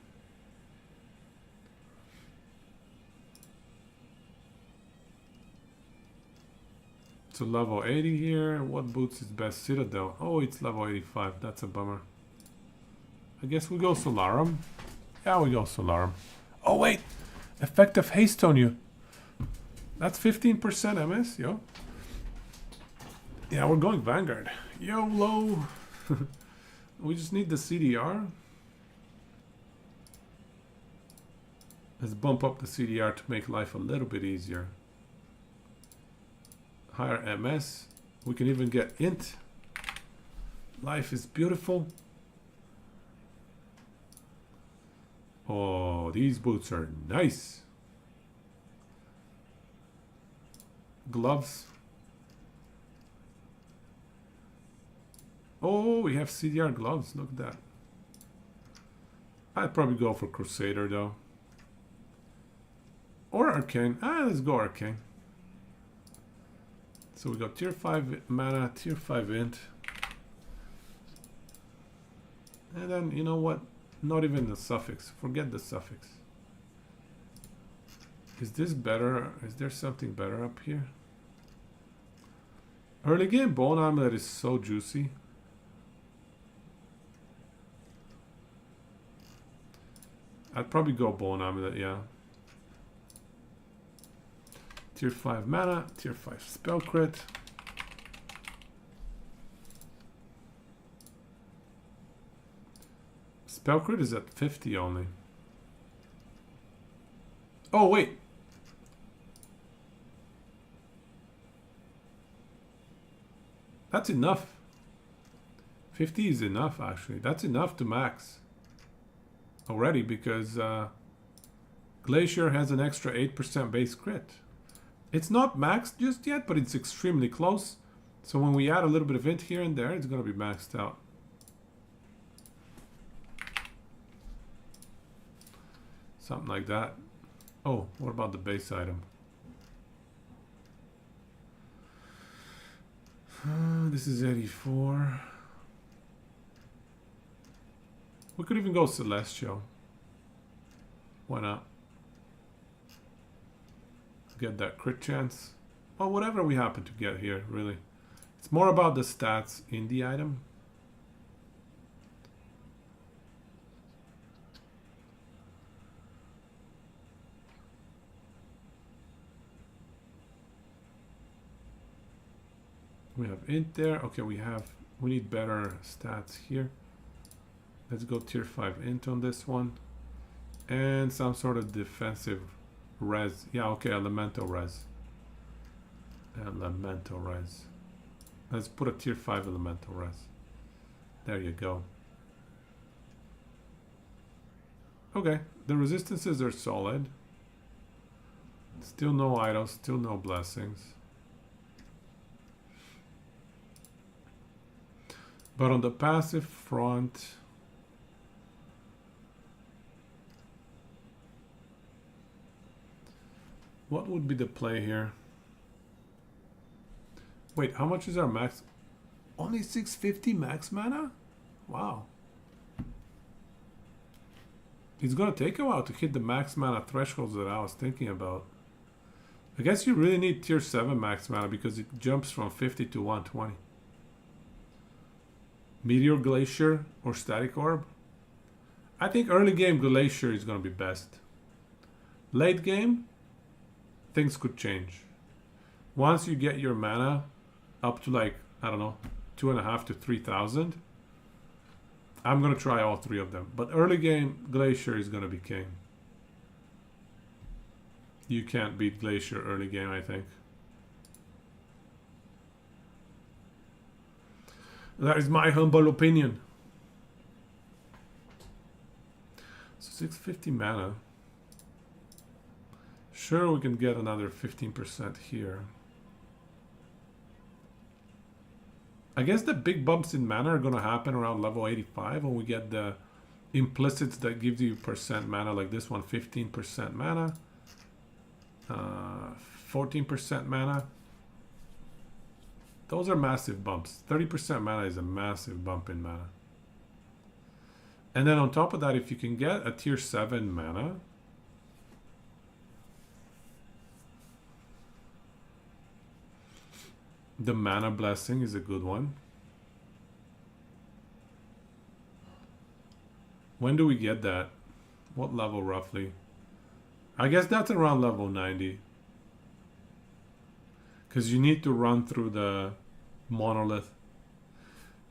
So level 80 here. What boots is best? Citadel. Oh, it's level 85. That's a bummer. I guess we go Solarum. Yeah, we go Solarum. Oh, wait. Effective haste on you. That's 15% MS, yo. Yeah, we're going Vanguard. YOLO. We just need the CDR. Let's bump up the CDR to make life a little bit easier. Higher MS. We can even get int. Life is beautiful. Oh, these boots are nice. Gloves. Oh, we have CDR gloves. Look at that. I'd probably go for Crusader though. Or Arcane. Let's go Arcane. So we got tier 5 mana, tier 5 int. And then, you know what? Not even the suffix. Forget the suffix. Is this better? Is there something better up here? Early game Bone Amulet is so juicy. I'd probably go Bone Amulet, yeah. Tier 5 mana, tier 5 spell crit. Spell crit is at 50 only. Oh, wait. That's enough. 50 is enough, actually. That's enough to max already because Glacier has an extra 8% base crit. It's not maxed just yet, but it's extremely close. So when we add a little bit of int here and there, it's going to be maxed out. Something like that. Oh, what about the base item? This is 84. We could even go Celestial. Why not? Get that crit chance. Well, whatever we happen to get here, really. It's more about the stats in the item. We have int there. Okay, we need better stats here. Let's go tier 5 int on this one. And some sort of defensive res. Yeah, okay, elemental res. Elemental res. Let's put a tier 5 elemental res. There you go. Okay, the resistances are solid. Still no idols, still no blessings. But on the passive front, what would be the play here? Wait, how much is our max? Only 650 max mana? Wow. It's gonna take a while to hit the max mana thresholds that I was thinking about. I guess you really need tier 7 max mana because it jumps from 50 to 120. Meteor Glacier or Static Orb? I think early game Glacier is gonna be best. Late game, things could change. Once you get your mana up to like I don't know, 2.5 to 3,000. I'm gonna try all three of them. But early game, Glacier is gonna be king. You can't beat Glacier early game, I think. That is my humble opinion. So 650 mana. Sure, we can get another 15% here. I guess the big bumps in mana are gonna happen around level 85 when we get the implicits that gives you percent mana, like this one, 15% mana, 14% mana. Those are massive bumps. 30% mana is a massive bump in mana. And then on top of that, if you can get a tier 7 mana, the mana blessing is a good one. When do we get that? What level roughly? I guess that's around level 90. Because you need to run through the monolith.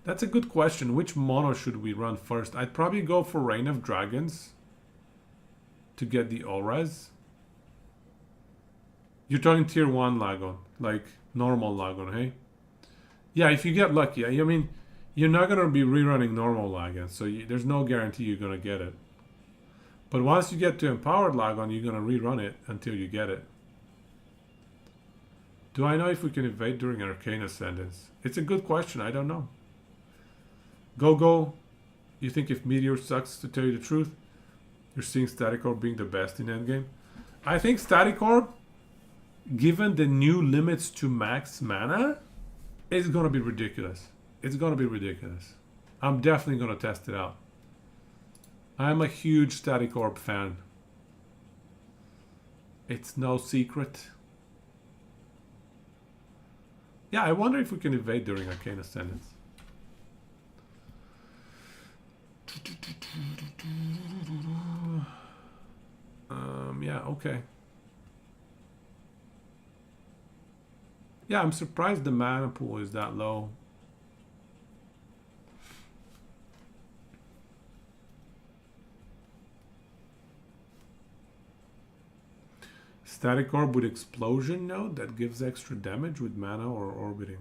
That's a good question. Which mono should we run first? I'd probably go for Reign of Dragons to get the Ores. You're talking tier 1 Lagon, like normal Lagon, hey? Yeah, if you get lucky. I mean, you're not going to be rerunning normal Lagon, so there's no guarantee you're going to get it. But once you get to Empowered Lagon, you're going to rerun it until you get it. Do I know if we can evade during Arcane Ascendance? It's a good question. I don't know. Go. You think if Meteor sucks, to tell you the truth? You're seeing Static Orb being the best in endgame? I think Static Orb, given the new limits to max mana, is going to be ridiculous. It's going to be ridiculous. I'm definitely going to test it out. I'm a huge Static Orb fan. It's no secret. Yeah, I wonder if we can evade during Arcane Ascendance. Yeah, okay. Yeah, I'm surprised the mana pool is that low. Static Orb with Explosion node that gives extra damage with mana or orbiting.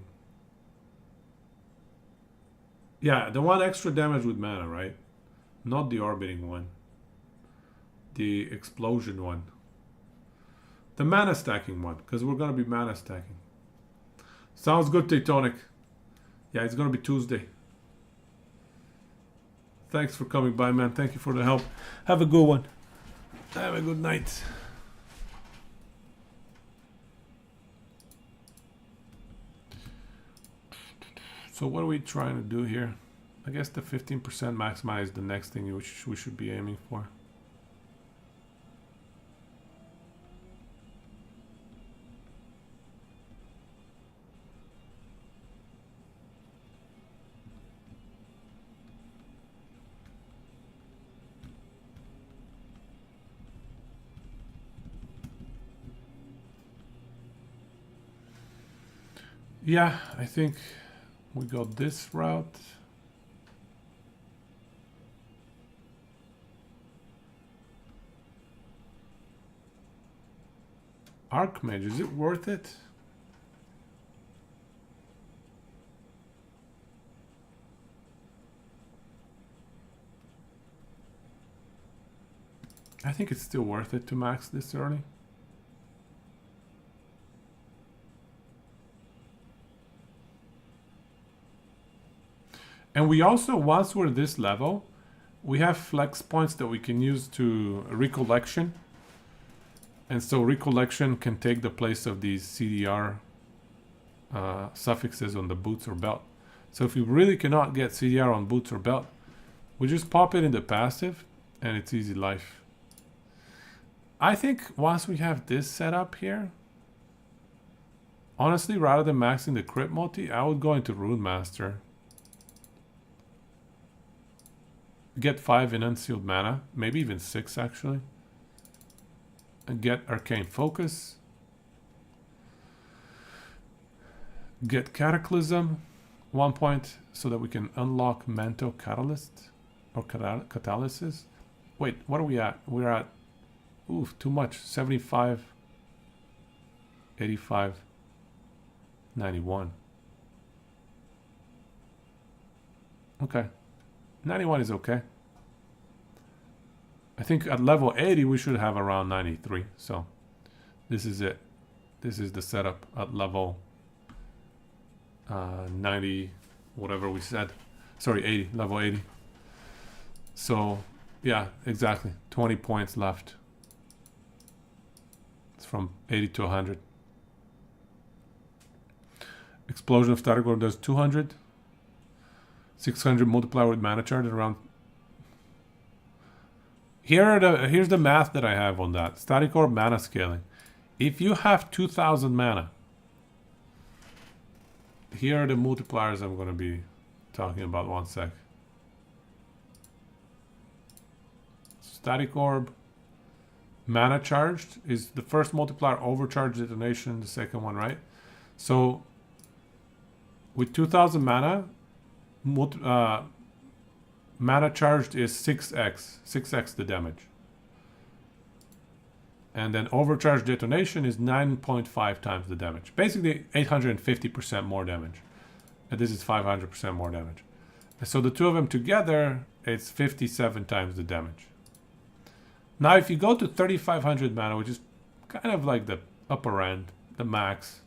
Yeah, the one extra damage with mana, right? Not the orbiting one. The explosion one. The mana stacking one, because we're going to be mana stacking. Sounds good, Teutonic. Yeah, it's going to be Tuesday. Thanks for coming by, man. Thank you for the help. Have a good one. Have a good night. So what are we trying to do here? I guess the 15% max mana is the next thing which we should be aiming for. Yeah, I think we go this route. Archmage, is it worth it? I think it's still worth it to max this early. And we also, once we're this level, we have flex points that we can use to recollection. And so recollection can take the place of these CDR suffixes on the boots or belt. So if we really cannot get CDR on boots or belt, we just pop it in the passive and it's easy life. I think once we have this set up here, honestly, rather than maxing the crit multi, I would go into Rune Master. Get 5 in unsealed mana, maybe even 6 actually. And get Arcane Focus. Get Cataclysm. 1 point so that we can unlock Manto Catalyst or Catalysis. Wait, what are we at? We're at, oof, too much. 75, 85, 91. Okay. 91 is okay. I think at level 80 we should have around 93. So this is it. This is the setup at level 90, whatever we said. Sorry, 80, level 80. So yeah, exactly. 20 points left. It's from 80 to 100. Explosion of static orb does 200. 600 multiplier with mana charge around. Here's the math that I have on that. Static orb mana scaling. If you have 2000 mana, here are the multipliers I'm going to be talking about. 1 sec. Static orb mana charged is the first multiplier, overcharge detonation, the second one, right? So with 2000 mana, mana charged is 6x the damage. And then overcharge detonation is 9.5 times the damage. Basically 850% more damage. And this is 500% more damage. And so the two of them together, it's 57 times the damage. Now if you go to 3500 mana, which is kind of like the upper end, the max,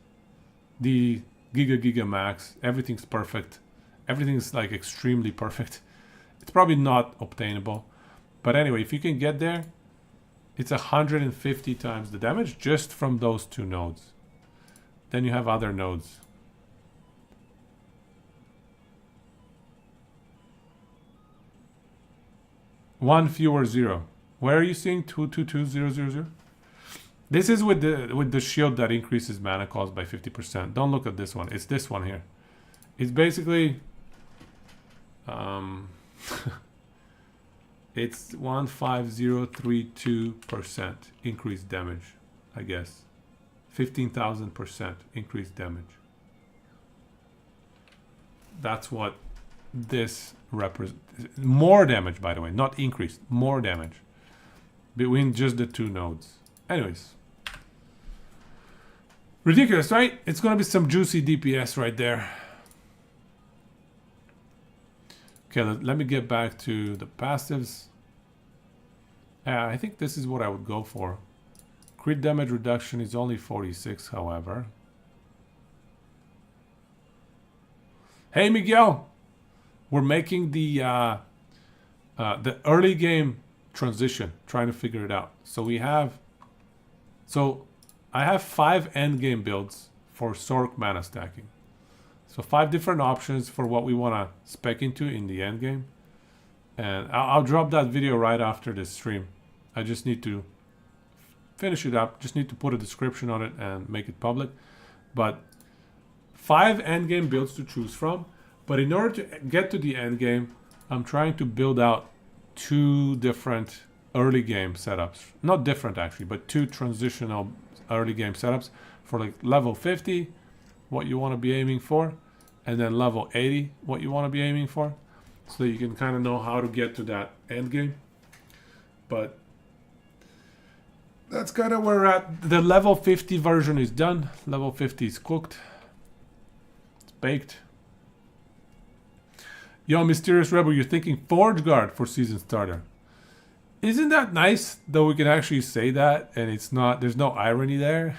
the giga max, everything's perfect. Everything's like extremely perfect. It's probably not obtainable. But anyway, if you can get there, it's 150 times the damage just from those two nodes. Then you have other nodes. One fewer 0. Where are you seeing 222000? This is with the shield that increases mana cost by 50%. Don't look at this one. It's this one here. It's basically it's 15032% increased damage, I guess. 15,000% increased damage. That's what this represents. More damage, by the way, not increased. More damage between just the two nodes. Anyways. Ridiculous, right? It's going to be some juicy DPS right there. Okay, let me get back to the passives. I think this is what I would go for. Crit damage reduction is only 46, however. Hey, Miguel! We're making the early game transition, trying to figure it out. So I have 5 endgame builds for Sorc mana stacking. So 5 different options for what we want to spec into in the endgame. And I'll drop that video right after this stream. I just need to finish it up. Just need to put a description on it and make it public. But 5 endgame builds to choose from. But in order to get to the endgame, I'm trying to build out 2 different early game setups. Not different actually, but 2 transitional early game setups for like level 50, what you want to be aiming for, and then level 80, what you want to be aiming for, so that you can kind of know how to get to that end game. But that's kind of where we're at. The level 50 version is done. Level 50 is cooked. It's baked. Yo, Mysterious Rebel, you're thinking Forge Guard for season starter. Isn't that nice, though we can actually say that and it's not, there's no irony there?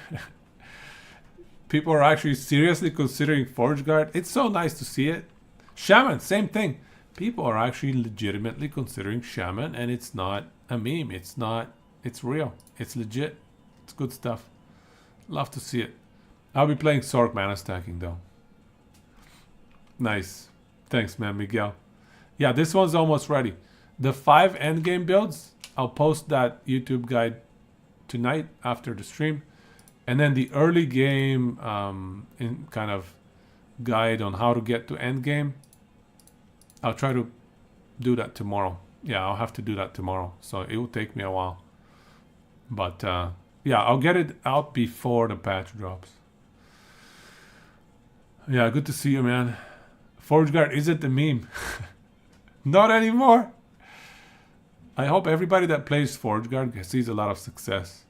People are actually seriously considering Forge Guard. It's so nice to see it. Shaman, same thing. People are actually legitimately considering Shaman, and it's not a meme. It's not, it's real. It's legit. It's good stuff. Love to see it. I'll be playing Sorc mana stacking though. Nice. Thanks, man, Miguel. Yeah, this one's almost ready. The 5 endgame builds, I'll post that YouTube guide tonight after the stream. And then the early game in kind of guide on how to get to endgame, I'll try to do that tomorrow. Yeah, I'll have to do that tomorrow. So it will take me a while. But yeah, I'll get it out before the patch drops. Yeah, good to see you, man. Forge Guard isn't a meme. Not anymore. I hope everybody that plays Forge Guard sees a lot of success.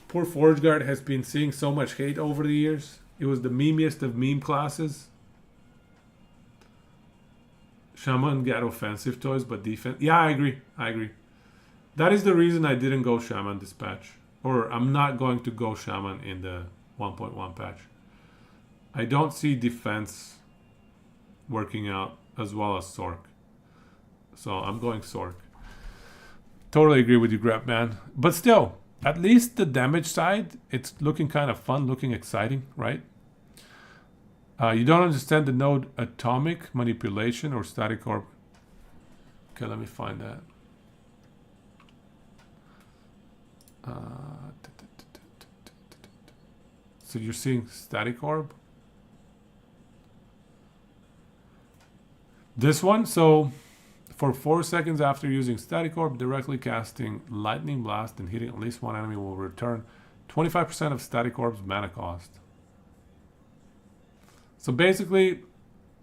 Poor Forge Guard has been seeing so much hate over the years. It was the memeiest of meme classes. Shaman got offensive toys, but defense. Yeah, I agree. I agree. That is the reason I didn't go Shaman this patch. Or I'm not going to go Shaman in the 1.1 patch. I don't see defense working out as well as Sorc. So I'm going Sorc. Totally agree with you, Grep Man. But still, at least the damage side, it's looking kind of fun, looking exciting, right? You don't understand the node atomic manipulation or static orb. Okay, let me find that. So you're seeing static orb? This one, so for 4 seconds after using static orb, directly casting lightning blast and hitting at least one enemy will return 25% of static orb's mana cost. So basically,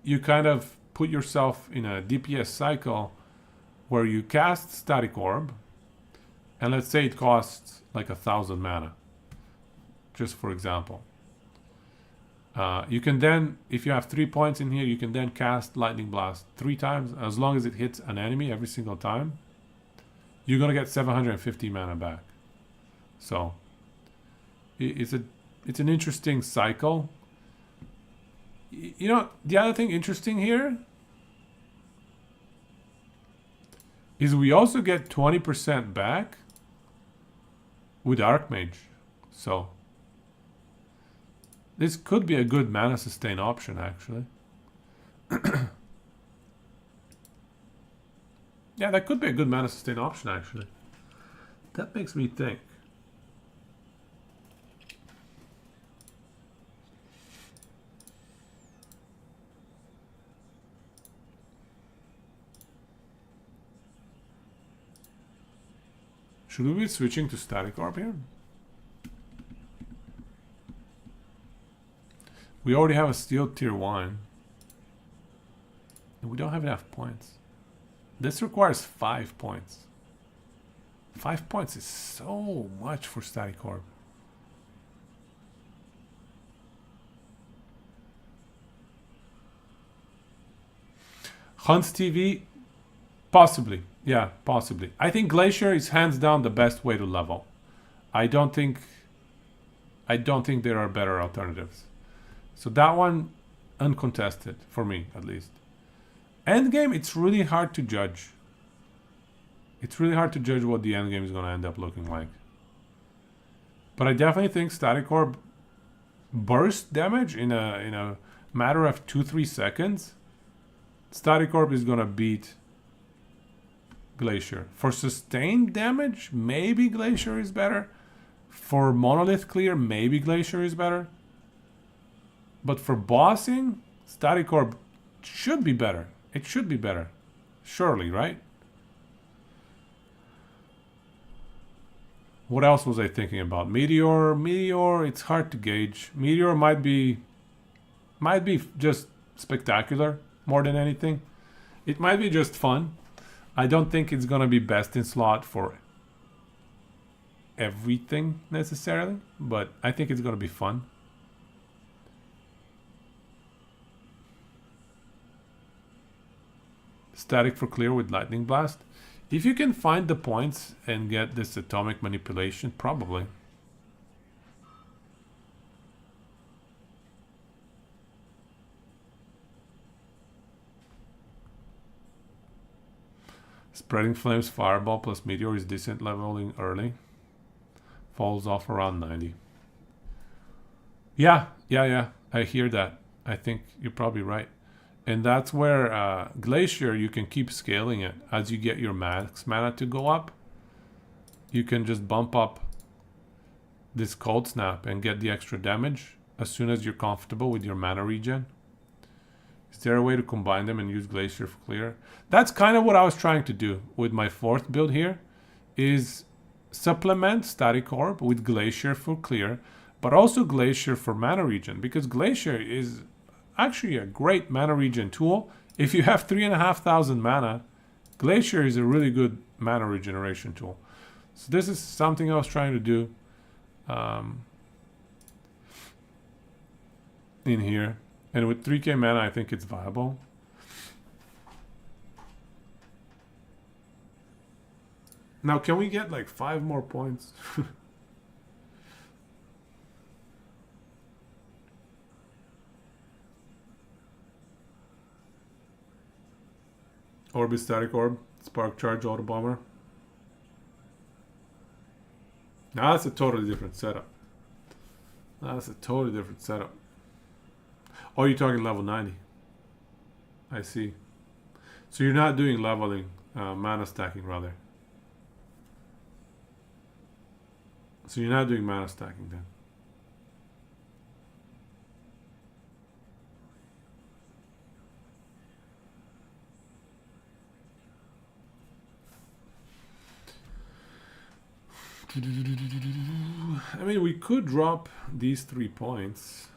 you kind of put yourself in a DPS cycle where you cast static orb, and let's say it costs like 1,000 mana, just for example. You can then, if you have 3 points in here, you can then cast lightning blast 3 times. As long as it hits an enemy every single time, you're gonna get 750 mana back. So it's an interesting cycle. You know, the other thing interesting here is we also get 20% back with Archmage. So this could be a good mana sustain option, actually. Yeah, that could be a good mana sustain option, actually. That makes me think. Should we be switching to static orb here? We already have a steel tier 1. And we don't have enough points. This requires 5 points. 5 points is so much for static orb. Hunts TV? Possibly. Yeah, possibly. I think Glacier is hands down the best way to level. I don't think there are better alternatives. So that one, uncontested, for me at least. Endgame, it's really hard to judge. It's really hard to judge what the endgame is going to end up looking like. But I definitely think Static Orb burst damage in a matter of 2-3 seconds. Static Orb is going to beat Glacier. For sustained damage, maybe Glacier is better. For Monolith Clear, maybe Glacier is better. But for bossing, Static Orb should be better. It should be better. Surely, right? What else was I thinking about? Meteor. Meteor, it's hard to gauge. Meteor might be just spectacular more than anything. It might be just fun. I don't think it's gonna be best in slot for everything necessarily, but I think it's gonna be fun. Static for clear with lightning blast. If you can find the points and get this atomic manipulation, probably. Spreading Flames Fireball plus Meteor is decent leveling early. Falls off around 90. Yeah. I hear that. I think you're probably right. And that's where Glacier, you can keep scaling it. As you get your max mana to go up, you can just bump up this Cold Snap and get the extra damage as soon as you're comfortable with your mana regen. Is there a way to combine them and use Glacier for clear? That's kind of what I was trying to do with my fourth build here, is supplement Static Orb with Glacier for clear, but also Glacier for mana regen, because Glacier is actually a great mana regen tool. If you have 3,500 mana, Glacier is a really good mana regeneration tool. So this is something I was trying to do in here. And with 3k mana, I think it's viable. Now, can we get like 5 more points? Orb is static orb. Spark charge auto bomber. Now that's a totally different setup. That's a totally different setup. Oh, you're talking level 90. I see. So you're not doing leveling, mana stacking rather. So you're not doing mana stacking then. I mean, we could drop these 3 points.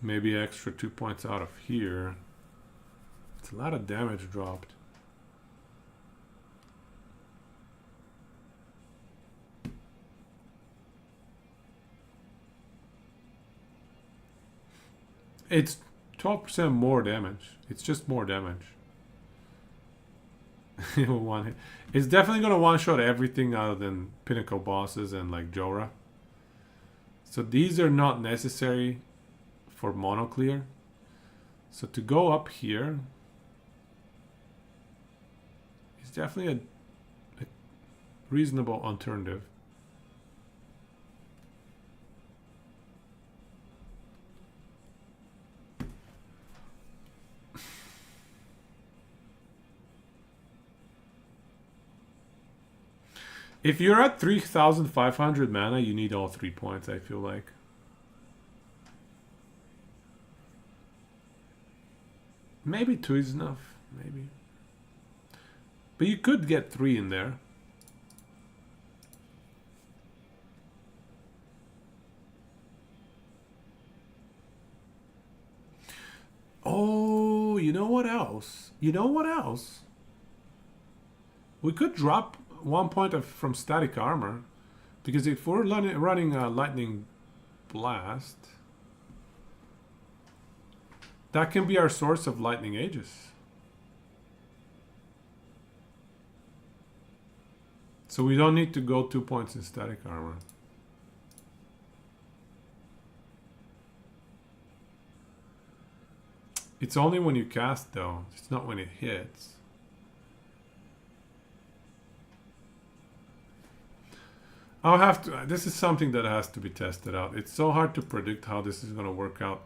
Maybe extra 2 points out of here. It's a lot of damage dropped. It's 12% more damage. It's just more damage. It's definitely going to one-shot everything other than pinnacle bosses and like Jorah. So these are not necessary for mono clear. So to go up here is definitely a reasonable alternative. If you're at 3,500 mana, you need all 3 points, I feel like. Maybe 2 is enough, maybe. But you could get 3 in there. Oh, you know what else? You know what else? We could drop 1 point from static armor, because if we're running a lightning blast, that can be our source of lightning aegis. So we don't need to go 2 points in static armor. It's only when you cast though, it's not when it hits. I'll have to, this is something that has to be tested out. It's so hard to predict how this is going to work out.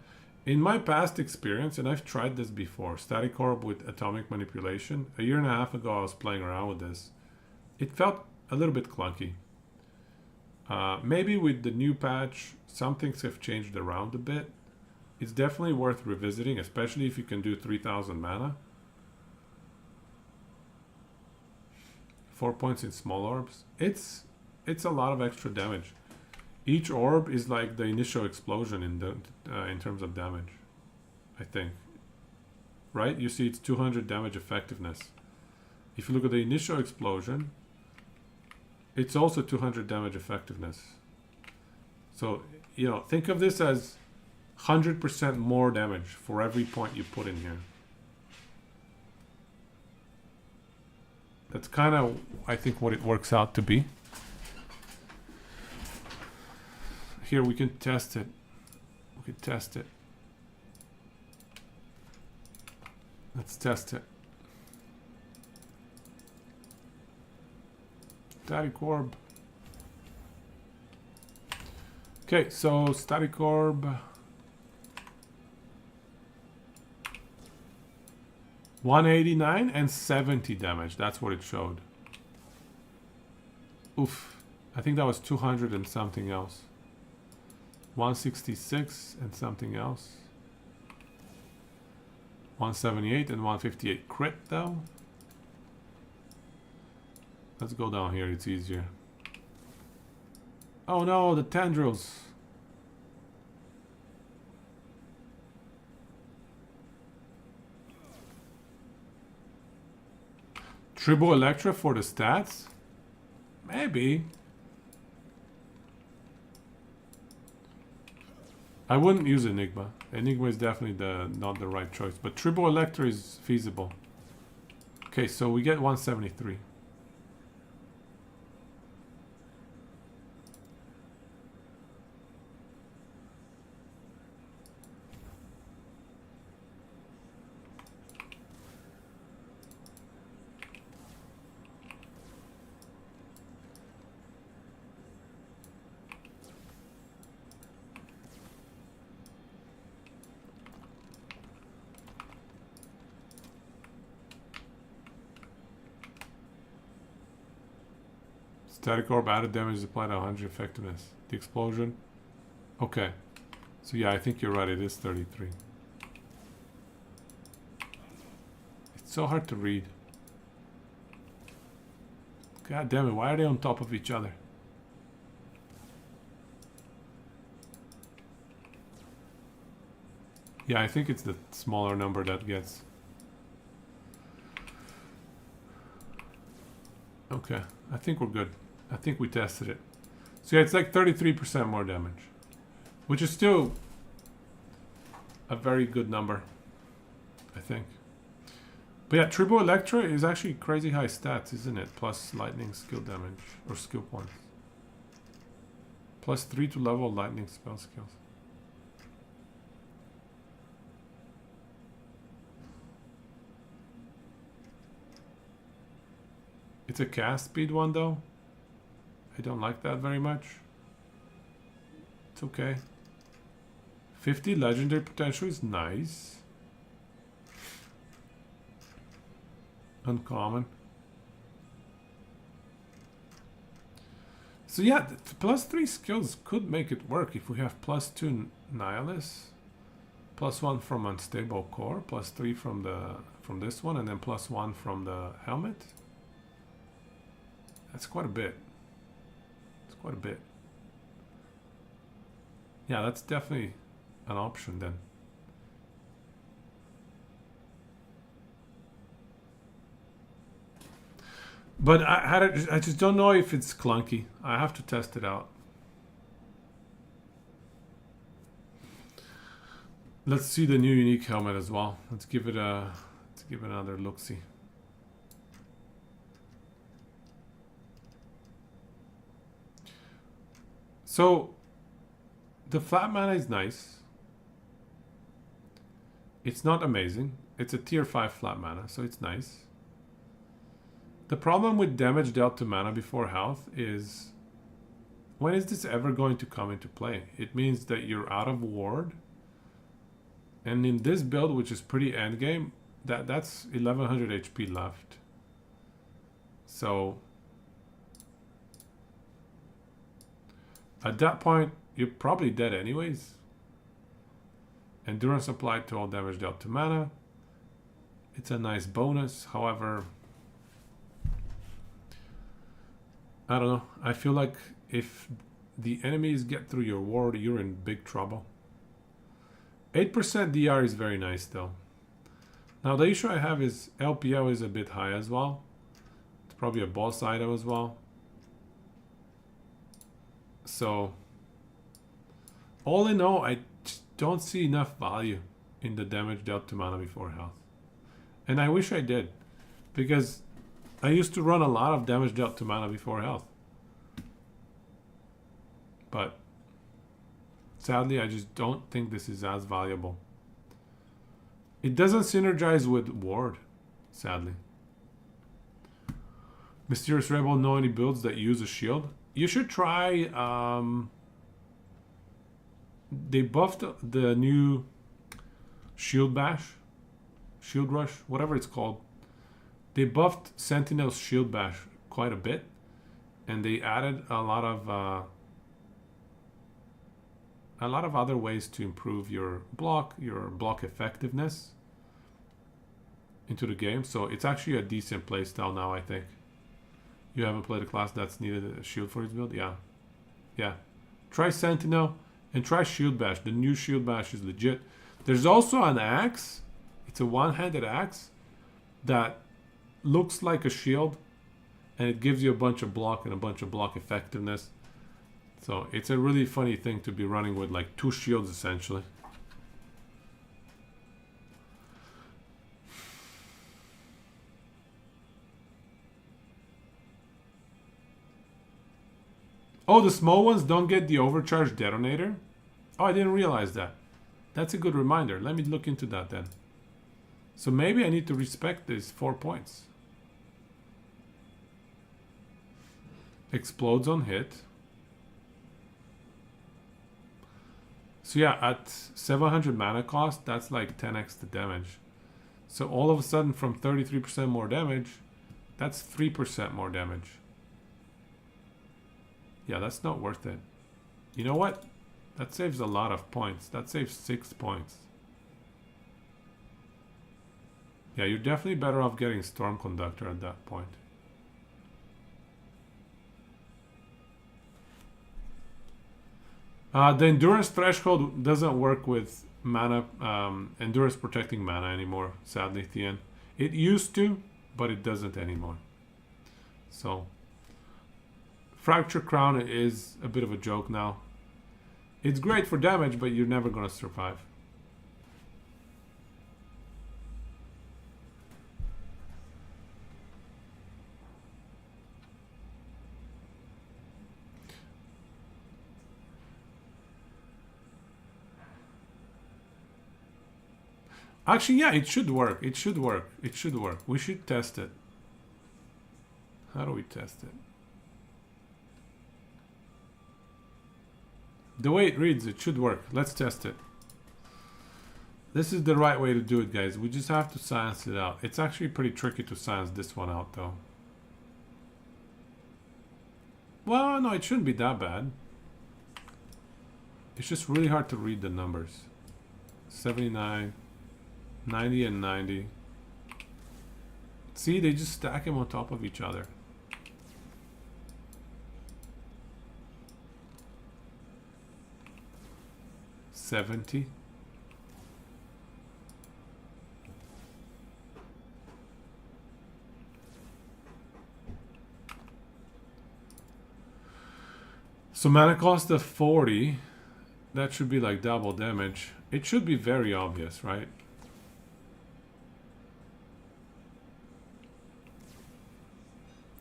In my past experience, and I've tried this before, static orb with atomic manipulation, a year and a half ago I was playing around with this. It felt a little bit clunky. Maybe with the new patch, some things have changed around a bit. It's definitely worth revisiting, especially if you can do 3,000 mana. 4 points in small orbs. It's a lot of extra damage. Each orb is like the initial explosion in terms of damage, I think. Right? You see it's 200 damage effectiveness. If you look at the initial explosion, it's also 200 damage effectiveness. So, you know, think of this as 100% more damage for every point you put in here. That's kind of, I think, what it works out to be. Here we can test it. We can test it. Let's test it. Static orb. Okay, so static orb. 189 and 70 damage. That's what it showed. Oof. I think that was 200 and something else. 166 and something else. 178 and 158 crit though. Let's go down here, it's easier. Oh no, the tendrils. Tribo Electra for the stats? Maybe. I wouldn't use Enigma. Enigma is definitely not the right choice. But Tribo Electra is feasible. Okay, so we get 173. Static orb added damage is applied at 100 effectiveness. The explosion. Okay. So yeah, I think you're right. It is 33. It's so hard to read. God damn it. Why are they on top of each other? Yeah, I think it's the smaller number that gets. Okay. I think we're good. I think we tested it. So yeah, it's like 33% more damage. Which is still a very good number, I think. But yeah, Tribo Electra is actually crazy high stats, isn't it? Plus lightning skill damage, or skill points. Plus 3 to level lightning spell skills. It's a cast speed one though. I don't like that very much. It's okay. 50 legendary potential is nice. Uncommon. So yeah, the plus 3 skills could make it work if we have plus 2 Nihilus, plus 1 from Unstable Core, plus 3 from this one, and then plus 1 from the helmet. That's quite a bit. It's quite a bit. Yeah, that's definitely an option then. But I just don't know if it's clunky. I have to test it out. Let's see the new unique helmet as well. Let's give it another look-see. So the flat mana is nice. It's not amazing. It's a tier 5 flat mana, so it's nice. The problem with damage dealt to mana before health is, when is this ever going to come into play? It means that you're out of ward. And in this build, which is pretty endgame, that's 1100 HP left. So at that point, you're probably dead anyways. Endurance applied to all damage dealt to mana. It's a nice bonus. However, I don't know. I feel like if the enemies get through your ward, you're in big trouble. 8% DR is very nice though. Now the issue I have is LPL is a bit high as well. It's probably a boss item as well. So all in all, I just don't see enough value in the damage dealt to mana before health. And I wish I did, because I used to run a lot of damage dealt to mana before health. But sadly, I just don't think this is as valuable. It doesn't synergize with ward, sadly. Mysterious Rebel know any builds that use a shield? You should try, they buffed the new Shield Bash, Shield Rush, whatever it's called. They buffed Sentinel's Shield Bash quite a bit, and they added a lot of other ways to improve your block effectiveness into the game. So it's actually a decent playstyle now, I think. You haven't played a class that's needed a shield for its build? Yeah, Yeah. Try Sentinel and try Shield Bash. The new Shield Bash is legit. There's also an axe. It's a one-handed axe that looks like a shield, and it gives you a bunch of block and a bunch of block effectiveness. So it's a really funny thing to be running with, like 2 shields essentially. Oh, the small ones don't get the overcharge detonator? Oh, I didn't realize that. That's a good reminder. Let me look into that then. So maybe I need to respect these 4 points. Explodes on hit. So yeah, at 700 mana cost, that's like 10x the damage. So all of a sudden from 33% more damage, that's 3% more damage. Yeah, that's not worth it. You know what? That saves a lot of points. That saves 6 points. Yeah, you're definitely better off getting Storm Conductor at that point. The endurance threshold doesn't work with mana, endurance protecting mana anymore, sadly, Thien. It used to, but it doesn't anymore. So, Fracture Crown is a bit of a joke now. It's great for damage, but you're never going to survive. Actually, yeah, it should work. It should work. It should work. We should test it. How do we test it? The way it reads, it should work. Let's test it. This is the right way to do it, guys. We just have to science it out. It's actually pretty tricky to science this one out, though. Well, no, it shouldn't be that bad. It's just really hard to read the numbers. 79, 90, and 90. See, they just stack them on top of each other. $70. So mana cost of 40. That should be like double damage. It should be very obvious, right?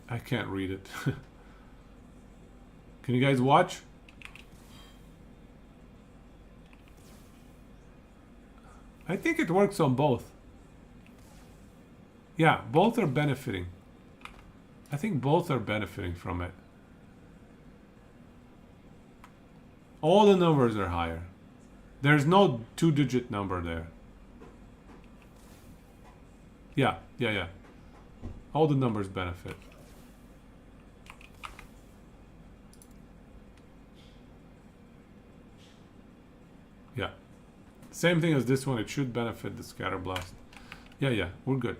I can't read it. Can you guys watch? I think it works on both. Yeah, both are benefiting. I think both are benefiting from it. All the numbers are higher. There's no 2-digit number there. Yeah. All the numbers benefit. Yeah. Same thing as this one. It should benefit the Scatter Blast. Yeah, we're good.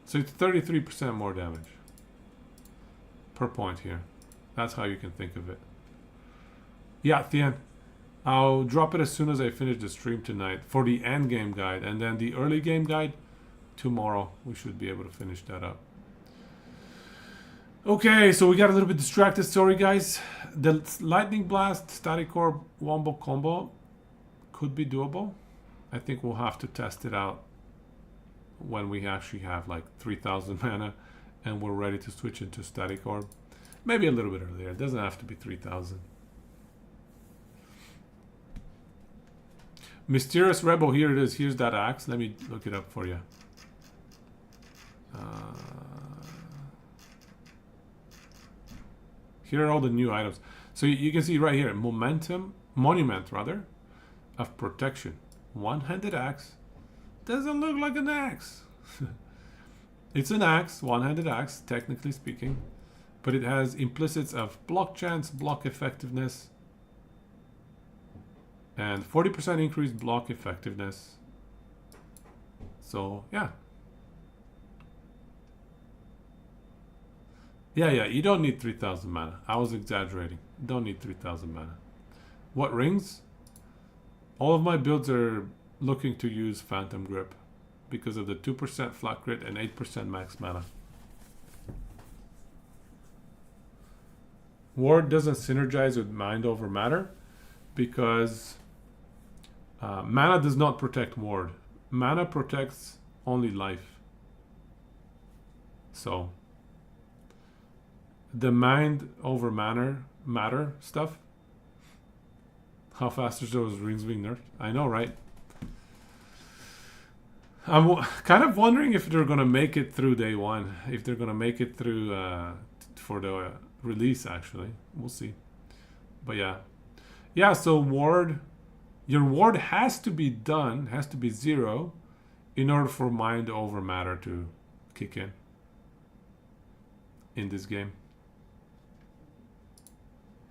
So it's 33% more damage per point here. That's how you can think of it. Yeah, Thien. I'll drop it as soon as I finish the stream tonight for the end game guide, and then the early game guide tomorrow. We should be able to finish that up. Okay, so we got a little bit distracted. Sorry, guys. The Lightning Blast Static Orb Wombo combo could be doable. I think we'll have to test it out when we actually have like 3,000 mana and we're ready to switch into Static Orb. Maybe a little bit earlier. It doesn't have to be 3,000. Mysterious Rebel, here it is. Here's that axe. Let me look it up for you. Here are all the new items. So you can see right here, monument rather, of protection. One-handed axe. Doesn't look like an axe. It's an axe, one-handed axe, technically speaking. But it has implicits of block chance, block effectiveness, and 40% increased block effectiveness. So, yeah. Yeah, you don't need 3000 mana. I was exaggerating. You don't need 3000 mana. What rings? All of my builds are looking to use Phantom Grip because of the 2% flat crit and 8% max mana. Ward doesn't synergize with Mind over Matter because mana does not protect Ward. Mana protects only life. So the Mind over matter stuff. How fast are those rings being nerfed? I know, right? I'm kind of wondering if they're gonna make it through day one. If they're gonna make it through for the release, actually. We'll see. But yeah, so ward, your ward has to be done, has to be 0 in order for Mind over Matter to kick in this game.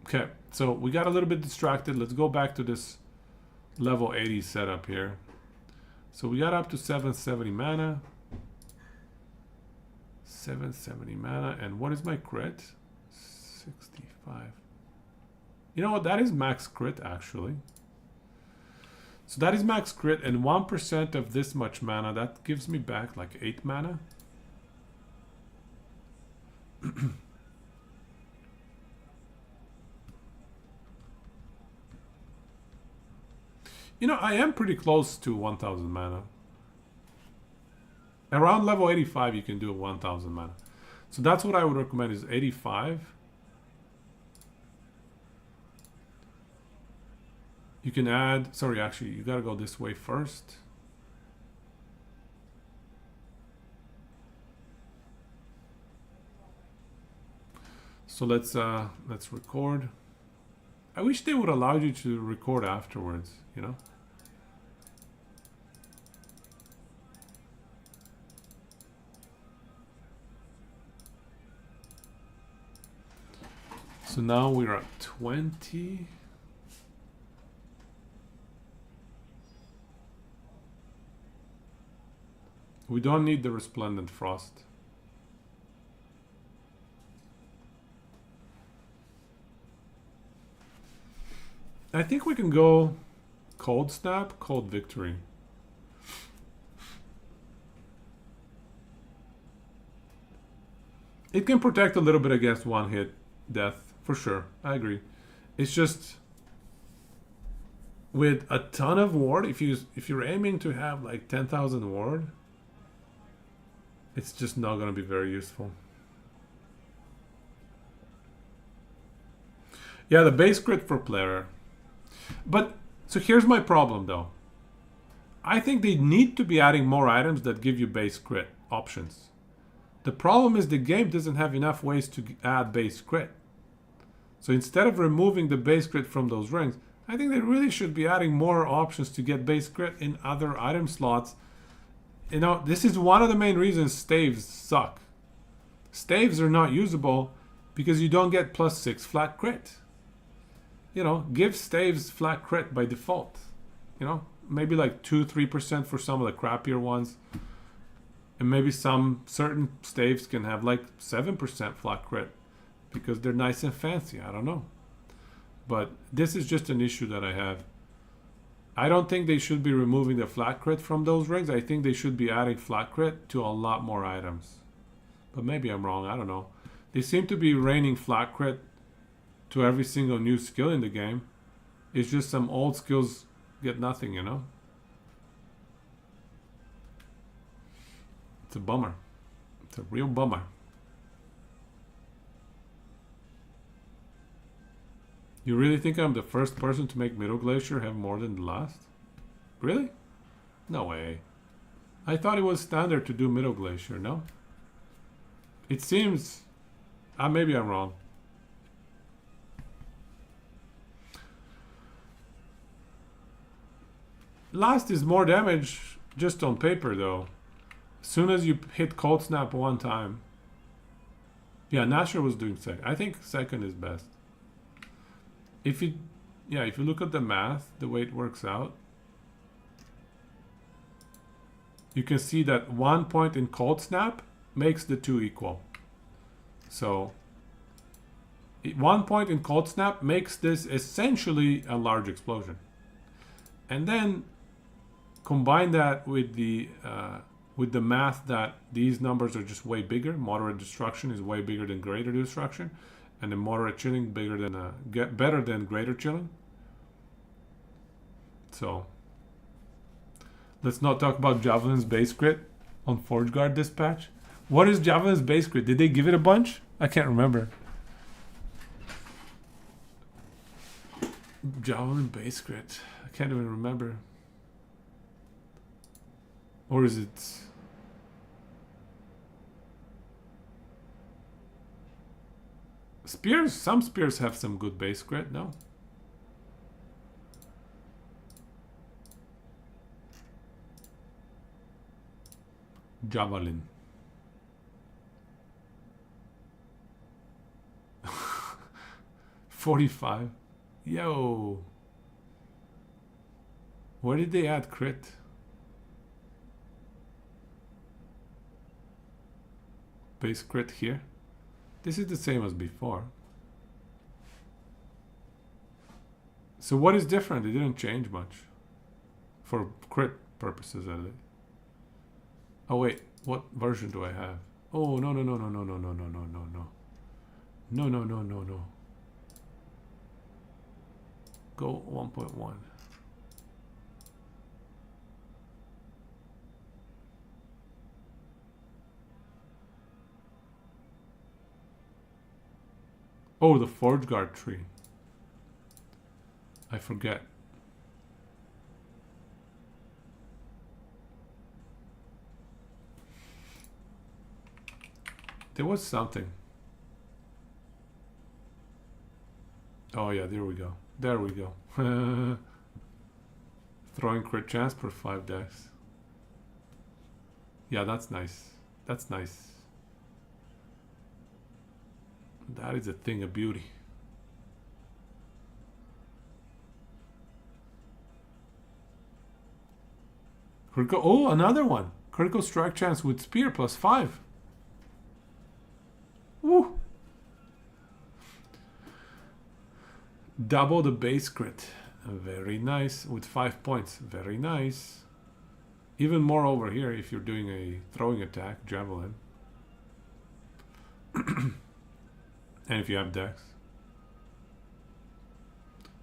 Okay, so we got a little bit distracted. Let's go back to this level 80 setup here. So we got up to 770 mana. 770 mana, and what is my crit? 65. You know what? That is max crit, actually. So that is max crit, and 1% of this much mana, that gives me back like 8 mana. You know, I am pretty close to 1000 mana. Around level 85, you can do 1000 mana. So that's what I would recommend is 85. You can add, sorry, actually, you gotta go this way first. So let's record. I wish they would allow you to record afterwards, you know? So now we're at 20. We don't need the Resplendent Frost. I think we can go Cold Snap, Cold Victory. It can protect a little bit against one hit death. For sure, I agree. It's just with a ton of ward, if you're aiming to have like 10,000 ward, it's just not going to be very useful. Yeah, the base crit for player. But so here's my problem though. I think they need to be adding more items that give you base crit options. The problem is the game doesn't have enough ways to add base crit. So instead of removing the base crit from those rings, I think they really should be adding more options to get base crit in other item slots. You know, this is one of the main reasons staves suck. Staves are not usable because you don't get +6 flat crit. You know, give staves flat crit by default. You know, maybe like 2-3% for some of the crappier ones. And maybe some certain staves can have like 7% flat crit because they're nice and fancy. I don't know. But this is just an issue that I have. I don't think they should be removing the flat crit from those rings. I think they should be adding flat crit to a lot more items. But maybe I'm wrong. I don't know. They seem to be raining flat crit to every single new skill in the game. It's just some old skills get nothing, you know? It's a bummer. It's a real bummer. You really think I'm the first person to make Middle Glacier have more than the last? Really? No way. I thought it was standard to do Middle Glacier, no? It seems... maybe I'm wrong. Last is more damage just on paper, though. As soon as you hit Cold Snap one time... Yeah, Nasher was doing second. I think second is best. If you look at the math, the way it works out, you can see that 1 point in Cold Snap makes the two equal. So 1 point in Cold Snap makes this essentially a large explosion. And then combine that with the math that these numbers are just way bigger. Moderate destruction is way bigger than greater destruction, and the moderate chilling bigger than better than greater chilling. So let's not talk about Javelin's base crit on Forge Guard Dispatch. What is Javelin's base crit? Did they give it a bunch? I can't remember. Javelin base crit. I can't even remember. Or is it... Spears? Some spears have some good base crit, no? Javelin. $45. Yo. Where did they add crit? Base crit here. This is the same as before. So what is different? It didn't change much. For crit purposes, at least. Oh wait, what version do I have? Oh, no. No. Go 1.1. Oh, the Forge Guard tree. I forget. There was something. Oh yeah, there we go. There we go. Throwing crit chance per 5 decks. Yeah, that's nice. That's nice. That is a thing of beauty. Critical, oh, another one. Critical strike chance with spear plus 5. Woo! Double the base crit. Very nice. With 5 points. Very nice. Even more over here if you're doing a throwing attack, javelin. And if you have decks.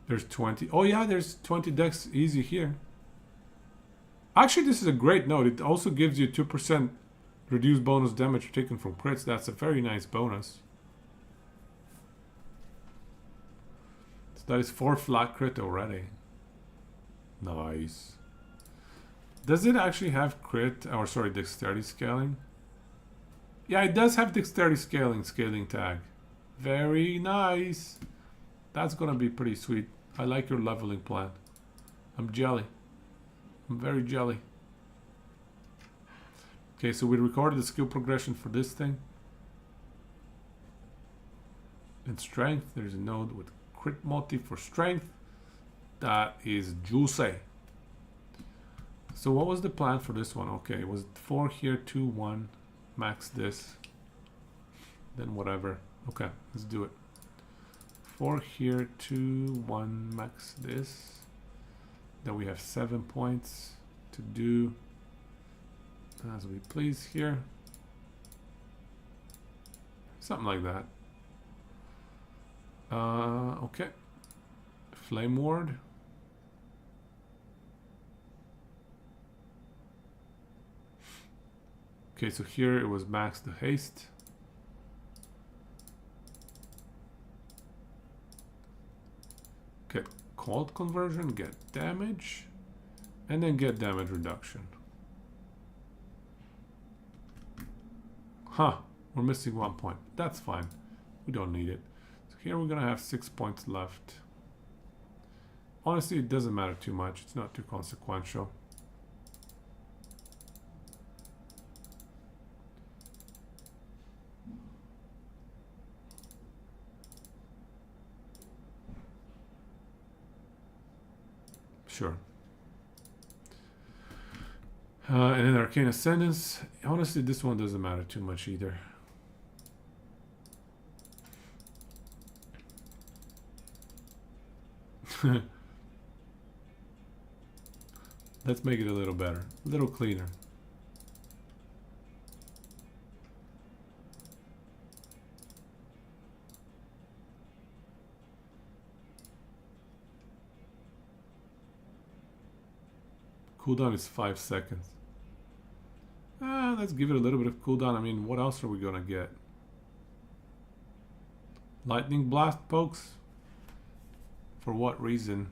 There's 20. Oh yeah, there's 20 decks easy here. Actually, this is a great note. It also gives you 2% reduced bonus damage taken from crits. That's a very nice bonus. So that is 4 flat crit already. Nice. Does it actually have crit, or sorry, dexterity scaling? Yeah, it does have dexterity scaling tag. Very nice. That's gonna be pretty sweet. I like your leveling plan. I'm jelly. I'm very jelly. Okay, so we recorded the skill progression for this thing. In strength, there's a node with crit multi for strength. That is juicy. So what was the plan for this one? Okay, it was 4 here, 2, 1. Max this. Then whatever. Okay, let's do it. 4 here, 2, 1. Max this. Then we have 7 points to do as we please here. Something like that. Okay. Flame Ward. Okay, so here it was max the haste. Get cold conversion, get damage, and then get damage reduction. Huh, we're missing 1 point. That's fine. We don't need it. So here we're gonna have 6 points left. Honestly, it doesn't matter too much. It's not too consequential. Sure. And then Arcane Ascendance. Honestly, this one doesn't matter too much either. Let's make it a little better, a little cleaner. Cooldown is 5 seconds. Let's give it a little bit of cooldown. I mean, what else are we gonna get? Lightning blast pokes? For what reason?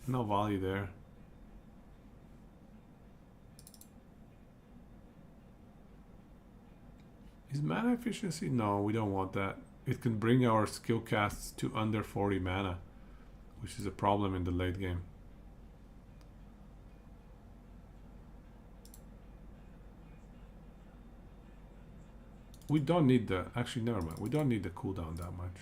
No value there. Is mana efficiency? No, we don't want that. It can bring our skill casts to under 40 mana, which is a problem in the late game. We don't need the... Actually, never mind. We don't need the cooldown that much.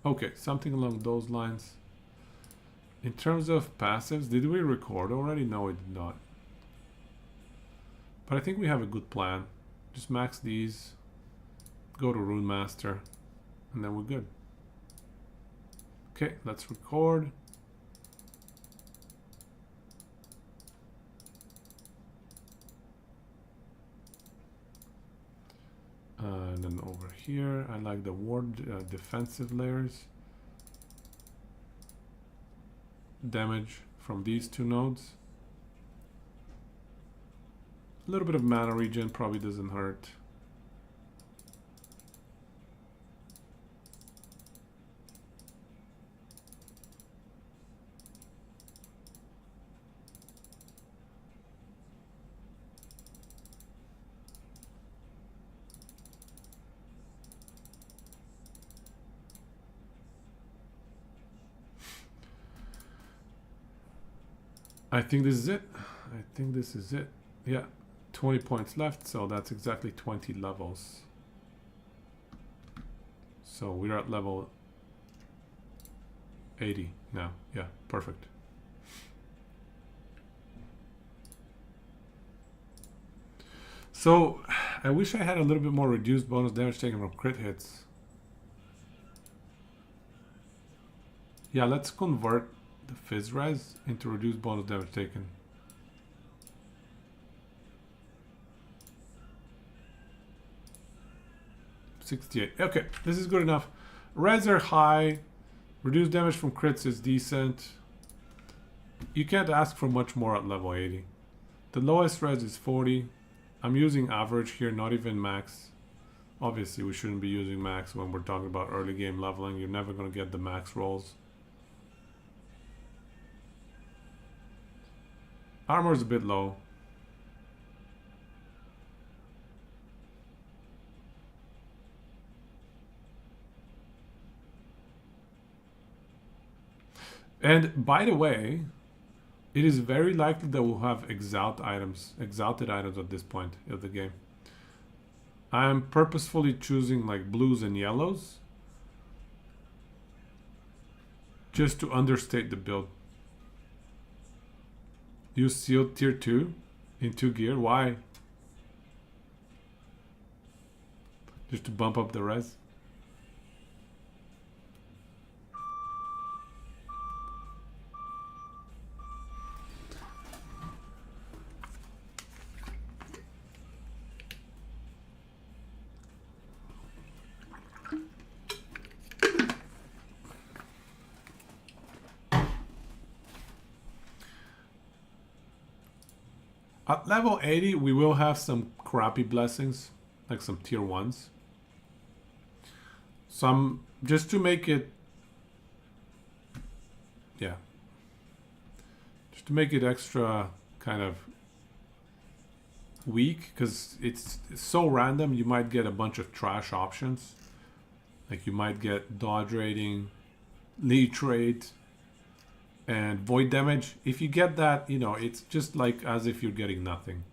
Okay, something along those lines. In terms of passives, did we record already? No, we did not. But I think we have a good plan. Just max these, go to Rune Master, and then we're good. Okay, let's record. And then over here, I like the ward defensive layers. Damage from these two nodes. A little bit of mana regen probably doesn't hurt. I think this is it. I think this is it. Yeah, 20 points left, so that's exactly 20 levels. So we're at level 80 now. Yeah, perfect. So I wish I had a little bit more reduced bonus damage taken from crit hits. Yeah, let's convert the Fizz Res into reduced bonus damage taken. $68. Okay, this is good enough. Res are high. Reduced damage from crits is decent. You can't ask for much more at level 80. The lowest res is 40. I'm using average here, not even max. Obviously, we shouldn't be using max when we're talking about early game leveling. You're never going to get the max rolls. Armor is a bit low. And by the way, it is very likely that we'll have exalted items at this point of the game. I'm purposefully choosing like blues and yellows just to understate the build. Use sealed tier 2 in 2 gear. Why? Just to bump up the res. At level 80, we will have some crappy blessings, like some tier 1s. Some, just to make it, yeah. Just to make it extra kind of weak, because it's so random, you might get a bunch of trash options. Like you might get dodge rating, leech rate, and void damage. If you get that, you know, it's just like as if you're getting nothing.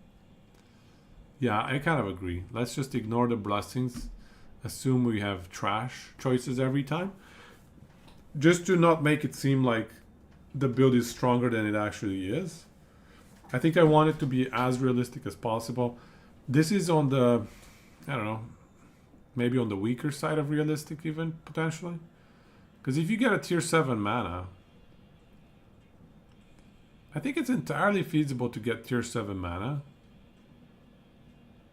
Yeah, I kind of agree. Let's just ignore the blessings. Assume we have trash choices every time. Just to not make it seem like the build is stronger than it actually is. I think I want it to be as realistic as possible. This is on the, I don't know, maybe on the weaker side of realistic even, potentially. Because if you get a tier 7 mana, I think it's entirely feasible to get tier 7 mana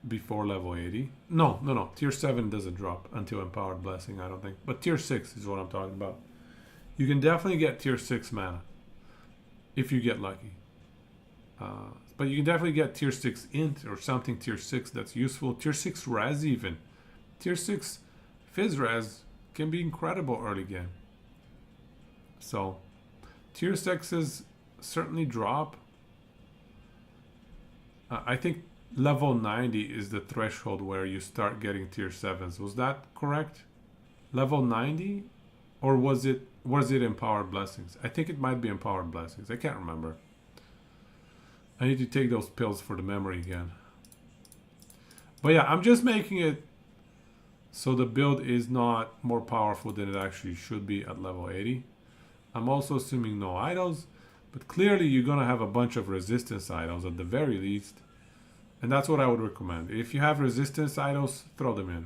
before level 80. No. Tier 7 doesn't drop until Empowered Blessing, I don't think. But tier 6 is what I'm talking about. You can definitely get tier 6 mana if you get lucky. But you can definitely get tier 6 int or something tier 6 that's useful. Tier 6 res even. Tier 6 Fizz res can be incredible early game. So tier 6s certainly drop. I think level 90 is the threshold where you start getting tier 7s. Was that correct? Level 90? Or was it Empowered Blessings? I think it might be Empowered Blessings. I can't remember. I need to take those pills for the memory again. But yeah, I'm just making it so the build is not more powerful than it actually should be at level 80. I'm also assuming no idols, but clearly you're going to have a bunch of resistance idols at the very least. And that's what I would recommend. If you have resistance idols, throw them in.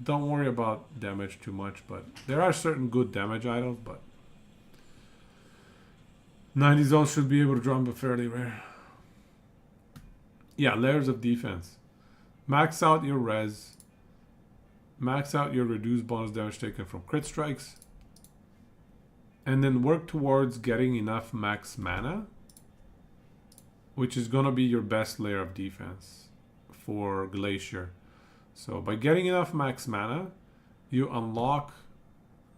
Don't worry about damage too much, but there are certain good damage idols, but 90 zones should be able to drop, but fairly rare. Yeah, layers of defense. Max out your res. Max out your reduced bonus damage taken from crit strikes. And then work towards getting enough max mana, which is going to be your best layer of defense for Glacier. So by getting enough max mana, you unlock,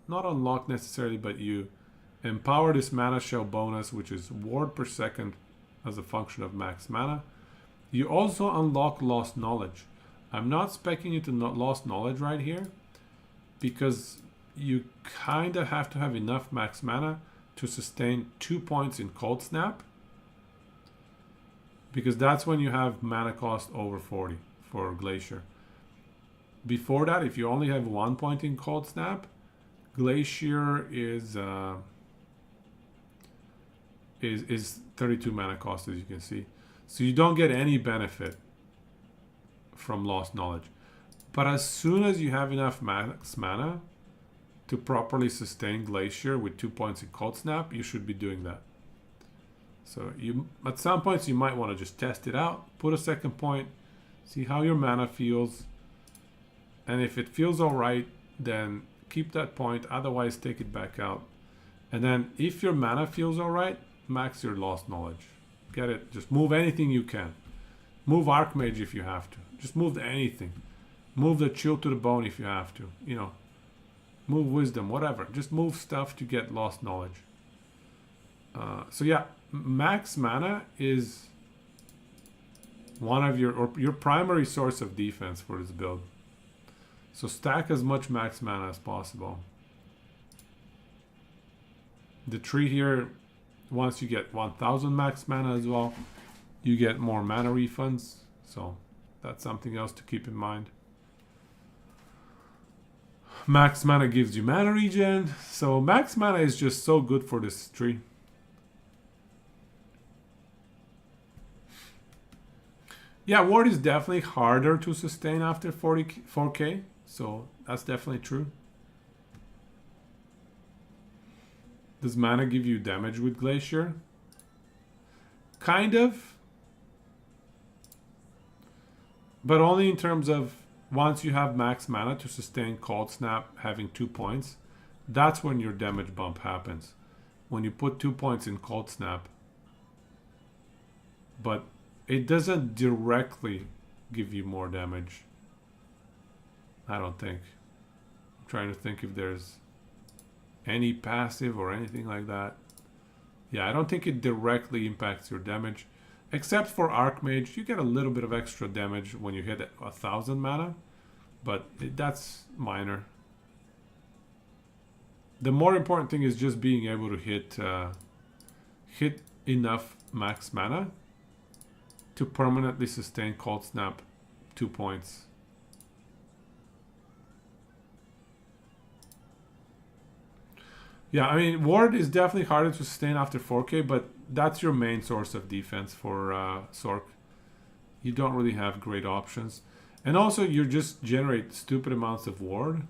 not unlock necessarily, but you empower this mana shell bonus, which is ward per second as a function of max mana. You also unlock Lost Knowledge. I'm not speccing you to Lost Knowledge right here because you kind of have to have enough max mana to sustain 2 points in Cold Snap, because that's when you have mana cost over 40 for Glacier. Before that, if you only have 1 point in Cold Snap, Glacier is 32 mana cost, as you can see. So you don't get any benefit from Lost Knowledge. But as soon as you have enough max mana to properly sustain Glacier with 2 points in Cold Snap, you should be doing that. So you, at some points you might want to just test it out, put a second point, see how your mana feels, and if it feels alright, then keep that point, otherwise take it back out. And then if your mana feels alright, max your Lost Knowledge. Get it, just move anything you can. Move Archmage if you have to. Just move anything. Move the Chill to the Bone if you have to. You know, move Wisdom, whatever. Just move stuff to get Lost Knowledge. So yeah, max mana is one of your primary source of defense for this build. So stack as much max mana as possible. The tree here, once you get 1000 max mana as well, you get more mana refunds. So that's something else to keep in mind. Max mana gives you mana regen. So max mana is just so good for this tree. Yeah, ward is definitely harder to sustain after 4K. So that's definitely true. Does mana give you damage with Glacier? Kind of. But only in terms of once you have max mana to sustain Cold Snap having 2 points, that's when your damage bump happens. When you put 2 points in Cold Snap. But it doesn't directly give you more damage. I don't think. I'm trying to think if there's any passive or anything like that. Yeah, I don't think it directly impacts your damage. Except for Archmage, you get a little bit of extra damage when you hit 1000 mana. But that's minor. The more important thing is just being able to hit enough max mana to permanently sustain Cold Snap 2 points. Yeah, I mean, ward is definitely harder to sustain after 4K, but that's your main source of defense for Sorc. You don't really have great options. And also, you just generate stupid amounts of ward.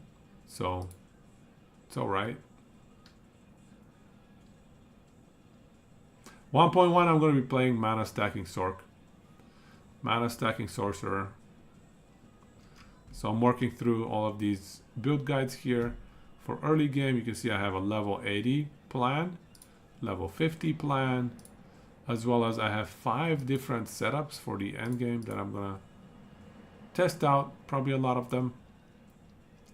So, it's alright. 1.1, I'm going to be playing mana stacking Sorc. Mana stacking sorcerer. So I'm working through all of these build guides here. For early game, you can see I have a level 80 plan, level 50 plan, as well as I have 5 different setups for the end game that I'm gonna test out, probably a lot of them.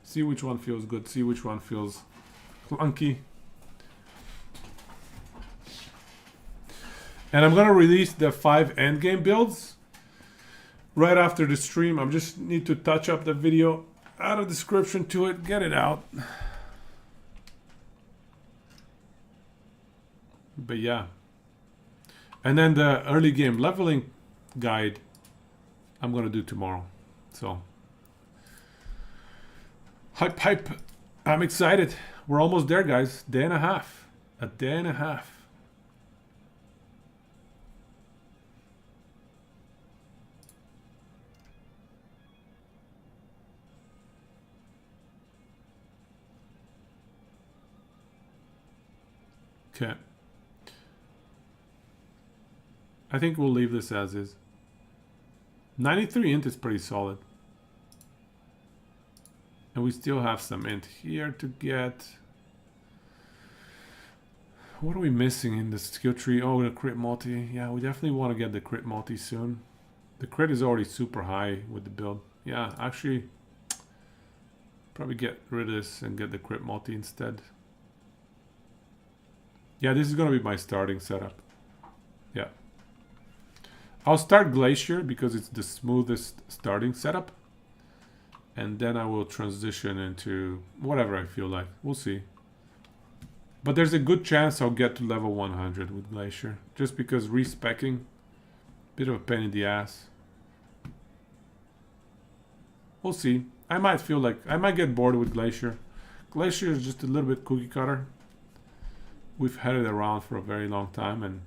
See which one feels good, see which one feels clunky. And I'm gonna release the 5 end game builds right after the stream. I just need to touch up the video, add a description to it, get it out. But yeah. And then the early game leveling guide I'm gonna do tomorrow. So hype. I'm excited. We're almost there, guys. Day and a half. A day and a half. Okay. I think we'll leave this as is. 93 int is pretty solid. And we still have some int here to get. What are we missing in the skill tree? Oh, the crit multi. Yeah, we definitely want to get the crit multi soon. The crit is already super high with the build. Yeah, actually, probably get rid of this and get the crit multi instead. Yeah, this is going to be my starting setup. Yeah. I'll start Glacier because it's the smoothest starting setup. And then I will transition into whatever I feel like. We'll see. But there's a good chance I'll get to level 100 with Glacier. Just because respecking, bit of a pain in the ass. We'll see. I might feel like, I might get bored with Glacier. Glacier is just a little bit cookie cutter. We've had it around for a very long time,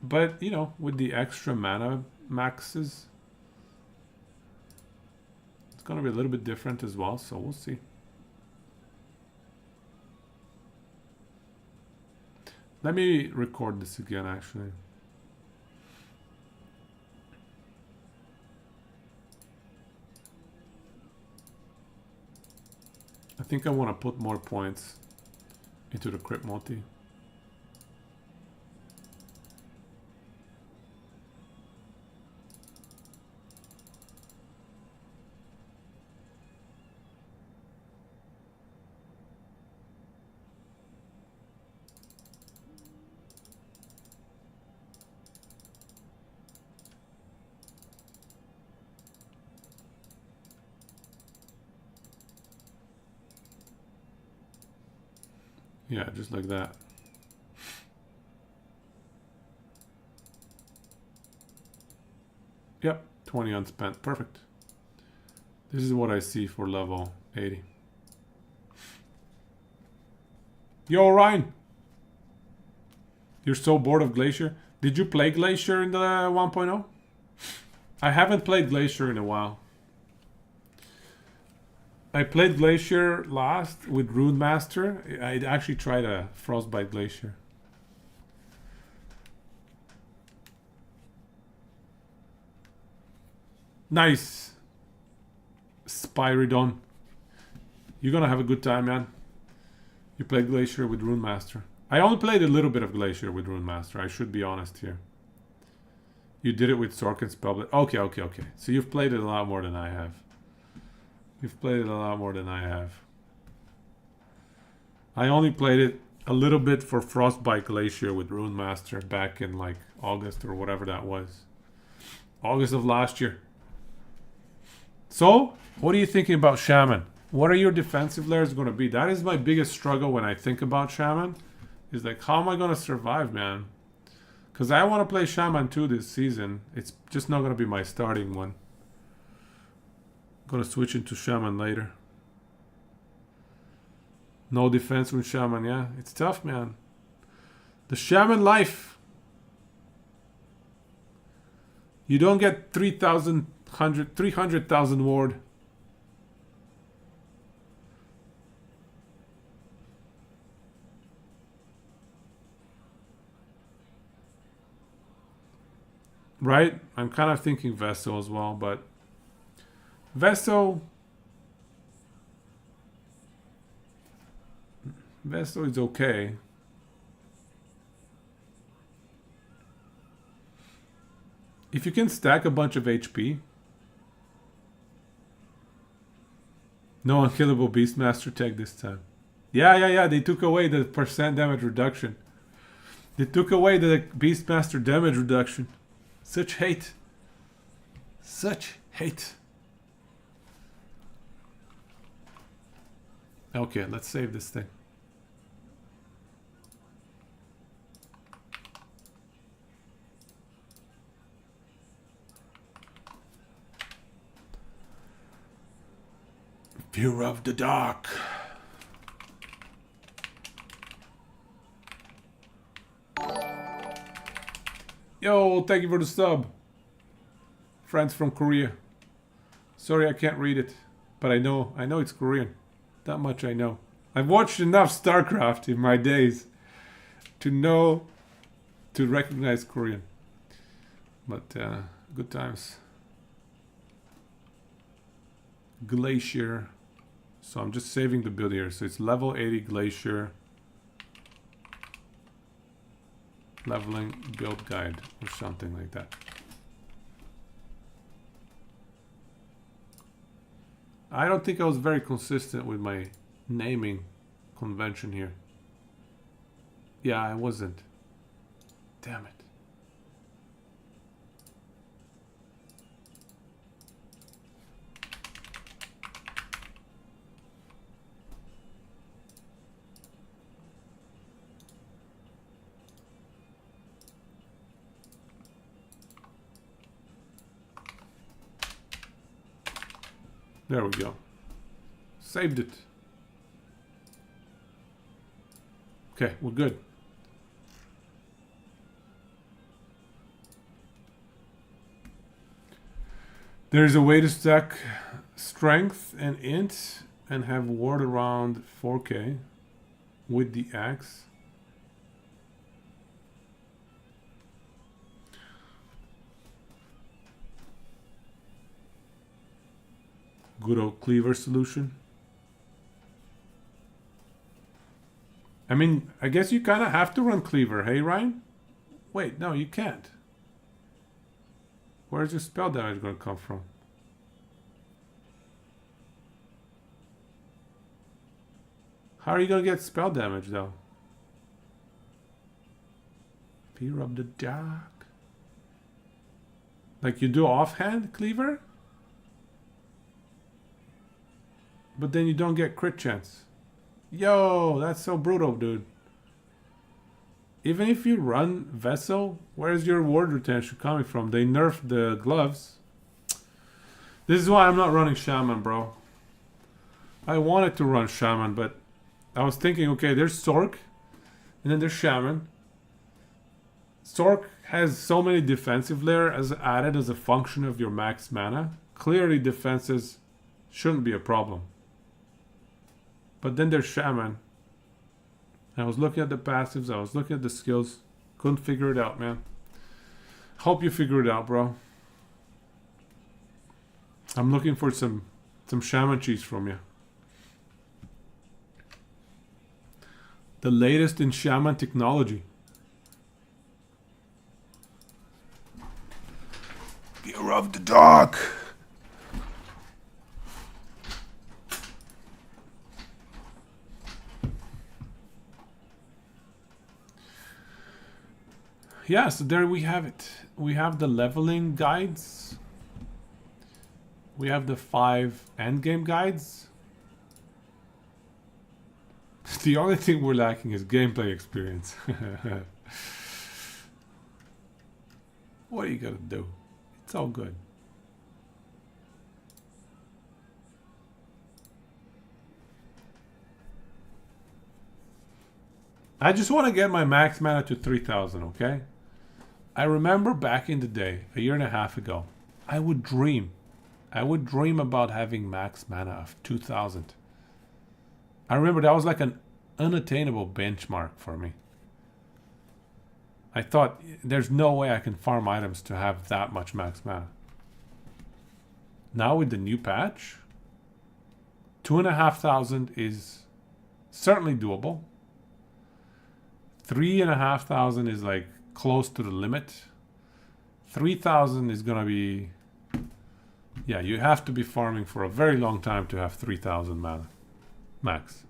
but you know, with the extra mana maxes, it's gonna be a little bit different as well, so we'll see. Let me record this again, actually. I think I want to put more points into the crit multi. Yeah, just like that. Yep, 20 unspent. Perfect. This is what I see for level 80. Yo, Ryan! You're so bored of Glacier? Did you play Glacier in the 1.0? I haven't played Glacier in a while. I played Glacier last with Rune Master. I actually tried a Frostbite Glacier. Nice. Spyridon. You're gonna have a good time, man. You played Glacier with Rune Master. I only played a little bit of Glacier with Rune Master. I should be honest here. You did it with Sorc and Spellblade. Okay. So you've played it a lot more than I have. You've played it a lot more than I have. I only played it a little bit for Frostbite Glacier with Rune Master back in like August or whatever that was. August of last year. So, what are you thinking about Shaman? What are your defensive layers going to be? That is my biggest struggle when I think about Shaman. Is like, how am I going to survive, man? Because I want to play Shaman 2 this season. It's just not going to be my starting one. Gonna switch into Shaman later. No defense with Shaman, yeah. It's tough, man. The Shaman life. You don't get 3,000 300,000 ward. Right? I'm kind of thinking Vessel as well, but Vessel is okay. If you can stack a bunch of HP. No unkillable Beastmaster tech this time. Yeah. They took away the percent damage reduction. They took away the Beastmaster damage reduction. Such hate. Such hate. Okay, let's save this thing. Fear of the dark. Yo, thank you for the sub. Friends from Korea. Sorry I can't read it, but I know it's Korean. That much I know. I've watched enough StarCraft in my days to recognize Korean. But good times. Glacier. So I'm just saving the build here. So it's level 80 Glacier. Leveling build guide or something like that. I don't think I was very consistent with my naming convention here. Yeah, I wasn't. Damn it. There we go. Saved it. Okay, we're good. There's a way to stack strength and int and have ward around 4k with the axe. Good old cleaver solution. I mean, I guess you kind of have to run cleaver, hey Ryan? Wait, no, you can't. Where's your spell damage going to come from? How are you going to get spell damage though? Fear of the dark. Like you do offhand cleaver? But then you don't get crit chance. Yo, that's so brutal, dude. Even if you run Vessel, where's your ward retention coming from? They nerfed the gloves. This is why I'm not running Shaman, bro. I wanted to run Shaman, but I was thinking, okay, there's Sorc, and then there's Shaman. Sorc has so many defensive layer as added as a function of your max mana. Clearly defenses shouldn't be a problem. But then there's Shaman. I was looking at the passives, I was looking at the skills. Couldn't figure it out, man. Hope you figure it out, bro. I'm looking for some Shaman cheese from you. The latest in Shaman technology. Fear of the dark. Yeah, so there we have it. We have the leveling guides. We have the 5 endgame guides. The only thing we're lacking is gameplay experience. What are you gonna do? It's all good. I just want to get my max mana to 3,000, okay? I remember back in the day, a year and a half ago, I would dream I would dream about having max mana of 2000. I remember that was like an unattainable benchmark for me. I thought there's no way I can farm items to have that much max mana. Now with the new patch, 2,500 is certainly doable. 3,500 is like close to the limit. 3,000 is gonna be, yeah, you have to be farming for a very long time to have 3,000 mana max.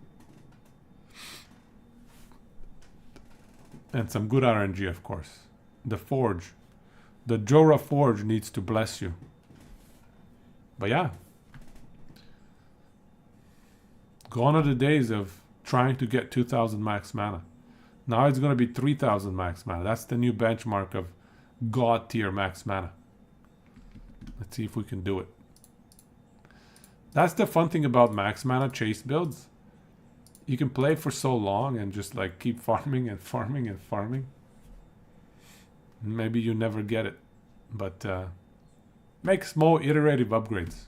And some good RNG, of course. The Forge. The Jorah Forge needs to bless you. But yeah. Gone are the days of trying to get 2,000 max mana. Now it's going to be 3,000 max mana. That's the new benchmark of God tier max mana. Let's see if we can do it. That's the fun thing about max mana chase builds. You can play for so long and just like keep farming and farming and farming. Maybe you never get it, but make small iterative upgrades.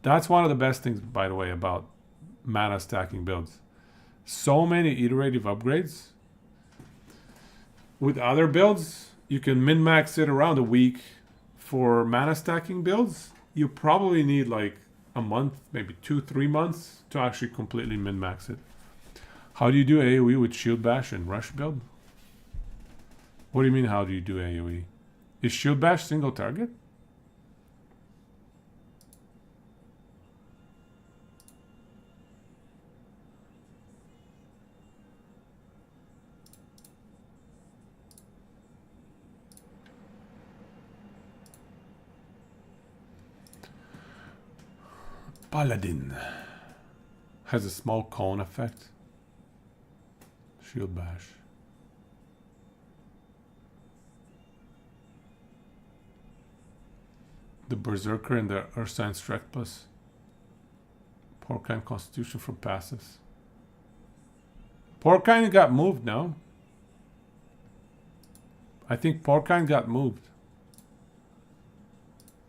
That's one of the best things, by the way, about mana stacking builds. So many iterative upgrades. With other builds, you can min-max it around a week. For mana stacking builds, you probably need like a month, maybe 2-3 months to actually completely min-max it. How do you do AoE with Shield Bash and Rush build? What do you mean, how do you do AoE? Is Shield Bash single target? Paladin has a small cone effect. Shield Bash. The Berserker and the Ursine Strike Plus. Porcine Constitution from passives. Porcine got moved now. I think Porcine got moved.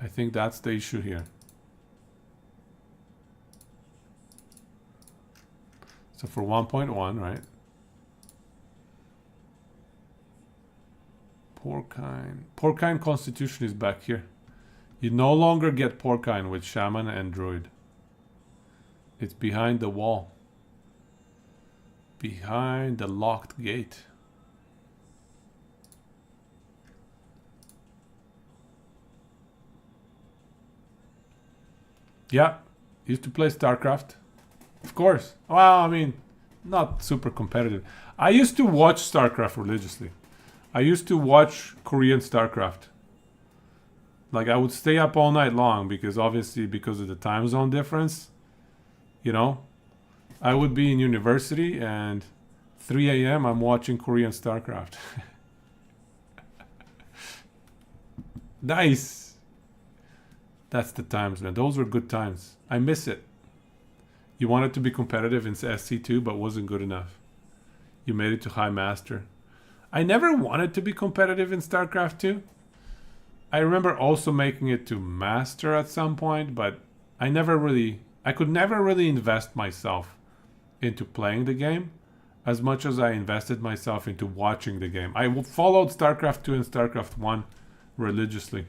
I think that's the issue here. So for 1.1, right? Porcine Constitution is back here. You no longer get Porcine with Shaman and Druid. It's behind the wall. Behind the locked gate. Yeah, used to play StarCraft. Of course. Well, I mean, not super competitive. I used to watch StarCraft religiously. I used to watch Korean StarCraft. Like, I would stay up all night long because obviously because of the time zone difference, you know, I would be in university and 3 a.m. I'm watching Korean StarCraft. Nice. That's the times, man. Those were good times. I miss it. You wanted to be competitive in SC2, but wasn't good enough. You made it to High Master. I never wanted to be competitive in StarCraft 2. I remember also making it to Master at some point, but I could never really invest myself into playing the game as much as I invested myself into watching the game. I followed StarCraft 2 and StarCraft 1 religiously.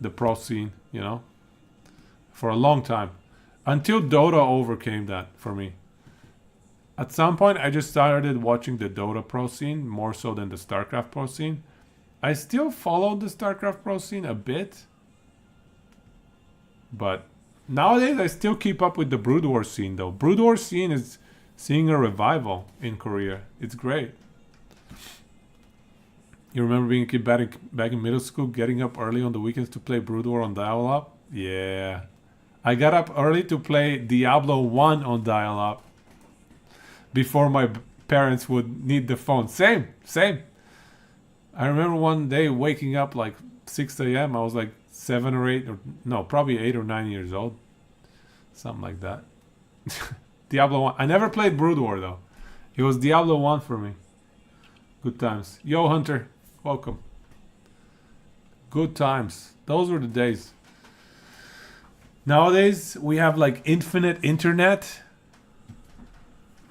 The pro scene, you know, for a long time. Until Dota overcame that for me. At some point, I just started watching the Dota pro scene more so than the StarCraft pro scene. I still followed the StarCraft pro scene a bit. But nowadays, I still keep up with the Brood War scene, though. Brood War scene is seeing a revival in Korea. It's great. You remember being a kid back in middle school, getting up early on the weekends to play Brood War on dial-up? Yeah. I got up early to play Diablo 1 on dial-up before my parents would need the phone. Same. I remember one day waking up like 6 a.m. I was like 7 or 8, or no, probably 8 or 9 years old. Something like that. Diablo 1. I never played Brood War though. It was Diablo 1 for me. Good times. Yo, Hunter. Welcome. Good times. Those were the days. Nowadays, we have like infinite internet.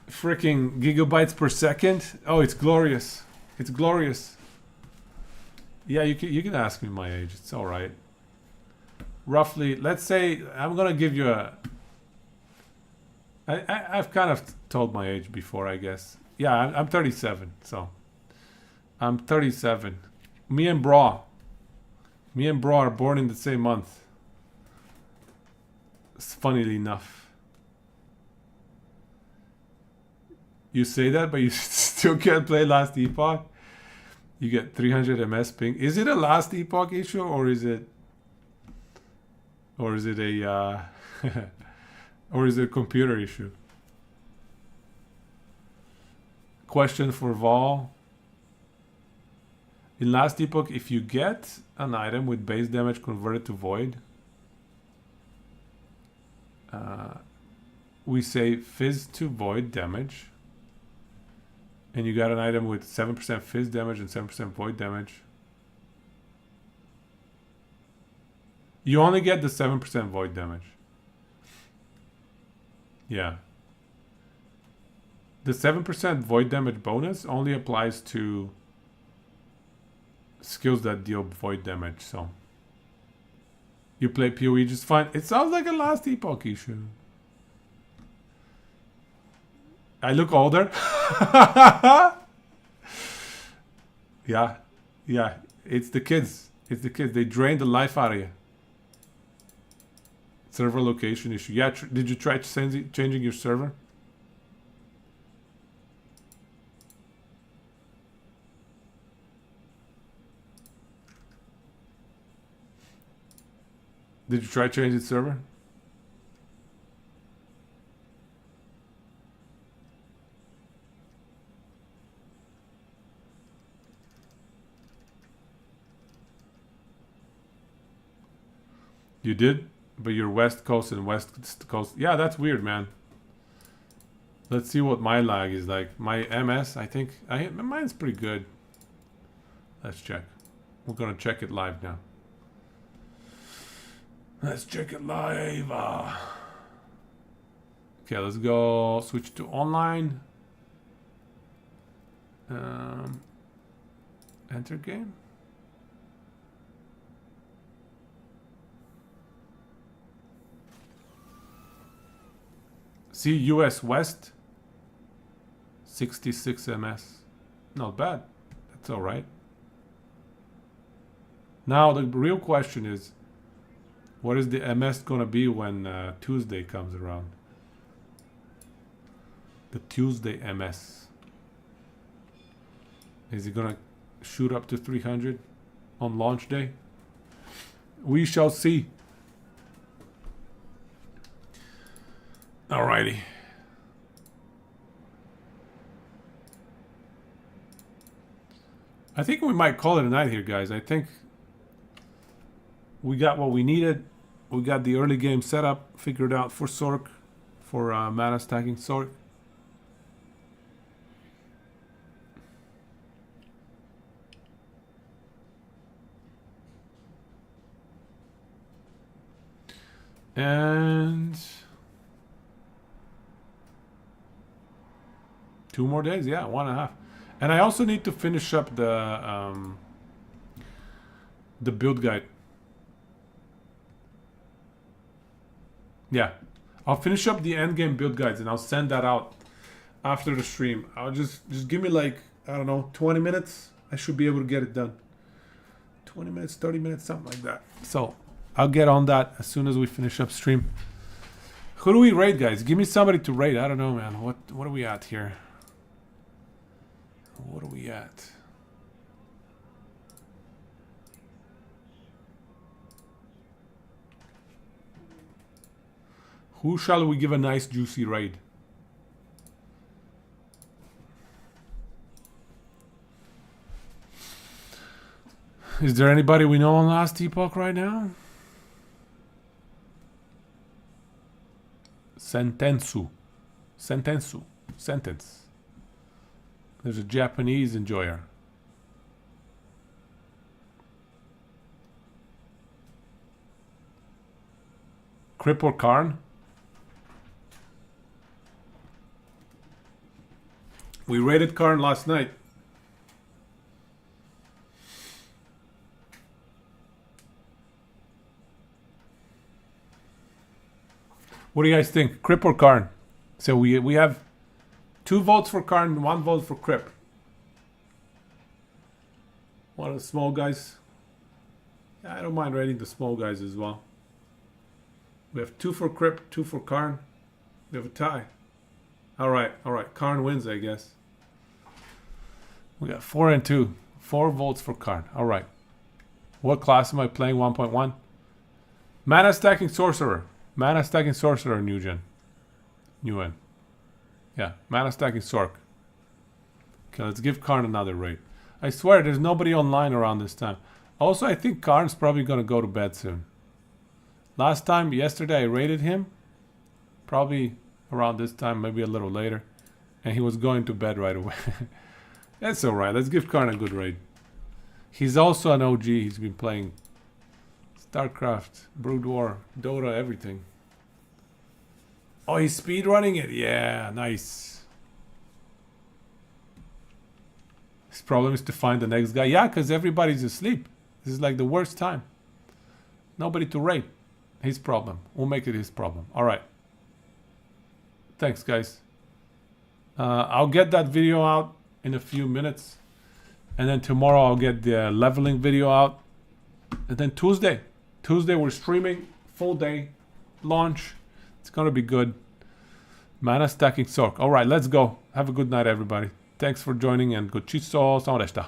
Freaking gigabytes per second. Oh, it's glorious. It's glorious. Yeah, you can ask me my age. It's all right. Roughly, let's say I'm gonna give you a. I've kind of told my age before, I guess. Yeah, I'm 37, so I'm 37. Me and Bra are born in the same month. Funnily enough, you say that, but you still can't play Last Epoch. You get 300 ms ping. Is it a Last Epoch issue, or is it a or is it a computer issue? Question for Vol. In Last Epoch, if you get an item with base damage converted to void, we say fizz to void damage, and you got an item with 7% fizz damage and 7% void damage, you only get the 7% void damage. Yeah. The 7% void damage bonus only applies to skills that deal void damage, so you play PoE just fine. It sounds like a Last Epoch issue. I look older. Yeah. It's the kids. They drain the life out of you. Server location issue. Yeah, did you try changing your server? Did you try changing the server? You did? But you're West Coast and West Coast. Yeah, that's weird, man. Let's see what my lag is like. My MS, I think... mine's pretty good. Let's check. We're gonna check it live now. Let's check it live. Okay, let's go switch to online. Enter game. See, US West, 66 ms. Not bad. That's all right. Now the real question is, what is the ms gonna be when Tuesday comes around? The Tuesday ms. Is it gonna shoot up to 300 on launch day? We shall see. Alrighty. I think we might call it a night here, guys. I think we got what we needed. We got the early game setup figured out for Sorc, for mana stacking Sorc. And 2 more days, yeah, 1.5. And I also need to finish up the build guide. Yeah, I'll finish up the endgame build guides and I'll send that out after the stream. I'll just give me like, I don't know, 20 minutes. I should be able to get it done. 20 minutes, 30 minutes, something like that. So I'll get on that as soon as we finish up stream. Who do we raid, guys? Give me somebody to raid. I don't know, man. What are we at here? What are we at? Who shall we give a nice juicy raid? Is there anybody we know on Last Epoch right now? Sentence. There's a Japanese enjoyer. Crip or Karn? We raided Karn last night. What do you guys think? Crip or Karn? So we have 2 votes for Karn and 1 vote for Crip. One of the small guys. Yeah, I don't mind raiding the small guys as well. We have 2 for Crip, 2 for Karn. We have a tie. Alright. Karn wins, I guess. We got 4 and 2. 4 votes for Karn. Alright. What class am I playing? 1.1? Mana stacking sorcerer. Mana stacking sorcerer, new gen. New N. Yeah, mana stacking Sorc. Okay, let's give Karn another raid. I swear there's nobody online around this time. Also, I think Karn's probably gonna go to bed soon. Yesterday I raided him. Probably around this time, maybe a little later. And he was going to bed right away. That's alright, let's give Karn a good raid. He's also an OG, he's been playing StarCraft, Brood War, Dota, everything. Oh, he's speedrunning it? Yeah, nice. His problem is to find the next guy. Yeah, because everybody's asleep. This is like the worst time. Nobody to raid. His problem. We'll make it his problem. Alright. Thanks, guys. I'll get that video out in a few minutes. And then tomorrow I'll get the leveling video out. And then Tuesday we're streaming. Full day. Launch. It's gonna be good. Mana stacking Sorc. Alright, let's go. Have a good night, everybody. Thanks for joining and gochiso. Sama deshita.